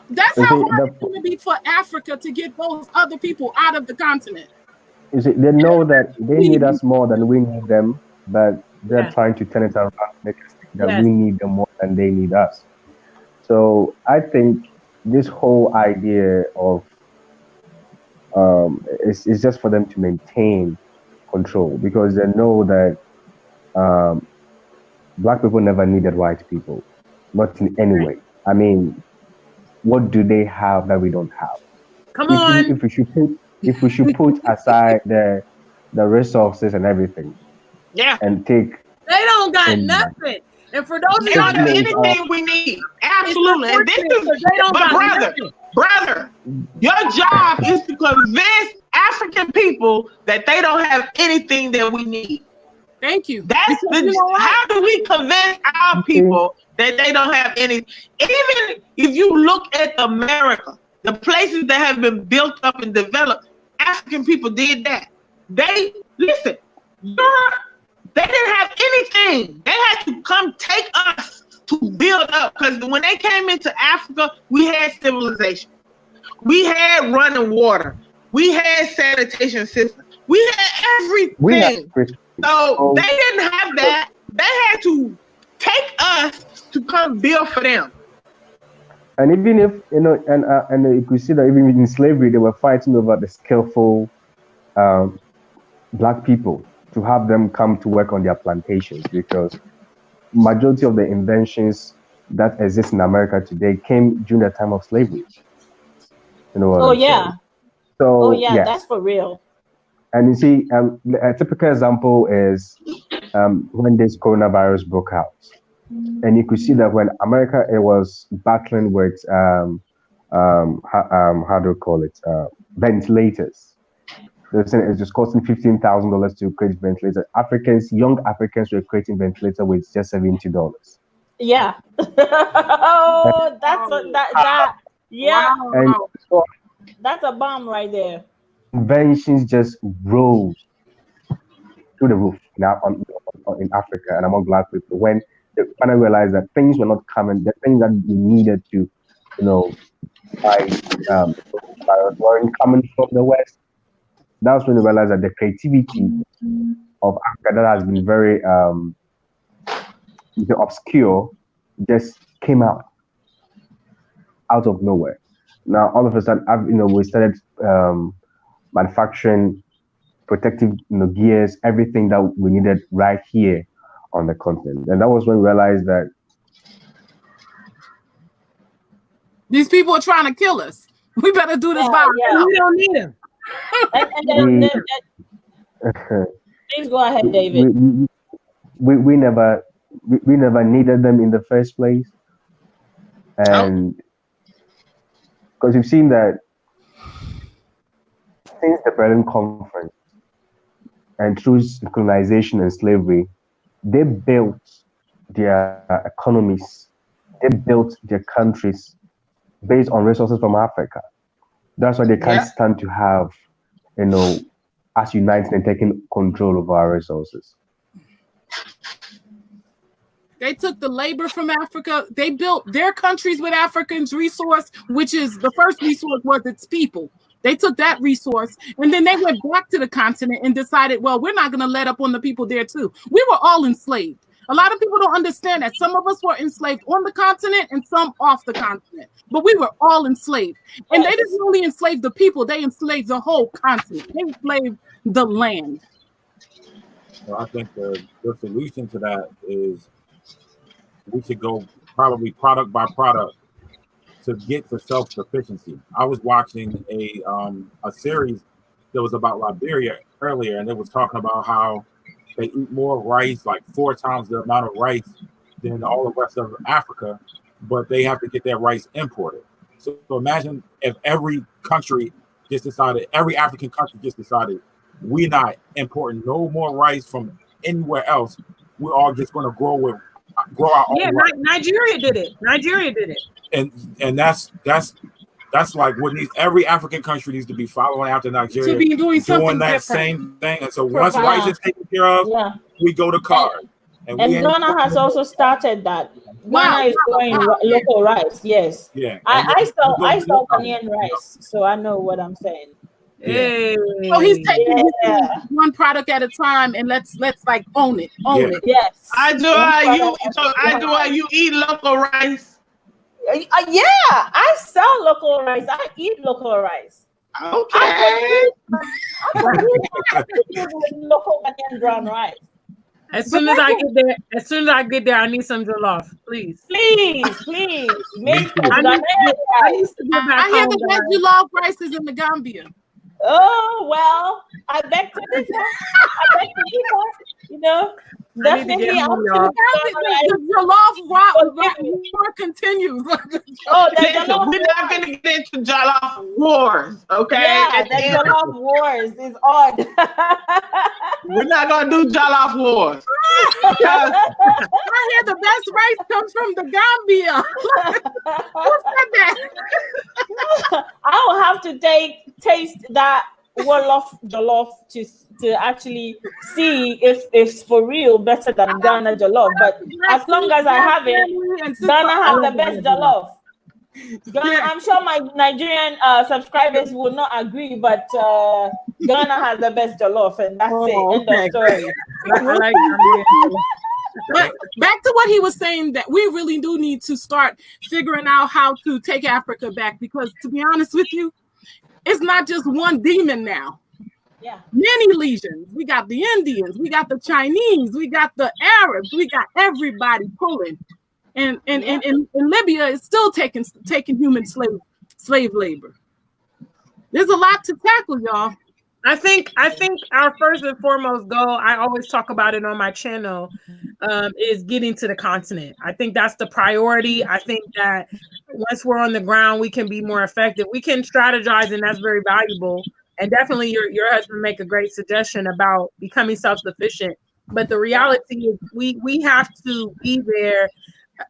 That's You how see, hard it's going to be for Africa to get those other people out of the continent. you see, they know that they need us more than we need them, but they're trying to turn it around, make us think that we need them more than they need us. So I think this whole idea of it's just for them to maintain control, because they know that black people never needed white people, not in any way. I mean, what do they have that we don't have? Come on. If we should put aside the resources and everything, and take, They don't got nothing. And for those of they y'all don't have that anything we need. Absolutely. And this is, they don't but got brother, your job is to convince African people that they don't have anything that we need. Thank you. That's how do we convince our people that they don't have any? Even if you look at America, the places that have been built up and developed, African people did that. They listen, they didn't have anything. They had to come take us to build up, because when they came into Africa, we had civilization, we had running water, we had sanitation systems, we had everything. So they didn't have that. They had to take us to come build for them. And even if and you could see that even in slavery, they were fighting over the skillful black people to have them come to work on their plantations, because majority of the inventions that exist in America today came during the time of slavery. You know what I'm saying? So yes. That's for real. And you see, a typical example is when this coronavirus broke out, and you could see that when America was battling with how do you call it, ventilators. They're saying it's just costing $15,000 to create ventilators. Young Africans were creating ventilators with just $70. Yeah. Oh, And so that's a bomb right there. Inventions just rose through the roof now in Africa and among black people when they finally realized that things were not coming, the things that we needed to, fight weren't coming from the West. That's when they realized that the creativity of Africa that has been very obscure just came out of nowhere. Now all of a sudden, we started manufacturing protective gears, everything that we needed right here on the continent. And that was when we realized that these people are trying to kill us. We better do this by ourselves. We don't need them. Please go ahead, David. We never needed them in the first place. And because you've seen that since the Berlin Conference and through colonization and slavery, they built their economies, they built their countries based on resources from Africa. That's why they can't stand to have, us united and taking control of our resources. They took the labor from Africa. They built their countries with Africans' resource, which is the first resource was its people. They took that resource and then they went back to the continent and decided, well, we're not going to let up on the people there too. We were all enslaved. A lot of people don't understand that some of us were enslaved on the continent and some off the continent, but we were all enslaved. And they didn't only enslave the people, they enslaved the whole continent. They enslaved the land. Well, I think the solution to that is we should go probably product by product to get to self-sufficiency. I was watching a series that was about Liberia earlier, and it was talking about how they eat more rice, like 4 times the amount of rice than all the rest of Africa, but they have to get that rice imported. So imagine if every country just decided, every African country just decided, we're not importing no more rice from anywhere else. We're all just going to grow with grow our own. Yeah, rice. Nigeria did it. Nigeria did it. And that's like what every African country needs to be following after Nigeria, To be doing something that different. same thing. And so once rice is taken care of, we go to card. And Ghana has also started that. Ghana is growing local rice. Yes. Yeah. I saw Ghanaian rice, so I know what I'm saying. Hey. So he's taking one product at a time, and let's like own it. Own it. Yes. You eat local rice? Yeah, I sell local rice. I eat local rice. Okay. I local Ghanaian brown rice. As soon as I get there, I need some jollof, please. Please. Make I hear the best jollof rice is in the Gambia. Oh well, I beg to differ. You know, definitely. The jollof war continues. We're not gonna get into jollof wars, okay? Yeah, the jollof wars is odd. We're not gonna do jollof wars. I hear the best rice comes from the Gambia. Who said that? I'll have to taste that jollof to actually see if it's for real better than Ghana jollof. But as long as I have it, Ghana has the best jollof. Ghana, I'm sure my Nigerian subscribers will not agree, but Ghana has the best jollof, and that's it. End of story. But back to what he was saying, that we really do need to start figuring out how to take Africa back, because to be honest with you, it's not just one demon now. Yeah. Many legions. We got the Indians, we got the Chinese, we got the Arabs, we got everybody pulling. And Libya is still taking human slave labor. There's a lot to tackle, y'all. I think our first and foremost goal, I always talk about it on my channel, is getting to the continent. I think that's the priority. I think that once we're on the ground, we can be more effective. We can strategize, and that's very valuable. And definitely your husband make a great suggestion about becoming self-sufficient. But the reality is we have to be there.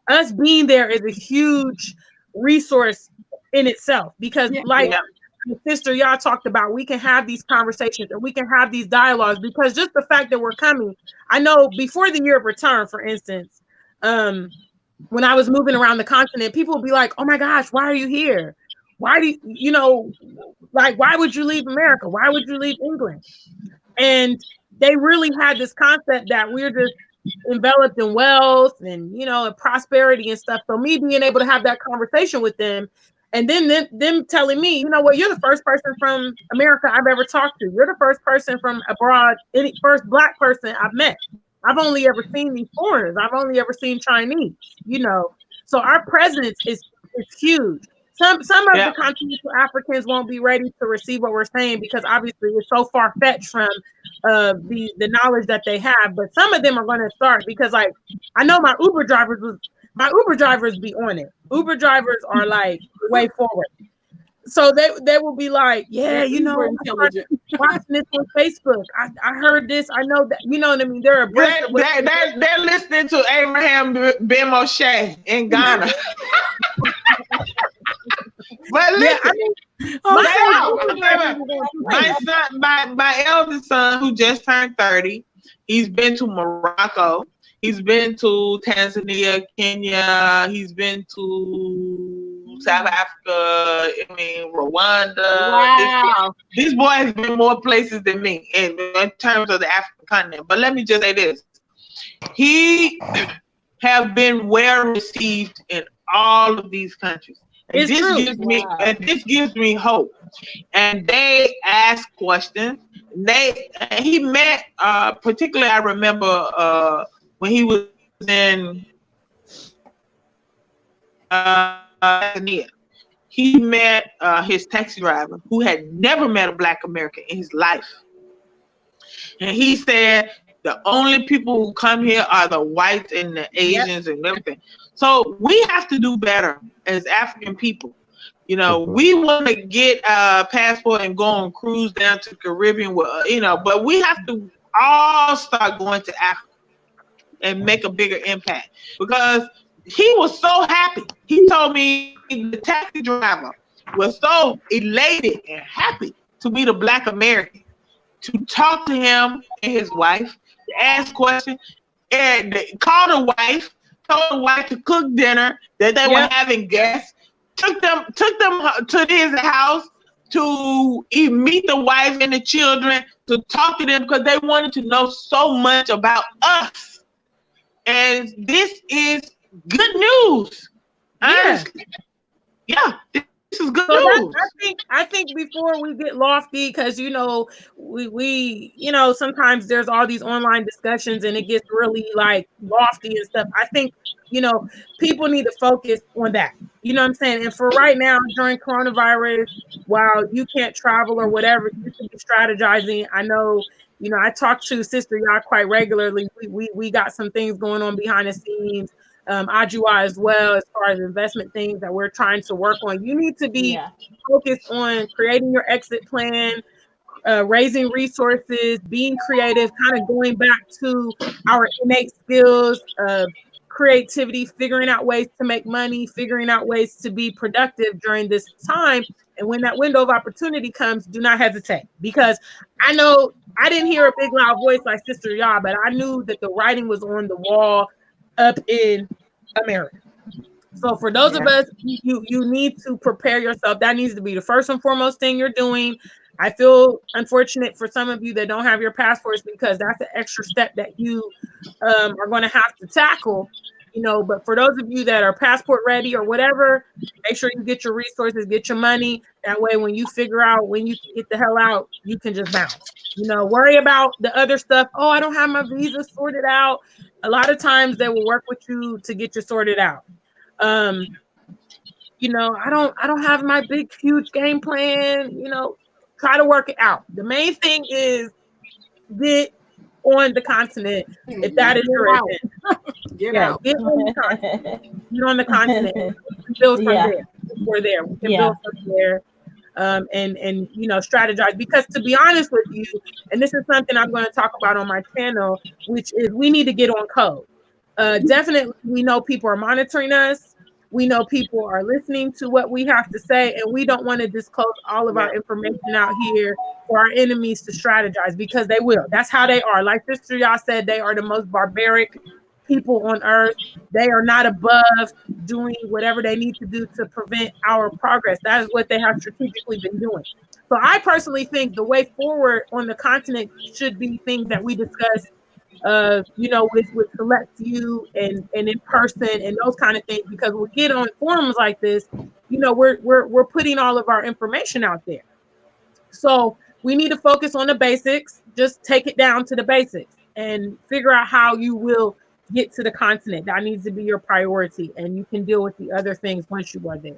Us being there is a huge resource in itself, because my sister, y'all talked about, we can have these conversations and we can have these dialogues, because just the fact that we're coming, I know before the year of return, for instance, when I was moving around the continent, people would be like, oh my gosh, why are you here? Why do why would you leave America? Why would you leave England? And they really had this concept that we're just enveloped in wealth and, and prosperity and stuff. So me being able to have that conversation with them, and then them telling me, you're the first person from America I've ever talked to. You're the first person from abroad, any first Black person I've met. I've only ever seen these foreigners. I've only ever seen Chinese, So our presence is huge. Some of the continental Africans won't be ready to receive what we're saying, because obviously it's so far-fetched from the knowledge that they have. But some of them are going to start, because I know my Uber drivers be on it. Uber drivers are like way forward. So they will be like, watching this on Facebook. I heard this. I know that. You know what I mean? They're listening to Abraham Ben Moshe in Ghana. But listen, my eldest son, who just turned 30, he's been to Morocco. He's been to Tanzania, Kenya. He's been to South Africa. Rwanda. Wow. This boy has been more places than me in terms of the African continent. But let me just say this: he have been well received in all of these countries. And this gives me hope. And they ask questions. He met, particularly I remember when he was in Tanzania. He met his taxi driver who had never met a Black American in his life. And he said the only people who come here are the whites and the Asians and everything. So we have to do better as African people. We want to get a passport and go on cruise down to the Caribbean, but we have to all start going to Africa. and make a bigger impact. Because he was so happy. He told me the taxi driver was so elated and happy to meet a Black American, to talk to him and his wife, to ask questions, and they called the wife, told the wife to cook dinner, that they were having guests, took them to his house to meet the wife and the children, to talk to them because they wanted to know so much about us. And this is good news. Honestly. Yeah, this is good news. I think before we get lofty, because we sometimes there's all these online discussions and it gets really like lofty and stuff. I think people need to focus on that. You know what I'm saying? And for right now, during coronavirus, while you can't travel or whatever, you can be strategizing. I know, I talk to Sister Yah quite regularly. We got some things going on behind the scenes. Ajua as well, as far as investment things that we're trying to work on. You need to be focused on creating your exit plan, raising resources, being creative, kind of going back to our innate skills of creativity, figuring out ways to make money, figuring out ways to be productive during this time. And when that window of opportunity comes, do not hesitate, because I know I didn't hear a big loud voice like Sister Yah, but I knew that the writing was on the wall up in America. So for those of us, you need to prepare yourself. That needs to be the first and foremost thing you're doing. I feel unfortunate for some of you that don't have your passports, because that's an extra step that you are going to have to tackle. But for those of you that are passport ready or whatever, make sure you get your resources, get your money. That way, when you figure out when you can get the hell out, you can just bounce. Worry about the other stuff. Oh, I don't have my visa sorted out. A lot of times they will work with you to get you sorted out. I don't have my big, huge game plan. Try to work it out. The main thing is get on the continent. If that is your intent. Get out. Get on the continent. Get on the continent. We can build from there. We're there. We can build from there. And strategize, because to be honest with you, and this is something I'm going to talk about on my channel, which is we need to get on code. Definitely, we know people are monitoring us. We know people are listening to what we have to say, and we don't want to disclose all of our information out here for our enemies to strategize, because they will. That's how they are. Like Sister Yah said, they are the most barbaric people on earth. They are not above doing whatever they need to do to prevent our progress. That is what they have strategically been doing. So I personally think the way forward on the continent should be things that we discuss, with select few and in person and those kind of things, because we get on forums like this, we're putting all of our information out there. So we need to focus on the basics. Just take it down to the basics and figure out how you will get to the continent. That needs to be your priority, and you can deal with the other things once you are there.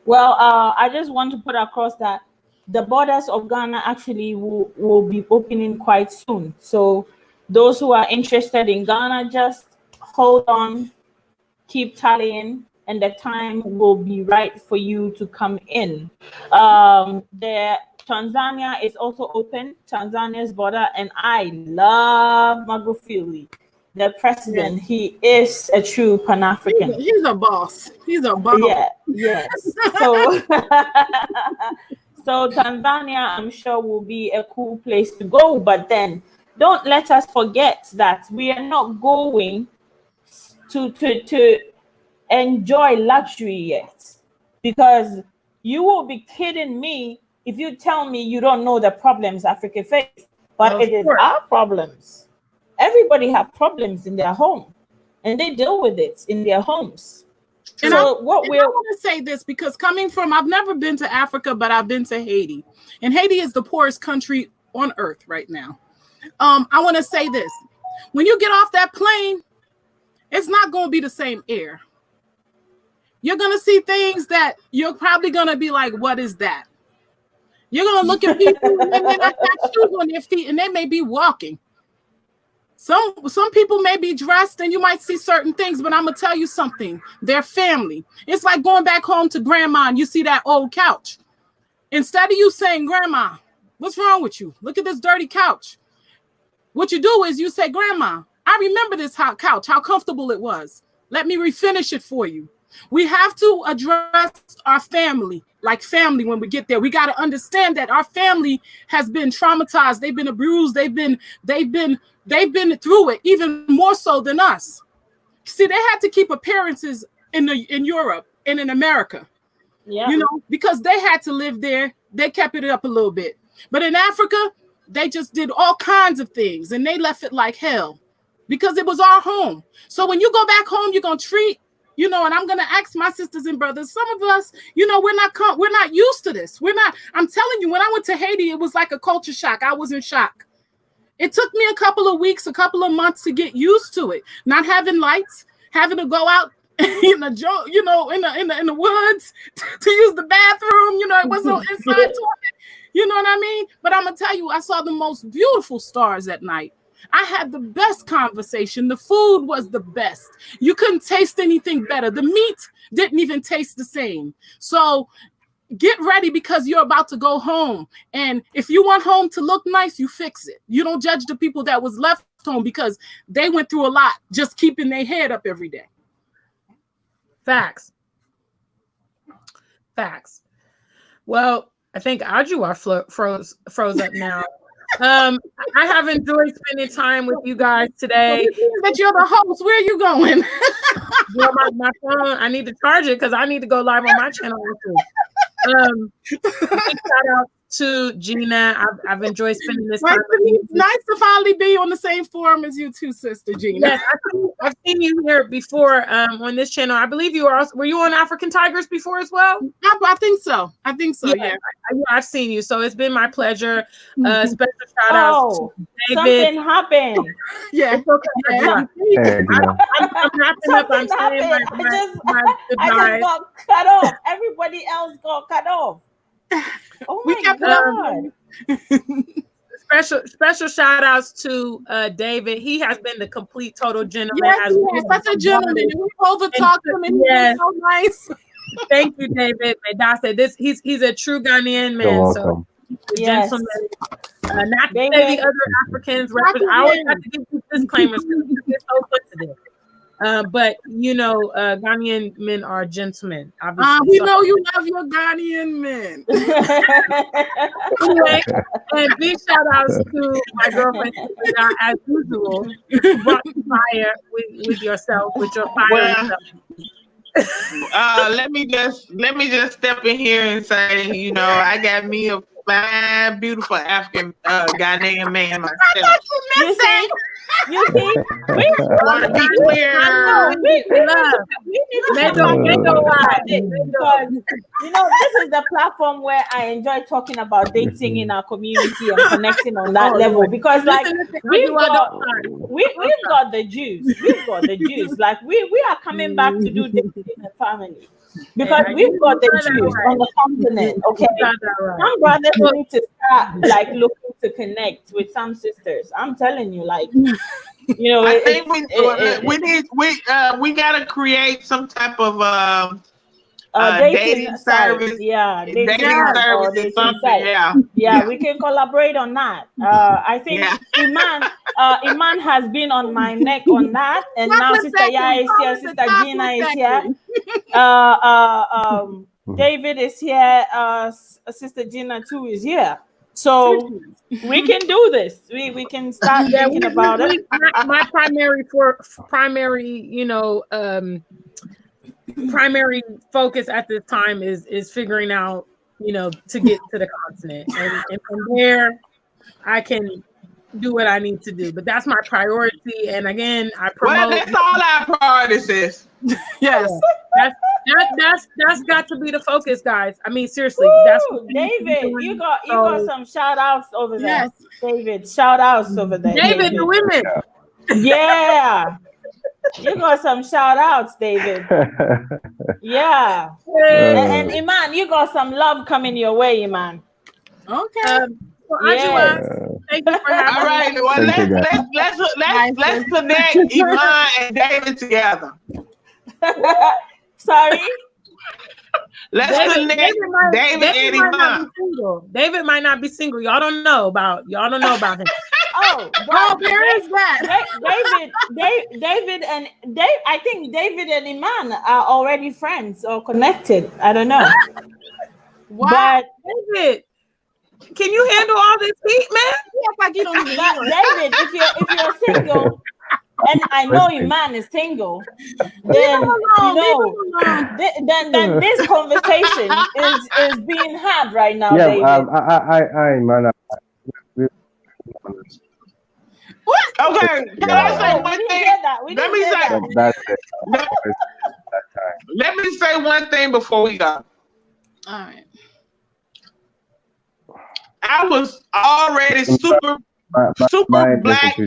Well, I just want to put across that the borders of Ghana actually will be opening quite soon. So those who are interested in Ghana, just hold on, keep tallying, and the time will be right for you to come in. The Tanzania is also open, Tanzania's border, and I love Magufuli, the president. He is a true Pan-African. He's a boss. He's a boss. Yeah, yes. So, so Tanzania, I'm sure, will be a cool place to go. But then, don't let us forget that we are not going to enjoy luxury yet, because you will be kidding me if you tell me you don't know the problems Africa faces. But it is our problems. Everybody have problems in their home, and they deal with it in their homes. And I want to say this, because I've never been to Africa, but I've been to Haiti, and Haiti is the poorest country on earth right now. I want to say this: when you get off that plane, it's not going to be the same air. You're going to see things that you're probably going to be like, what is that? You're going to look at people and they may not have shoes on their feet, and they may be walking. Some people may be dressed and you might see certain things, but I'm going to tell you something. Their family. It's like going back home to grandma and you see that old couch. Instead of you saying, Grandma, what's wrong with you? Look at this dirty couch. What you do is you say, Grandma, I remember this hot couch, how comfortable it was. Let me refinish it for you. We have to address our family, like family when we get there. We got to understand that our family has been traumatized. They've been abused. They've been through it even more so than us. See, they had to keep appearances in Europe and in America. Yeah. You know, because they had to live there. They kept it up a little bit. But in Africa, they just did all kinds of things and they left it like hell because it was our home. So when you go back home, you're going to treat, you know, and I'm going to ask my sisters and brothers, some of us, you know, we're not used to this. I'm telling you, when I went to Haiti, it was like a culture shock. I was in shock. It took me a couple of weeks, a couple of months to get used to it. Not having lights, having to go out in the, you know, in the woods to use the bathroom. You know, it was no inside toilet. You know what I mean? But I'm gonna tell you, I saw the most beautiful stars at night. I had the best conversation. The food was the best. You couldn't taste anything better. The meat didn't even taste the same. So get ready because you're about to go home. And if you want home to look nice, you fix it. You don't judge the people that was left home because they went through a lot just keeping their head up every day. Facts. Well, I think Ajua froze up now. I have enjoyed spending time with you guys today. That you're the host. Where are you going? Well, my phone, I need to charge it because I need to go live on my channel. Big shout out to Gina. I've enjoyed spending this time. Nice to finally be on the same forum as you too, Sister Gina. Yes, I've seen you here before on this channel. I believe you were you on African Tigers before as well? I think so. Yeah. I've seen you. So it's been my pleasure. Special shout out to David. Something happened. Yeah. It's okay. Hey, I'm wrapping up. I'm saying my I just got cut off. Everybody else got cut off. Oh my God. Special shout outs to David. He has been the complete total gentleman. Yes, such a gentleman. We over talked him and he's so nice. Thank you, David. Medase said this. He's a true Ghanaian man. You're So welcome. Yes. gentleman. Not to say the other Africans. I always have to give you disclaimers because it's so sensitive. But you know, Ghanaian men are gentlemen. Obviously, we know you love your Ghanaian men. Anyway, and big shout outs to my girlfriend as usual. You brought the fire with yourself, with your fire. Let me just step in here and say, you know, I got me a fine, beautiful African Ghanaian man myself. You see, we want to be clear. We need to talk about this because you know this is the platform where I enjoy talking about dating in our community and connecting on that level because like we've got the juice. We've got the juice. Like we are coming back to do dating in the family. Because we've got the juice on the continent, okay? Some brothers need to start like looking to connect with some sisters. I'm telling you, like, you know, I think we gotta create some type of dating service. Yeah, dating service or something. Yeah, we can collaborate on that. I think Iman has been on my neck on that, and now Sister Ya is here, Sister Gina is here. David is here. Sister Gina too is here. So we can do this. We can start thinking about it. My primary, you know, primary focus at this time is figuring out, you know, to get to the continent, and from there, I can do what I need to do. But that's my priority. And again, I promote. Well, that's all our priorities is. Yes. That's got to be the focus, guys. I mean, seriously. Woo, that's what David. You got some shout outs over there. Yes. David, shout outs over there. David, the women. Yeah. You got some shout outs, David. Yeah. And Iman, you got some love coming your way, Iman. Okay. Thank you for having All right. me. Well, let's connect Iman and David together. Sorry. Let's connect David and Iman. David might not be single. Y'all don't know about him. Oh, there is that. David and Dave. I think David and Iman are already friends or connected. I don't know. Wow. But David, can you handle all this heat, man? Like you don't even David, if you're single, and I know Iman is single, then then this conversation is being had right now, Yeah, David. man. What? Okay, can I say one thing? Let me say. That's it. Let me say one thing before we go. All right. I was already super black.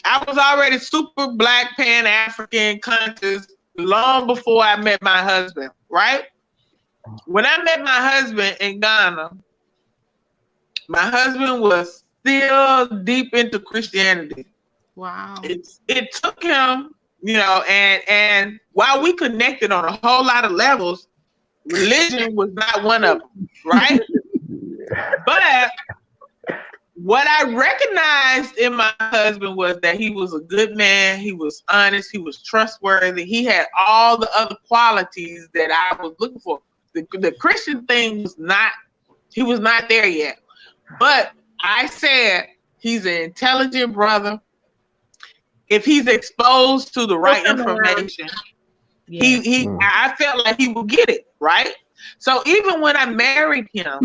I was already super black, Pan-African conscious long before I met my husband, right? When I met my husband in Ghana, my husband was still deep into Christianity. Wow. It took him, and while we connected on a whole lot of levels, religion was not one of them, right? But what I recognized in my husband was that he was a good man. He was honest. He was trustworthy. He had all the other qualities that I was looking for. The Christian thing he was not there yet. But I said, he's an intelligent brother. If he's exposed to the right information, I felt like he would get it, right? So even when I married him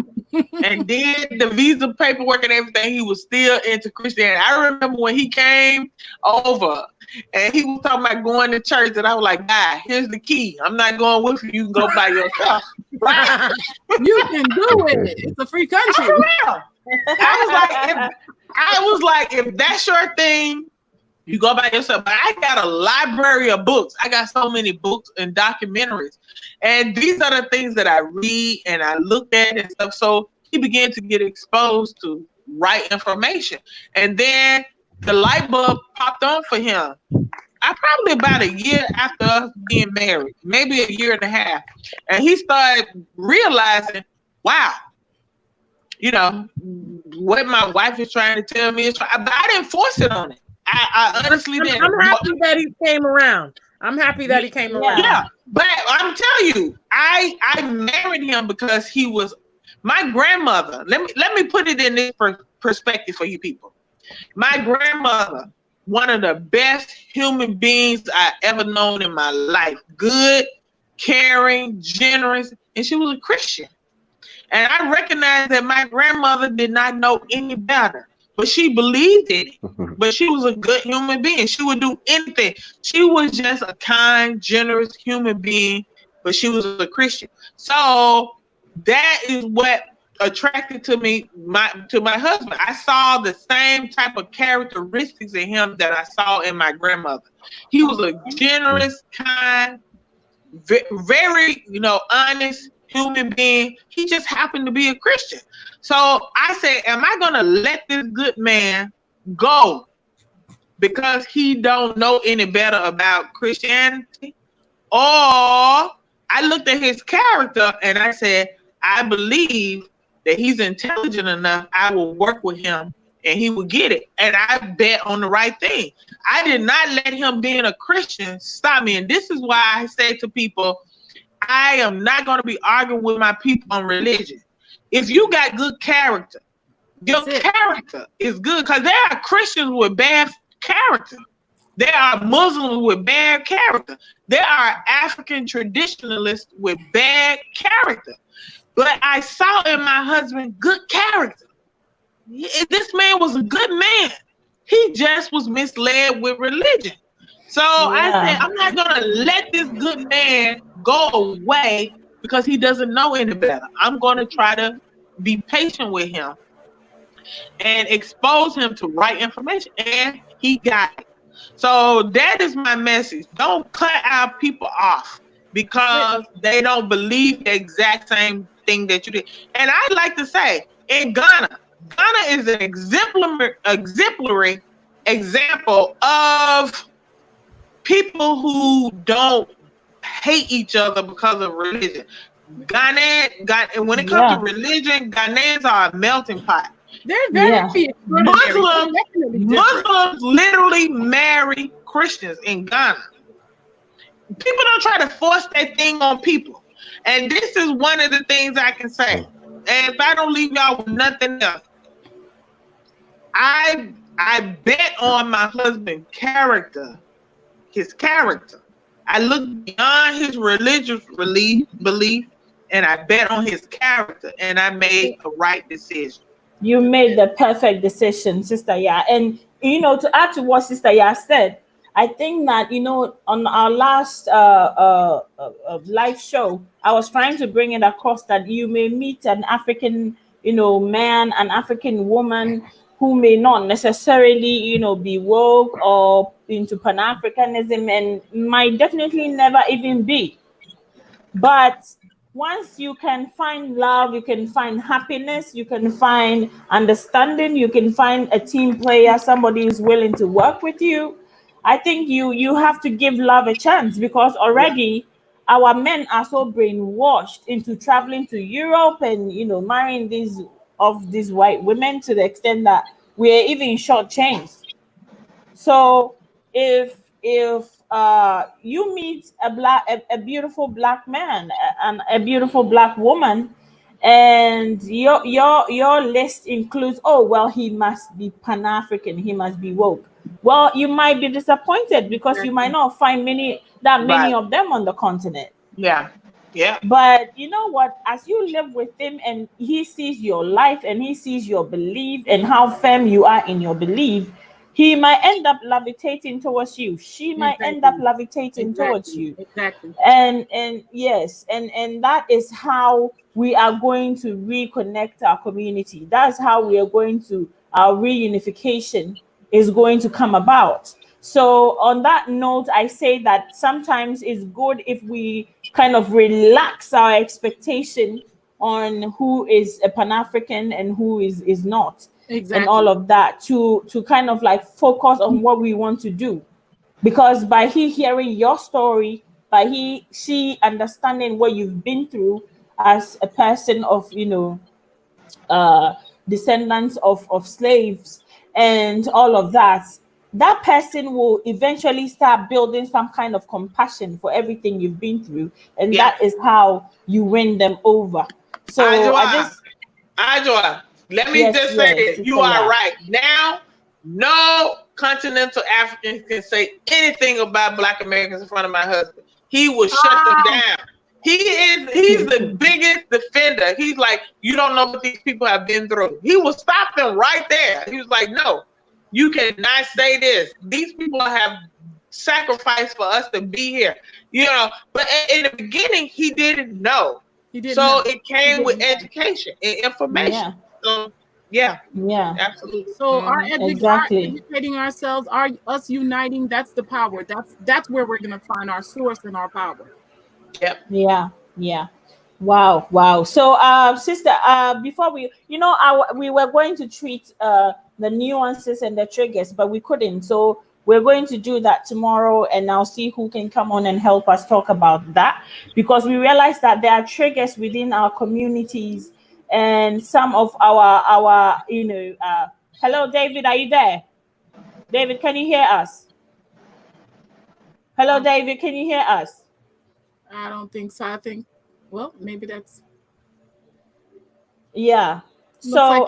and did the visa paperwork and everything, he was still into Christianity. I remember when he came over and he was talking about going to church, and I was like, "God, here's the key. I'm not going with you. You can go by yourself." Right? You can do it. It's a free country. I was like, if that's your thing, you go by yourself. But I got a library of books. I got so many books and documentaries. And these are the things that I read and I look at and stuff. So he began to get exposed to right information. And then the light bulb popped on for him. Probably about a year after us being married, maybe a year and a half. And he started realizing, wow, what my wife is trying to tell me is right. But I didn't force it on it. I honestly didn't. I'm happy that he came around. Yeah, but I'm telling you, I married him because he was my grandmother. Let me put it in this perspective for you people. My grandmother, one of the best human beings I ever known in my life. Good, caring, generous, and she was a Christian. And I recognized that my grandmother did not know any better. But she believed in it. But she was a good human being. She would do anything. She was just a kind, generous human being, but she was a Christian. So that is what attracted to me, to my husband. I saw the same type of characteristics in him that I saw in my grandmother. He was a generous, kind, very, honest human being. He just happened to be a Christian. So I said, am I going to let this good man go because he don't know any better about Christianity? Or I looked at his character and I said, I believe that he's intelligent enough. I will work with him and he will get it. And I bet on the right thing. I did not let him being a Christian stop me. And this is why I say to people, I am not going to be arguing with my people on religion. If you got good character, your character is good, because there are Christians with bad character. There are Muslims with bad character. There are African traditionalists with bad character. But I saw in my husband good character. This man was a good man. He just was misled with religion. So I said, I'm not going to let this good man go away because he doesn't know any better. I'm going to try to be patient with him and expose him to right information. And he got it. So that is my message. Don't cut our people off because they don't believe the exact same thing that you did. And I'd like to say, in Ghana is an exemplary example of people who don't hate each other because of religion. When it comes to religion, Ghanaians are a melting pot. They're very Muslims literally marry Christians in Ghana. People don't try to force that thing on people. And this is one of the things I can say. And if I don't leave y'all with nothing else, I bet on my husband's character, his character. I look beyond his religious belief, and I bet on his character, and I made a right decision. You made the perfect decision, Sister Ya. And to add to what Sister Ya said, I think that on our last live show, I was trying to bring it across that you may meet an African man, an African woman who may not necessarily be woke or into Pan-Africanism, and might definitely never even be. But once you can find love, you can find happiness, you can find understanding, you can find a team player, somebody who's willing to work with you. I think you have to give love a chance, because already our men are so brainwashed into traveling to Europe and marrying these white women to the extent that we're even shortchanged. So if you meet a beautiful black man and a beautiful black woman, and your list includes, oh well, he must be Pan-African, he must be woke, well, you might be disappointed because you might not find many of them on the continent. Yeah. But you know what? As you live with him and he sees your life and he sees your belief and how firm you are in your belief, he might end up levitating towards you. She might end up levitating towards you. Exactly. And yes, and that is how we are going to reconnect our community. That's how we are going to, our reunification is going to come about. So on that note, I say that sometimes it's good if we kind of relax our expectation on who is a Pan-African and who is not. Exactly. And all of that to kind of like focus on what we want to do. Because by he hearing your story, by she understanding what you've been through as a person of descendants of slaves and all of that, that person will eventually start building some kind of compassion for everything you've been through, and that is how you win them over. So Ajua, let me just say this. You are right. Now, no continental African can say anything about Black Americans in front of my husband. He will shut them down. He's the biggest defender. He's like, you don't know what these people have been through. He will stop them right there. He was like, no, you cannot say this. These people have sacrificed for us to be here. But in the beginning, he didn't know. So it came with education and information. So absolutely. So our educating ourselves, us uniting, that's the power. That's where we're gonna find our source and our power. Yep. Yeah. Wow. So sister, before we were going to treat the nuances and the triggers, but we couldn't. So we're going to do that tomorrow, and I'll see who can come on and help us talk about that, because we realize that there are triggers within our communities, and some of our hello, David, are you there? David, can you hear us? Hello, David, can you hear us? I don't think so. I think, well, maybe that's. Yeah. So,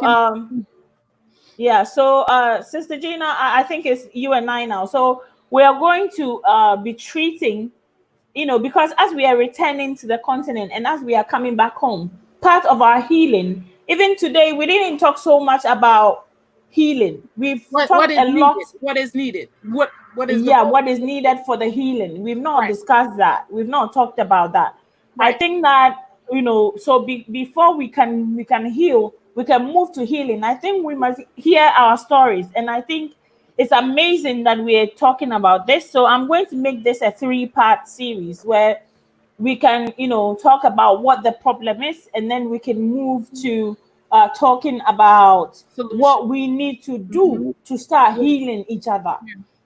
So, Sister Gina, I think it's you and I now. So we are going to be treating, because as we are returning to the continent and as we are coming back home, part of our healing, even today, we didn't talk so much about healing. We've talked a lot. What is needed? What is what is needed for the healing? We've not discussed that. We've not talked about that. I think that so before we can heal, we can move to healing. I think we must hear our stories, and I think it's amazing that we are talking about this. So I'm going to make this a 3-part series where we can talk about what the problem is, and then we can move to talking about what we need to do to start healing each other.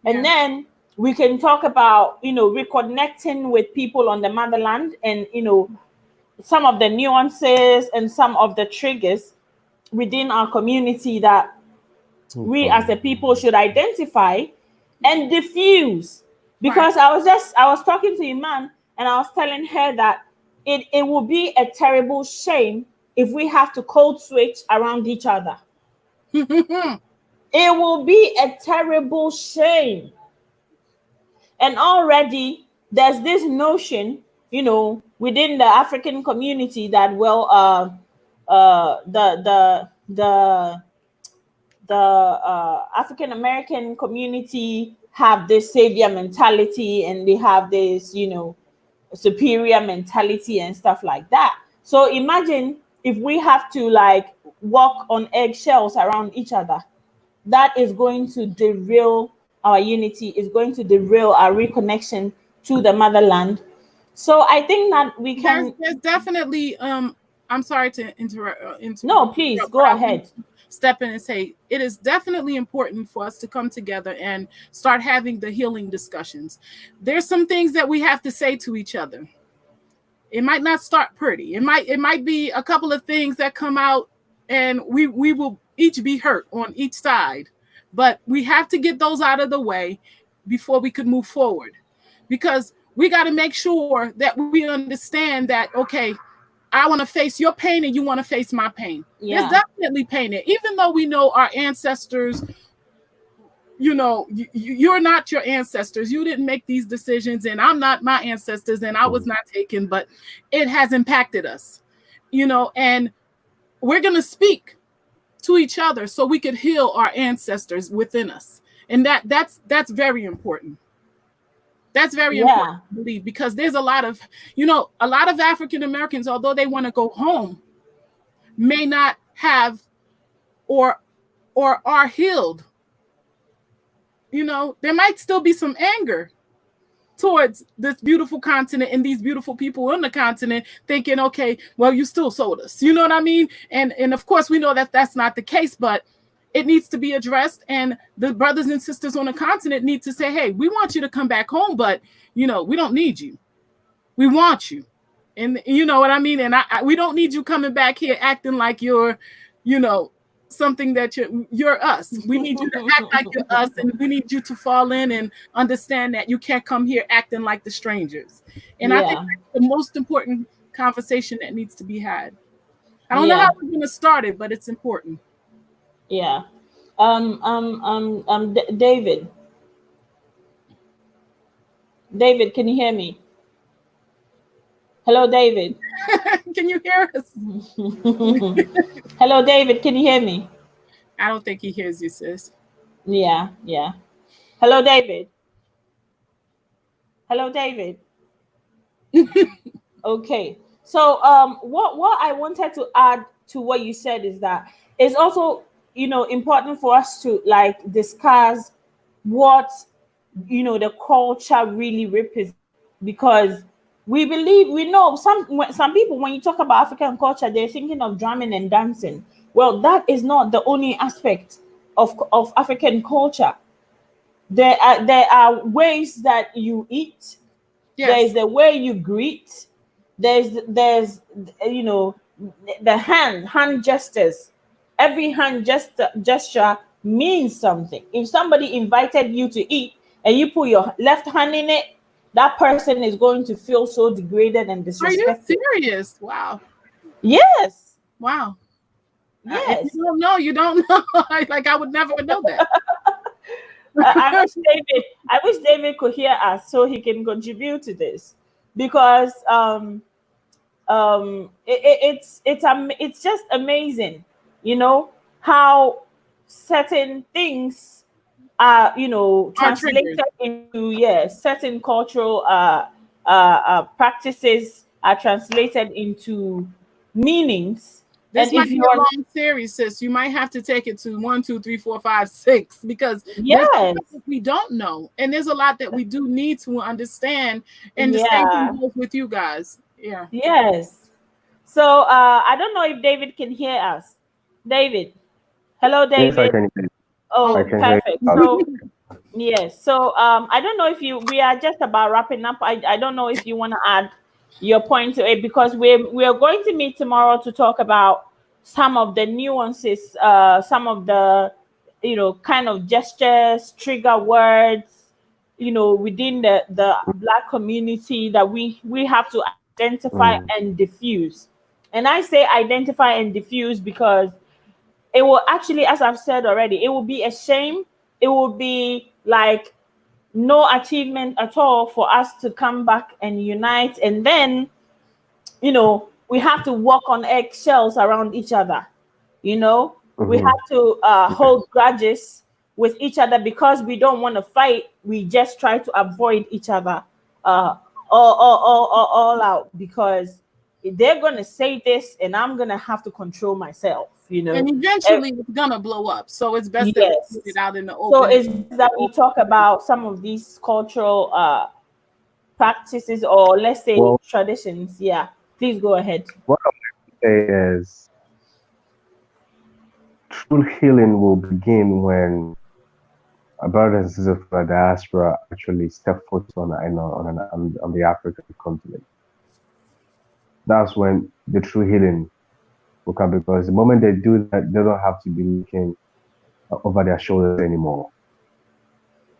And then we can talk about reconnecting with people on the motherland, and some of the nuances and some of the triggers. within our community that we as a people should identify and diffuse. Because I was talking to Iman and I was telling her that it will be a terrible shame if we have to code switch around each other. It will be a terrible shame. And already there's this notion, within the African community that, well, the African American community have this savior mentality, and they have this, superior mentality and stuff like that. So imagine if we have to like walk on eggshells around each other. That is going to derail our unity, is going to derail our reconnection to the motherland. So I think that we can. There's definitely. I'm sorry to interrupt. No, please go ahead. Step in and say it is definitely important for us to come together and start having the healing discussions. There's some things that we have to say to each other. It might not start pretty. It might be a couple of things that come out, and we will each be hurt on each side. But we have to get those out of the way before we could move forward, because we got to make sure that we understand that, okay, I want to face your pain and you want to face my pain. Yeah. There's definitely pain there. Even though we know our ancestors, you're not your ancestors. You didn't make these decisions, and I'm not my ancestors, and I was not taken, but it has impacted us, and we're going to speak to each other so we could heal our ancestors within us. And that's very important. That's very important to believe, because there's a lot of African Americans, although they want to go home, may not have or are healed. There might still be some anger towards this beautiful continent and these beautiful people on the continent, thinking, okay, well, you still sold us. You know what I mean? And of course, we know that that's not the case, but it needs to be addressed. And the brothers and sisters on the continent need to say, hey, we want you to come back home, but, we don't need you. We want you. And you know what I mean? And we don't need you coming back here acting like you're, something that you're us. We need you to act like you're us, and we need you to fall in and understand that you can't come here acting like the strangers. And I think that's the most important conversation that needs to be had. I don't know how we're going to start it, but it's important. Yeah. David. David, can you hear me? Hello, David. Can you hear us? Hello, David. Can you hear me? I don't think he hears you, sis. Yeah. Hello, David. Hello, David. Okay. So, what I wanted to add to what you said is that it's also, important for us to like discuss what, the culture really represents, because we know some people, when you talk about African culture, they're thinking of drumming and dancing. Well, that is not the only aspect of African culture. There are ways that you eat. Yes. There's the way you greet. There's the hand gestures. Every hand gesture means something. If somebody invited you to eat and you put your left hand in it, that person is going to feel so degraded and disrespected. Are you serious? Wow. Yes. Wow. Yes. If you don't know, you don't know. Like, I would never know that. I wish David could hear us so he can contribute to this, because it's just amazing, how certain things are, translated into certain cultural practices are translated into meanings. This might be a long series, sis. You might have to take it to 1, 2, 3, 4, 5, 6, because there's a lot that we don't know, and there's a lot that we do need to understand. And the same thing goes with you guys. Yeah. Yes. So I don't know if David can hear us. David. Hello, David. Yes, I can hear you. Oh, perfect. So yes. So I don't know if we are just about wrapping up. I don't know if you want to add your point to it, because we're going to meet tomorrow to talk about some of the nuances, some of the, kind of gestures, trigger words, within the Black community that we have to identify and diffuse. And I say identify and diffuse because it will actually, as I've said already, it will be a shame. It will be like no achievement at all for us to come back and unite. And then, we have to walk on eggshells around each other. We have to hold grudges with each other because we don't want to fight. We just try to avoid each other all out because they're going to say this and I'm going to have to control myself, And eventually it's going to blow up. So it's best that we put it out in the open. So it's best that we talk about some of these cultural practices, or let's say traditions. Yeah, please go ahead. What I'm going to say is true healing will begin when our brothers and sisters from the diaspora actually step foot on the African continent. That's when the true healing will come, because the moment they do that, they don't have to be looking over their shoulders anymore.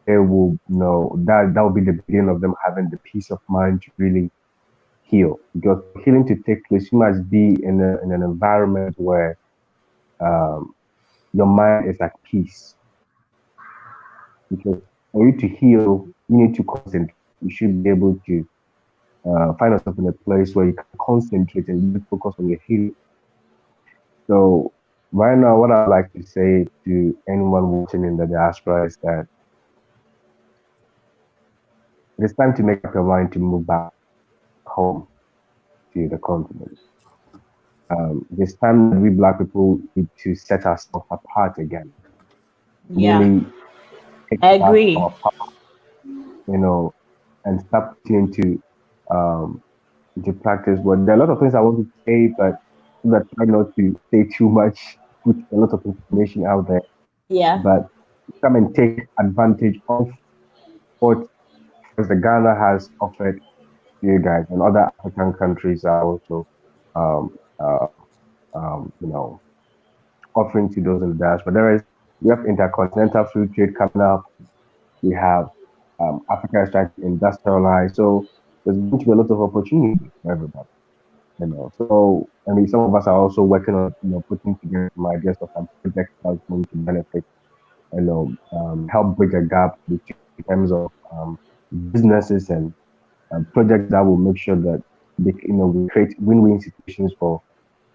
They will know that will be the beginning of them having the peace of mind to really heal. Because healing to take place, you must be in an environment where your mind is at peace. Because for you to heal, you need to concentrate. You should be able to find yourself in a place where you can concentrate and really focus on your healing. So right now, what I'd like to say to anyone watching in the diaspora is that it's time to make up your mind to move back home to the continent. It's time that we Black people need to set ourselves apart again. Yeah, really I agree. And start putting into practice. But there are a lot of things I want to say, but I try not to say too much, put a lot of information out there. Yeah. But come and take advantage of what the Ghana has offered to you guys, and other African countries are also, offering to those in the diaspora. We have intercontinental free trade coming up. We have Africa is trying to industrialize, so there's going to be a lot of opportunity for everybody. So some of us are also working on putting together some ideas for some projects that are going to benefit, help bridge a gap in terms of businesses and projects that will make sure that we create win-win situations for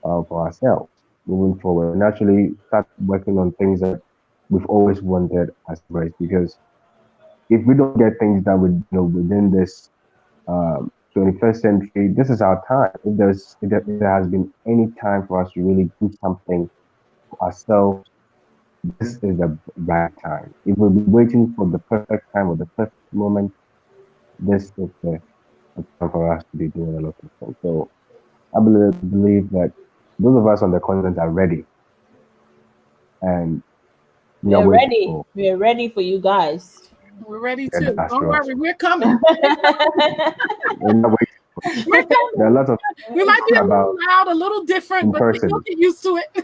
ourselves moving forward, and actually start working on things that we've always wanted as Brits. Because if we don't get things done within this 21st century, this is our time. If there has been any time for us to really do something for ourselves, this is the right time. If we'll be waiting for the perfect time or the perfect moment, this is the time for us to be doing a lot of things. So I believe that those of us on the continent are ready, and we're ready. We're ready for you guys. We're ready too. Don't worry, we're coming. We're not waiting. There are a lot of we might be a little loud, a little different, but you'll get used to it.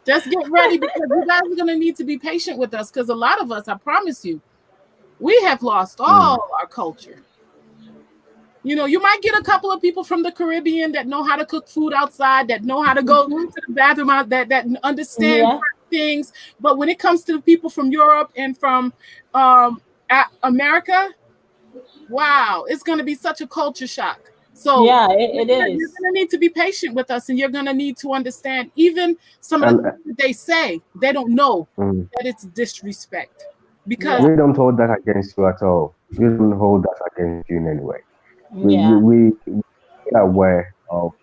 Just get ready, because you guys are going to need to be patient with us, because a lot of us, I promise you, we have lost all our culture. You might get a couple of people from the Caribbean that know how to cook food outside, that know how to go to the bathroom, that understand things. But when it comes to the people from Europe and from America, wow, it's going to be such a culture shock. So yeah, it is. You're going to need to be patient with us, and you're going to need to understand even some of the things they say. They don't know that it's disrespect. Because we don't hold that against you at all. We don't hold that against you in any way. We are aware of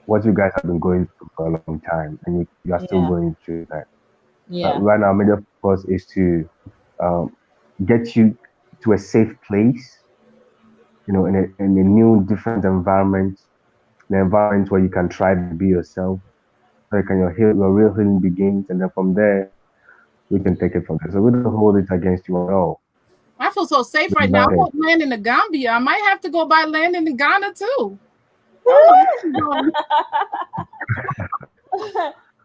what you guys have been going through for a long time, and you are still going through that. Yeah. Right now, our major focus is to get you to a safe place, in a new, different environment, an environment where you can try to be yourself, so your real healing begins, and then from there we can take it from there. So we don't hold it against you at all. I feel so safe right now. I want land in the Gambia. I might have to go buy land in the Ghana too.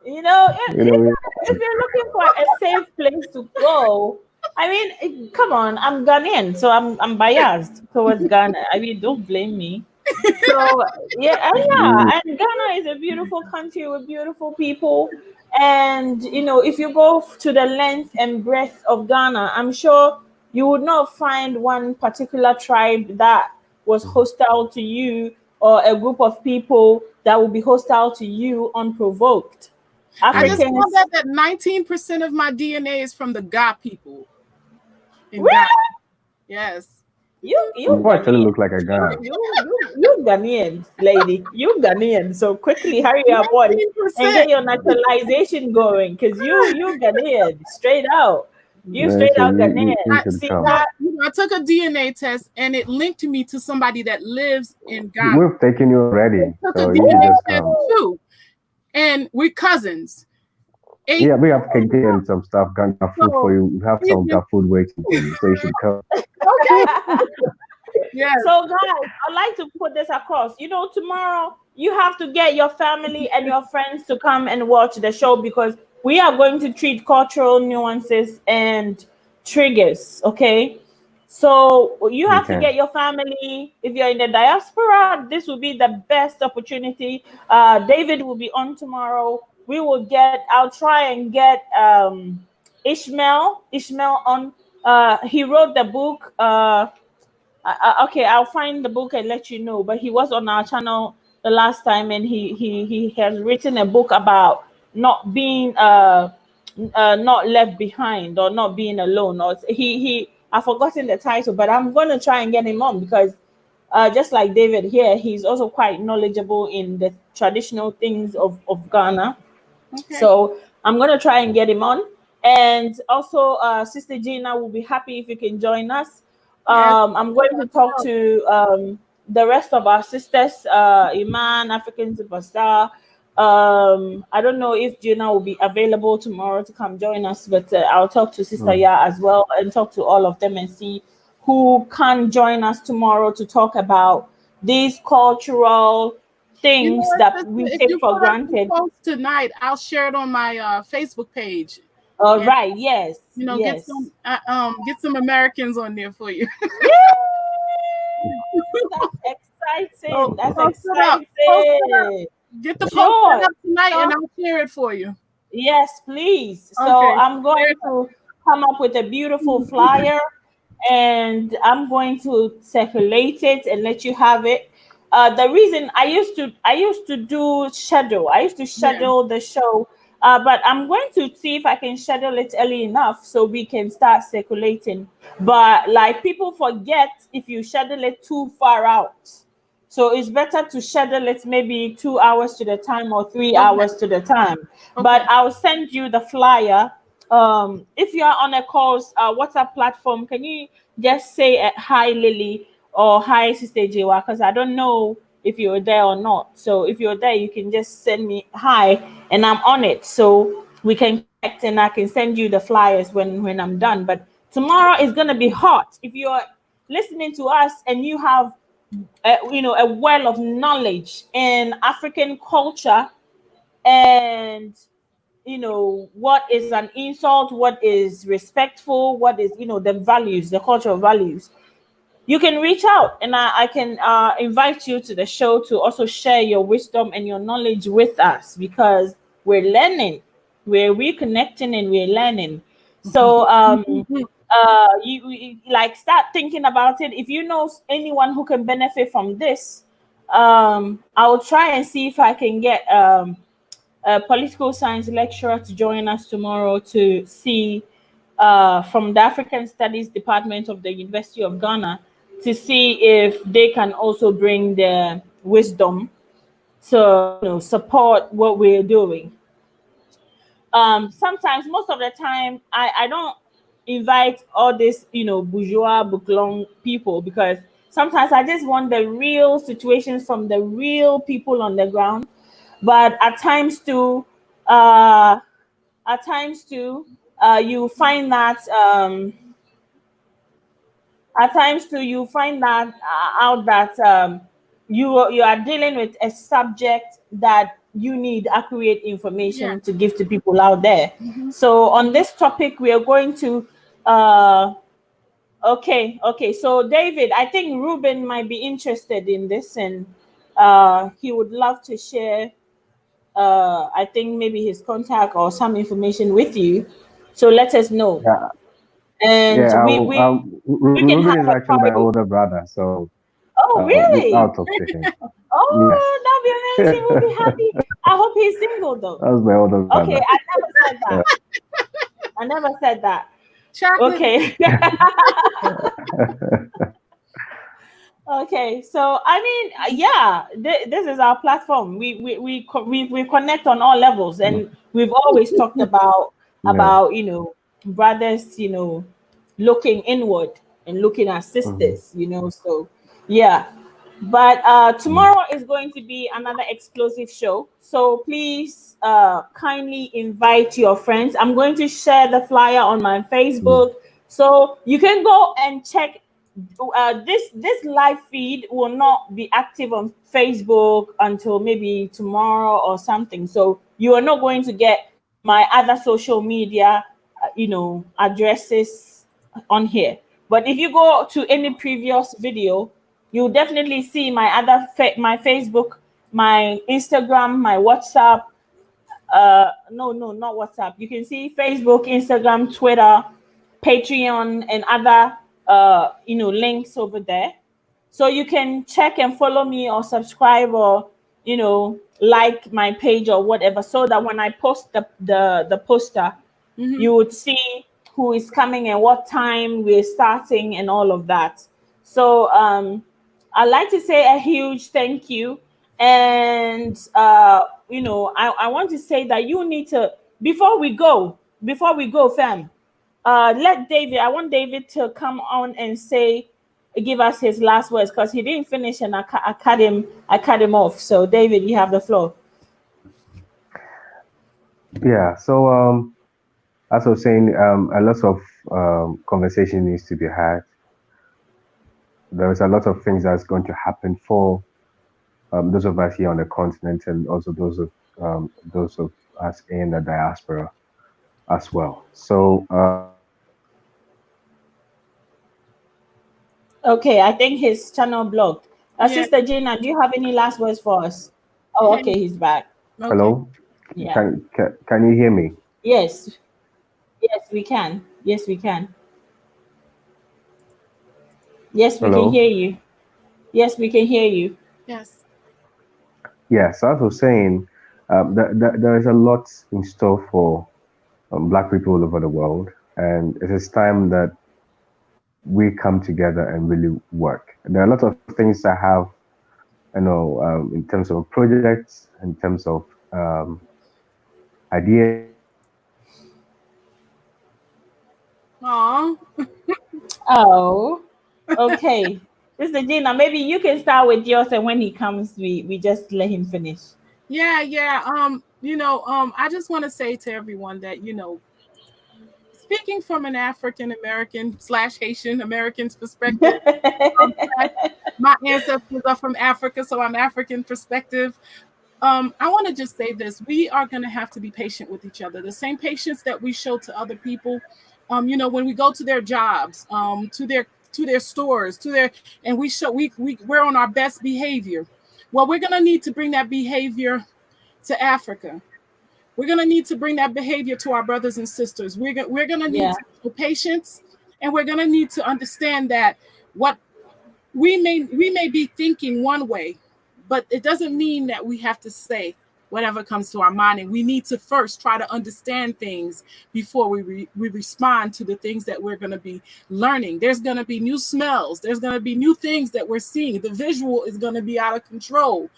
You know, if you're looking for a safe place to go, I mean, come on, I'm Ghanaian, so I'm biased towards Ghana. I mean, don't blame me. So yeah, and Ghana is a beautiful country with beautiful people. And you know, if you go to the length and breadth of Ghana, I'm sure you would not find one particular tribe that was hostile to you, or a group of people that will be hostile to you unprovoked. I just Africans, found that 19% of my DNA is from the Ga people. In really? Ghana. Yes. You actually Ghanaian. look like a guy. You Ghanaian, lady. You Ghanaian. So quickly hurry up on and 19%. get your naturalization going, because you Ghanaian, straight out. You straight out Ghanaian. See that? I took a DNA test and it linked me to somebody that lives in Ghana. We've taken you already, took so a you DNA just test too. And we're cousins. Yeah, we have taken some stuff, Ghana food for you. We have some Ghana food waiting for you, so you should come. Okay. Yeah. So guys, I'd like to put this across. You know, tomorrow you have to get your family and your friends to come and watch the show, because we are going to treat cultural nuances and triggers. Okay. So you have to get your family. If you're in the diaspora, this will be the best opportunity. David will be on tomorrow. We will get, I'll try and get Ishmael on. He wrote the book. Okay, I'll find the book and let you know. But he was on our channel the last time, and he has written a book about not being not left behind, or not being alone. Or he I've forgotten the title, but I'm gonna try and get him on, because just like David here, he's also quite knowledgeable in the traditional things of Ghana. Okay. So I'm gonna try and get him on. And also Sister Gina will be happy if you can join us. I'm going to talk to the rest of our sisters, Iman, African Superstar. I don't know if Gina will be available tomorrow to come join us, but I'll talk to Sister Ya as well, and talk to all of them and see who can join us tomorrow to talk about these cultural things that we take for granted. Tonight, I'll share it on my Facebook page. All right. Yes. You know, yes. Get some Americans on there for you. That's exciting. That's exciting. Get the post up tonight, and I'll share it for you. Yes, please. So I'm going to come up with a beautiful flyer, and I'm going to circulate it and let you have it. The reason I used to do schedule. I used to schedule the show, but I'm going to see if I can schedule it early enough so we can start circulating. But like, people forget if you schedule it too far out. So it's better to schedule it maybe 2 hours to the time, or 3 hours to the time. But I'll send you the flyer. If you are on a course WhatsApp platform, can you just say hi Lily or hi Sister Jiwa, because I don't know if you're there or not. So if you're there, you can just send me hi, and I'm on it, so we can connect, and I can send you the flyers when I'm done. But tomorrow is gonna be hot. If you're listening to us and you have a well of knowledge in African culture, and what is an insult, what is respectful, what is the values, the cultural values, you can reach out, and I can invite you to the show to also share your wisdom and your knowledge with us, because we're learning, we're reconnecting, and we're learning. So you like, start thinking about it. If you know anyone who can benefit from this, I will try and see if I can get a political science lecturer to join us tomorrow to see from the African Studies Department of the University of Ghana, to see if they can also bring their wisdom to support what we're doing. Sometimes, most of the time, I don't invite all this bourgeois bouclon people, because sometimes I just want the real situations from the real people on the ground. But at times too, you find that at times too, you find that out that you are dealing with a subject that you need accurate information to give to people out there. So on this topic, we are going to okay. So David, I think Ruben might be interested in this, and he would love to share. I think maybe his contact or some information with you. So let us know, Yeah, and yeah. we can Ruben have is a actually my party. older brother, so Oh, really? I'll talk to him. Yes, Oh, that'll be amazing. We'll be happy. I hope he's single though. that was my older Okay, brother. I never said that. I never said that. Chocolate. Okay. Okay. So I mean, yeah, this is our platform. We connect on all levels, and we've always talked Yeah. brothers, looking inward and looking at Mhm. sisters, So yeah. But Mhm. tomorrow is going to be another explosive show. So please kindly invite your friends. I'm going to share the flyer on my Mhm. Facebook. So you can go and check. This live feed will not be active on Facebook until maybe tomorrow or something. So you are not going to get my other social media, addresses on here. But if you go to any previous video, you'll definitely see my my Facebook, my Instagram, my WhatsApp. No, not WhatsApp. You can see Facebook, Instagram, Twitter, Patreon, and other links over there. So you can check and follow me or subscribe or like my page or whatever, so that when I post the poster, you would see who is coming and what time we're starting and all of that. So I'd like to say a huge thank you. And I want to say that you need to, before we go, fam, let David, I want David to come on and give us his last words, because he didn't finish and I cut him off. So David, you have the floor. Yeah. So as I was saying, a lot of conversation needs to be had. There is a lot of things that's going to happen for those of us here on the continent, and also those of us in the diaspora as well. So Okay, I think his channel blocked. Yeah. Sister Gina, do you have any last words for us? Oh, okay, he's back. Okay. hello, Yeah. can you hear me? Yes. Yes, we can. Yes, we can. Yes, we can hear Hello. you. Yes, we can hear you. Yes. Yeah. So as I was saying, there is a lot in store for Black people all over the world, and it is time that we come together and really work. There are a lot of things I have, in terms of projects, in terms of ideas. Aw. Oh, okay. Sister Gina, maybe you can start with yours, and when he comes, we just let him finish. Yeah. I just want to say to everyone that, speaking from an African American / Haitian American's perspective, my ancestors are from Africa, so I'm African perspective. I want to just say this: we are going to have to be patient with each other. The same patience that we show to other people. When we go to their jobs, to their stores, and we show we're on our best behavior. Well, we're going to need to bring that behavior to Africa. We're going to need to bring that behavior to our brothers and sisters. We're going to need Yeah. to show patience, and we're going to need to understand that what we may be thinking one way, but it doesn't mean that we have to say whatever comes to our mind. And we need to first try to understand things before we respond to the things that we're going to be learning. There's going to be new smells. There's going to be new things that we're seeing. The visual is going to be out of control.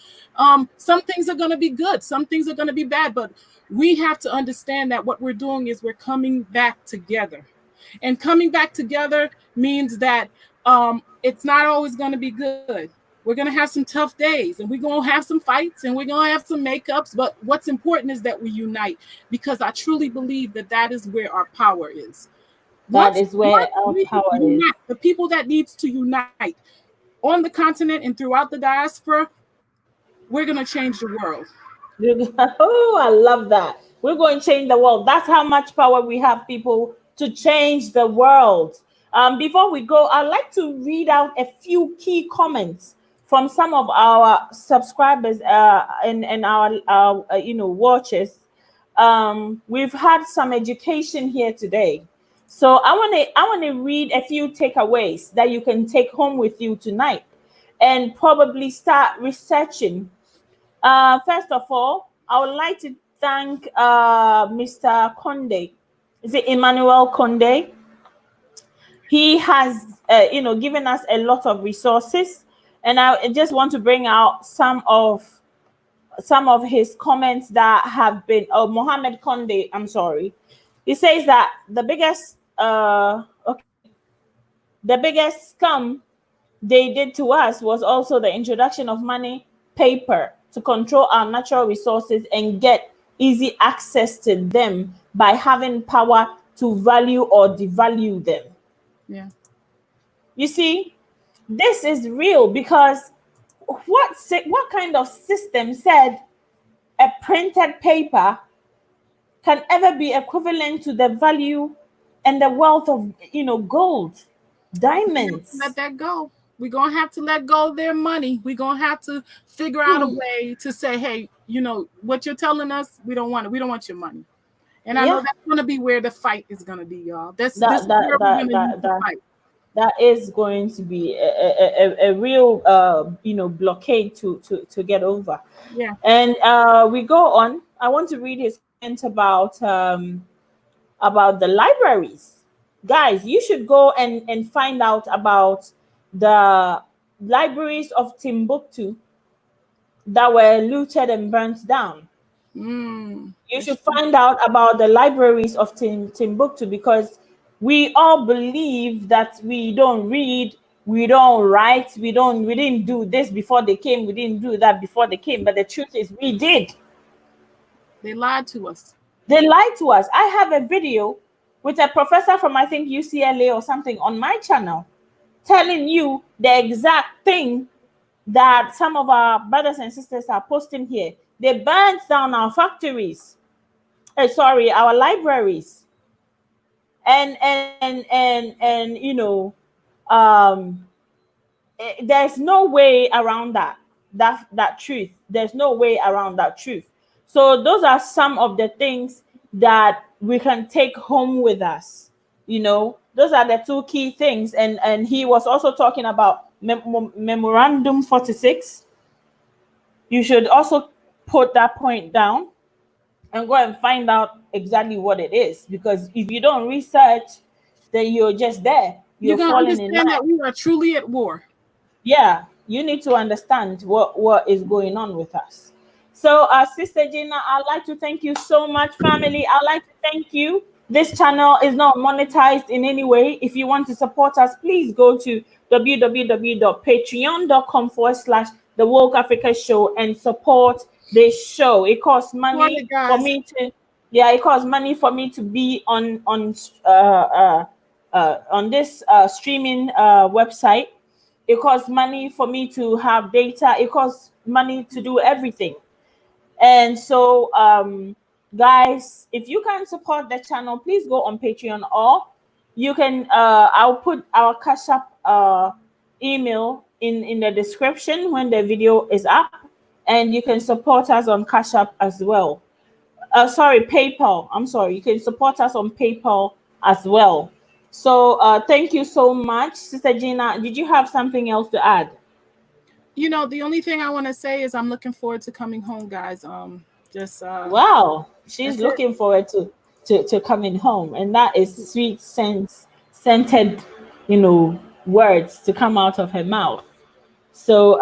Some things are going to be good. Some things are going to be bad. But we have to understand that what we're doing is we're coming back together. And coming back together means that it's not always going to be good. We're going to have some tough days, and we're going to have some fights, and we're going to have some makeups. But what's important is that we unite, because I truly believe that that is where our power is. That is where our we power is. unite, the people that needs to unite on the continent and throughout the diaspora, we're gonna change the world. Oh, I love that. We're going to change the world. That's how much power we have, people, to change the world. Before we go, I'd like to read out a few key comments from some of our subscribers and our watchers. We've had some education here today, so I want to read a few takeaways that you can take home with you tonight, and probably start researching. First of all, I would like to thank Mr. Conde. Is it Emmanuel Conde? He has, given us a lot of resources, and I just want to bring out some of his comments that have been. Oh, Mohammed Conde. I'm sorry. He says that the biggest scam they did to us was also the introduction of money, paper to control our natural resources and get easy access to them by having power to value or devalue them. Yeah. You see, this is real because what kind of system said a printed paper can ever be equivalent to the value and the wealth of gold, diamonds? Let that go. We're gonna have to let go of their money. We're gonna have to figure out a way to say, hey, what you're telling us, we don't want it. We don't want your money. And I know that's gonna be where the fight is gonna be, y'all. This is where we're gonna use the fight. That is going to be a real blockade to get over. Yeah. And we go on. I want to read his comment about the libraries. Guys, you should go and find out about the libraries of Timbuktu that were looted and burnt down. You should find out about the libraries of Timbuktu, because we all believe that we don't read, we don't write, we didn't do this before they came, we didn't do that before they came. But the truth is, we did. They lied to us. They lied to us. I have a video with a professor from, I think, UCLA or something on my channel, telling you the exact thing that some of our brothers and sisters are posting here. They burnt down our factories. Our libraries. And there's no way around that truth. There's no way around that truth. So those are some of the things that we can take home with us. Those are the two key things. And he was also talking about Memorandum 46. You should also put that point down and go and find out exactly what it is, because if you don't research, then you're just there. You're gonna understand that we are truly at war. Yeah, you need to understand what is going on with us. So, Sister Gina, I'd like to thank you so much, family. I'd like to thank you. This channel is not monetized in any way. If you want to support us, please go to www.patreon.com/The Woke Africa Show and support this show. It costs money for me to, it costs money for me to be on this streaming website. It costs money for me to have data. It costs money to do everything. And so, guys, if you can support the channel, please go on Patreon, or you can, I'll put our Cash App email in the description when the video is up, and you can support us on Cash App as well. PayPal. I'm sorry. You can support us on PayPal as well. So thank you so much. Sister Gina, did you have something else to add? The only thing I want to say is I'm looking forward to coming home, guys. Wow, she's looking forward to coming home, and that is sweet scented, words to come out of her mouth. So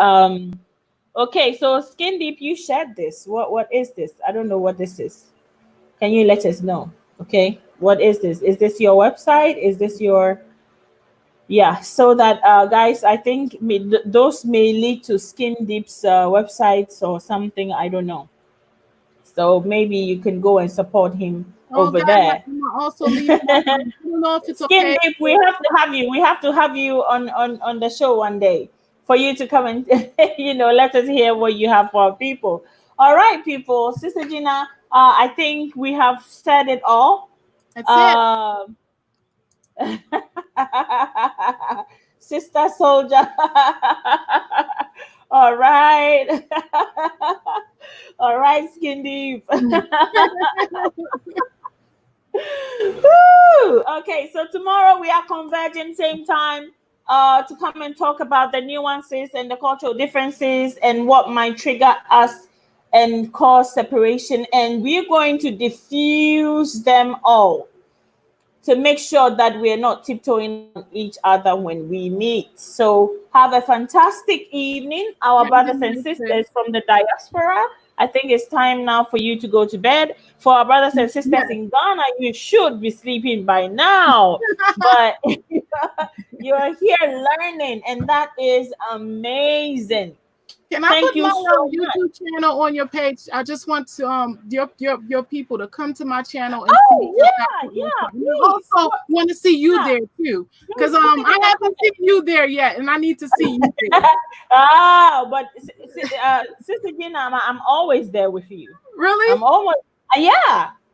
okay, so Skin Deep, you shared this. What is this? I don't know what this is. Can you let us know? Okay, what is this? Is this your website? Is this your so that guys, I think those may lead to Skin Deep's websites or something. I don't know. So maybe you can go and support him over guys, there. I'm also leave. I don't know if it's Skin okay. Deep, we have to have you. We have to have you on the show one day for you to come and let us hear what you have for our people. All right, people. Sister Gina, I think we have said it all. That's it. Sister Soldier. All right. All right, Skin Deep. Woo! Okay, so tomorrow we are converging same time to come and talk about the nuances and the cultural differences and what might trigger us and cause separation, and we're going to diffuse them all to make sure that we're not tiptoeing on each other when we meet. So have a fantastic evening, our brothers and sisters from the diaspora. I think it's time now for you to go to bed. For our brothers and sisters in Ghana, you should be sleeping by now. But you're here learning, and that is amazing. Can I put my YouTube channel on your page? I just want to your people to come to my channel and also want to see you there too, because I haven't seen you there yet, and I need to see you there. But Sister Gina, I'm always there with you. Really? I'm always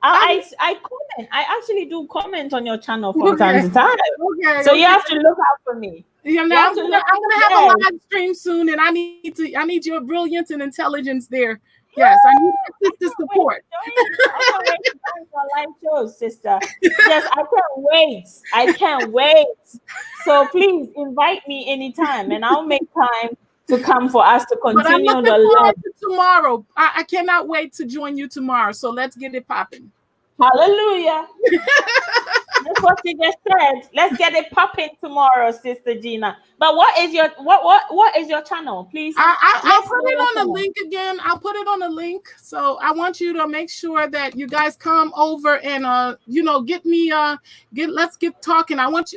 I comment. I actually do comment on your channel from time to time. So you have to look out for me. Yeah, I'm gonna have a live stream soon, and I need your brilliance and intelligence there. Yes, I need sister support. I can't wait for live shows, sister. Yes, I can't wait. So please invite me anytime, and I'll make time to come for us to continue the love. Tomorrow, I cannot wait to join you tomorrow. So let's get it popping. Hallelujah. That's what you just said. Let's get it popping tomorrow, Sister Gina. But what is your channel, please? I'll put it on the link again. I'll put it on the link. So I want you to make sure that you guys come over and let's get talking. I want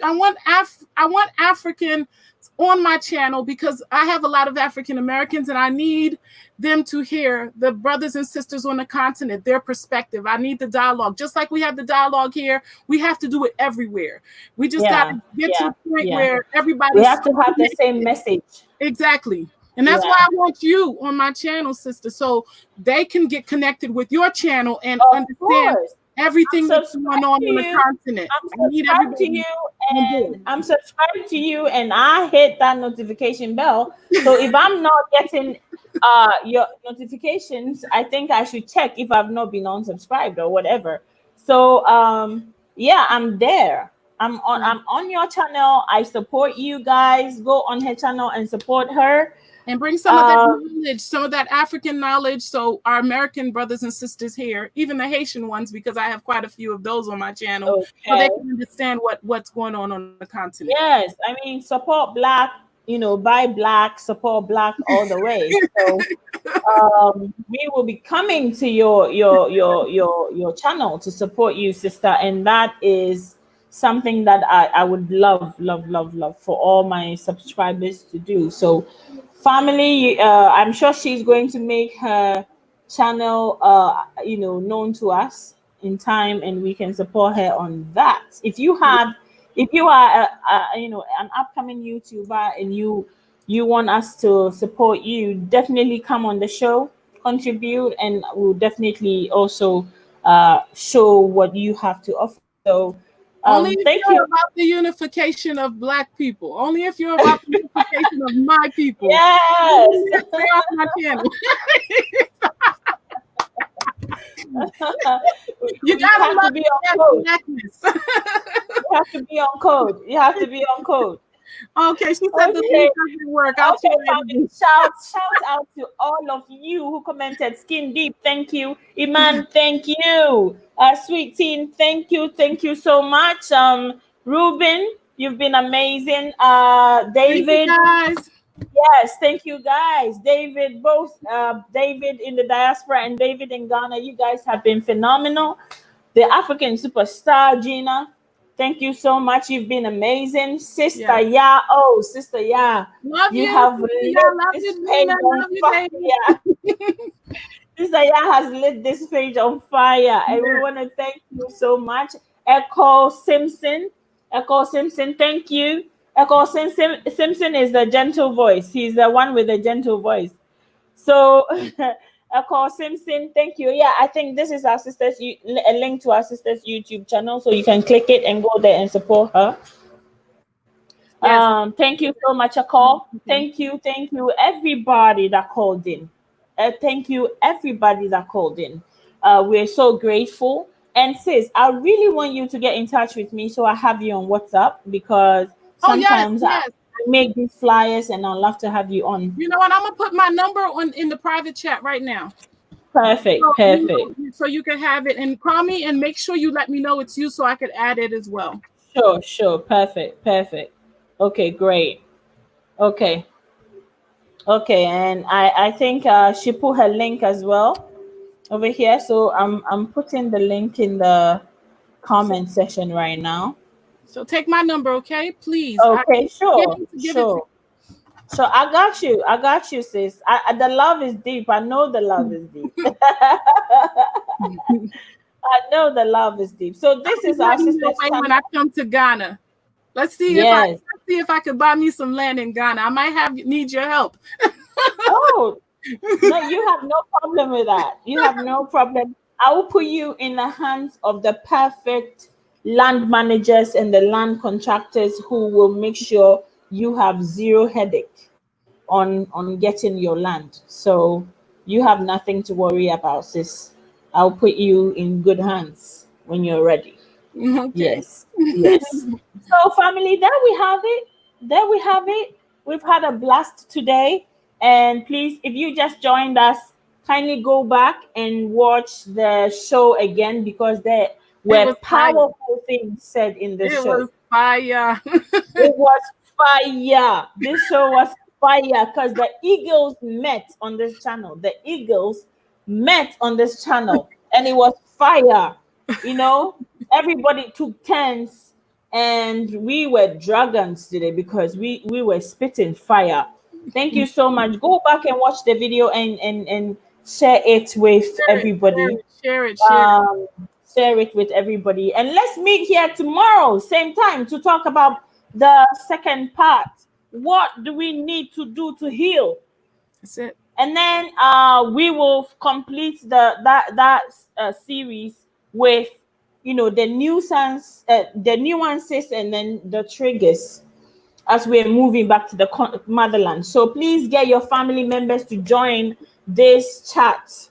African on my channel because I have a lot of African Americans and I need them to hear the brothers and sisters on the continent, their perspective. I need the dialogue. Just like we have the dialogue here, we have to do it everywhere. We just got to get to the point where everybody. We have to have the same message. Exactly. And that's why I want you on my channel, sister, so they can get connected with your channel and understand everything that's going on the continent. I'm subscribed to you, and I hit that notification bell. So if I'm not getting your notifications, I think I should check if I've not been unsubscribed or whatever. So I'm there. I'm on your channel. I support you guys. Go on her channel and support her. And bring some of that knowledge, some of that African knowledge. So our American brothers and sisters here, even the Haitian ones, because I have quite a few of those on my channel, so they can understand what's going on the continent. Yes, I mean, support Black, buy Black, support Black all the way. So we will be coming to your channel to support you, sister, and that is something that I would love for all my subscribers to do. So family, I'm sure she's going to make her channel known to us in time, and we can support her on that. If you are an upcoming YouTuber and you want us to support you, definitely come on the show, contribute, and we'll definitely also show what you have to offer. So only if you're about the unification of Black people. Only if you're about the unification of my people. Yes. Stay off my channel. You have to be on code. You have to be on code. You have to be on code. Okay, she said the link doesn't work. Shout out to all of you who commented. Skin Deep, thank you. Iman, thank you. Sweet Teen, thank you so much. Ruben, you've been amazing. David, guys. Yes, thank you guys. David, both David in the diaspora and David in Ghana, you guys have been phenomenal. The African superstar, Gina, thank you so much. You've been amazing. Sister Sister Love you. Have love you, baby. Yeah. Sister Ya has lit this page on fire, and we want to thank you so much. Echo Simpson, thank you. Echo Simpson is the gentle voice. He's the one with the gentle voice. So, Echo Simpson, thank you. Yeah, I think this is our sister's a link to our sister's YouTube channel, so you can click it and go there and support her. Yes. Thank you so much, Echo. Thank you, everybody that called in. Thank you, everybody that called in. We're so grateful. And sis, I really want you to get in touch with me so I have you on WhatsApp, because sometimes I make these flyers and I'd love to have you on. You know what? I'm gonna put my number in the private chat right now. Perfect. So you can have it and call me and make sure you let me know it's you so I could add it as well. Sure. Perfect. Okay, great. Okay, and I think she put her link as well over here. So I'm putting the link in the comment section right now. So take my number, okay? Please. Okay, sure. So I got you, sis. The love is deep. I know the love is deep. I know the love is deep. So this is our sister's channel. When I come to Ghana, let's see if I could buy me some land in Ghana. I might need your help. Oh, no, you have no problem with that. You have no problem. I will put you in the hands of the perfect land managers and the land contractors who will make sure you have zero headache on getting your land. So you have nothing to worry about, sis. I'll put you in good hands when you're ready. Okay. Yes. So family, there we have it. We've had a blast today. And please, if you just joined us, kindly go back and watch the show again, because there were powerful things said in the show. It was fire. It was fire. This show was fire because the Eagles met on this channel. And it was fire. You know, everybody took turns, and we were dragons today because we were spitting fire. Thank you so much. Go back and watch the video and share it with everybody. Share it. Share it with everybody. And let's meet here tomorrow, same time, to talk about the second part. What do we need to do to heal? That's it. And then we will complete that series with, you know, the nuances, and then the triggers as we're moving back to the motherland. So please get your family members to join this chat.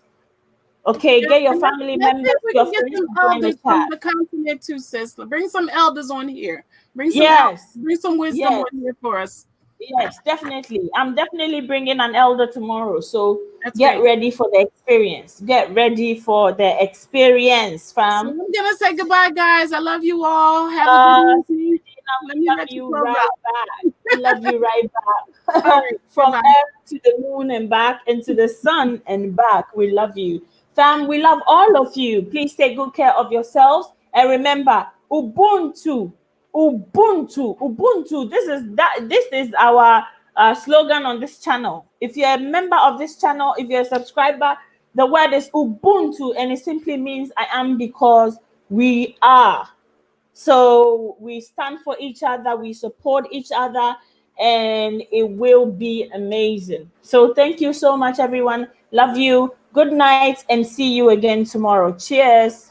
Okay, get your family members, your friends to join the chat. The continent too, sis. Bring some elders on here. Bring some wisdom on here for us. Yes, definitely. I'm definitely bringing an elder tomorrow. So get ready for the experience. Get ready for the experience, fam. So I'm gonna say goodbye, guys. I love you all. Have a good evening. We love you right back. We love you right back. From Earth to the moon and back, and to the sun and back. We love you. Fam, we love all of you. Please take good care of yourselves. And remember, Ubuntu. This is our slogan on this channel. If you're a member of this channel, if you're a subscriber, the word is Ubuntu, and it simply means I am because we are. So we stand for each other, we support each other, and it will be amazing. So thank you so much, everyone. Love you. Good night, and see you again tomorrow. Cheers.